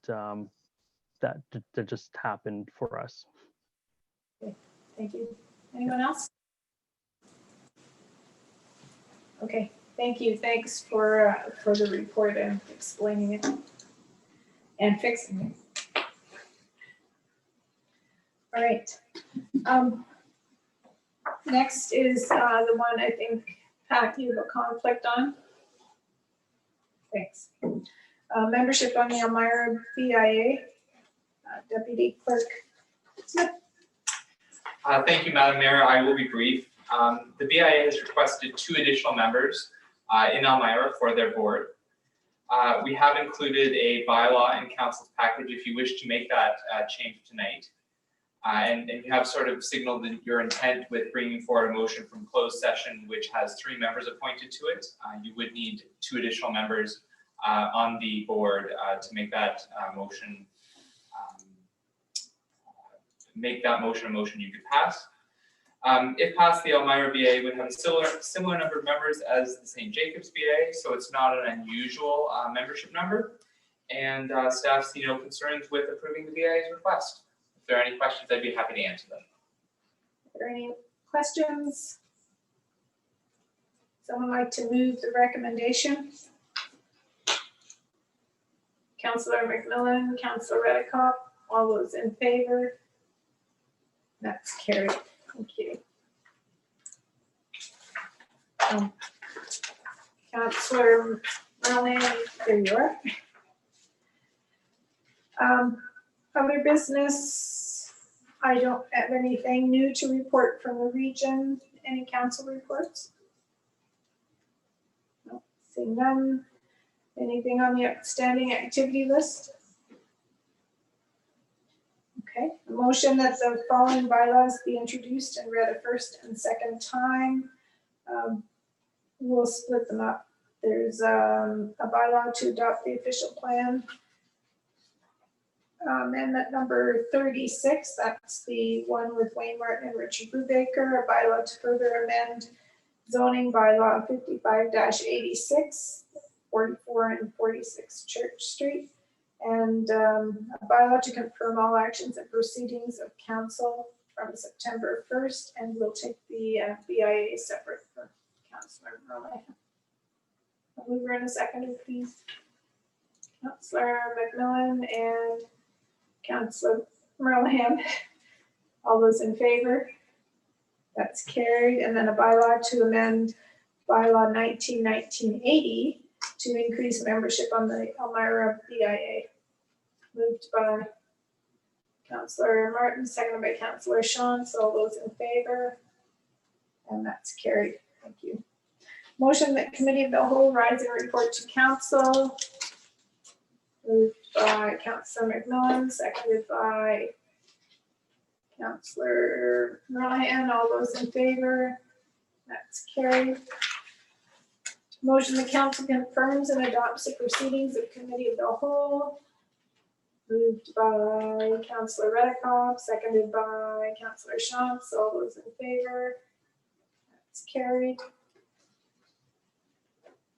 that just happened for us. Okay, thank you. Anyone else? Okay, thank you. Thanks for the report and explaining it and fixing it. All right. Next is the one I think, Pat, you have a conflict on. Thanks. Membership on the Elmira BIA. Deputy Clerk Smith. Thank you, Madam Mayor. I will be brief. The BIA has requested 2 additional members in Elmira for their board. We have included a bylaw in council's package if you wish to make that change tonight. And you have sort of signaled your intent with bringing forward a motion from closed session, which has 3 members appointed to it. You would need 2 additional members on the board to make that motion. Make that motion a motion you could pass. If passed, the Elmira BA would have a similar number of members as the St. Jacobs BA, so it's not an unusual membership number. And staff see no concerns with approving the BA's request. If there are any questions, I'd be happy to answer them. Are there any questions? Someone like to move the recommendation? Councillor McMillan, Councillor Redekop, all those in favor? That's carried. Thank you. Councillor Merlin, there you are. Other business, I don't have anything new to report from the region. Any council reports? No, seeing none. Anything on the outstanding activity list? Okay, a motion that the following bylaws be introduced and read a first and second time. We'll split them up. There's a bylaw to adopt the official plan. Amendment number 36, that's the one with Wayne Martin and Richard Brubaker, a bylaw to further amend zoning bylaw 55-86, 44 and 46 Church Street. And a bylaw to confirm all actions and proceedings of council from September 1st, and we'll take the BIA separate for Councillor Merlin. A mover and a seconder, please. Councillor McMillan and Councillor Merlin. All those in favor? That's carried. And then a bylaw to amend bylaw 19-1980 to increase membership on the Elmira BIA. Moved by Councillor Martin, seconded by Councillor Sean. So all those in favor? And that's carried. Thank you. Motion that Committee of the Whole rise and report to Council. Moved by Councillor McMillan, seconded by Councillor Ryan. All those in favor? That's carried. Motion the Council confirms and adopts the proceedings of Committee of the Whole. Moved by Councillor Redekop, seconded by Councillor Shantz. All those in favor? That's carried.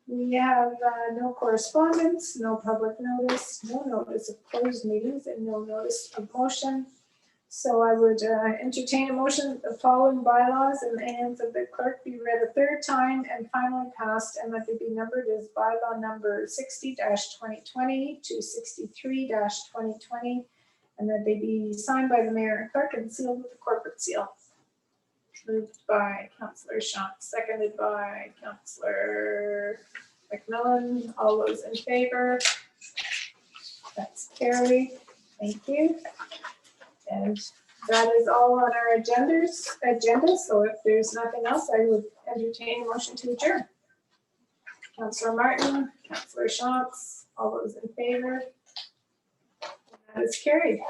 We have no correspondence, no public notice, no notice of closed meetings, and no notice of motion. So I would entertain a motion that the following bylaws in the hands of the clerk be read a third time and finally passed, and that they be numbered as bylaw number 60-2020 to 63-2020, and that they be signed by the mayor and clerk and sealed with the corporate seal. Moved by Councillor Shantz, seconded by Councillor McMillan. All those in favor? That's carried. Thank you. And that is all on our agenda. So if there's nothing else, I would entertain a motion to adjourn. Councillor Martin, Councillor Shantz, all those in favor? That is carried.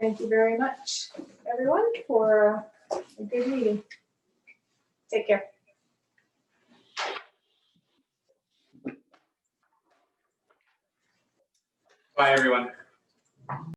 Thank you very much, everyone, for a good meeting. Take care. Bye, everyone.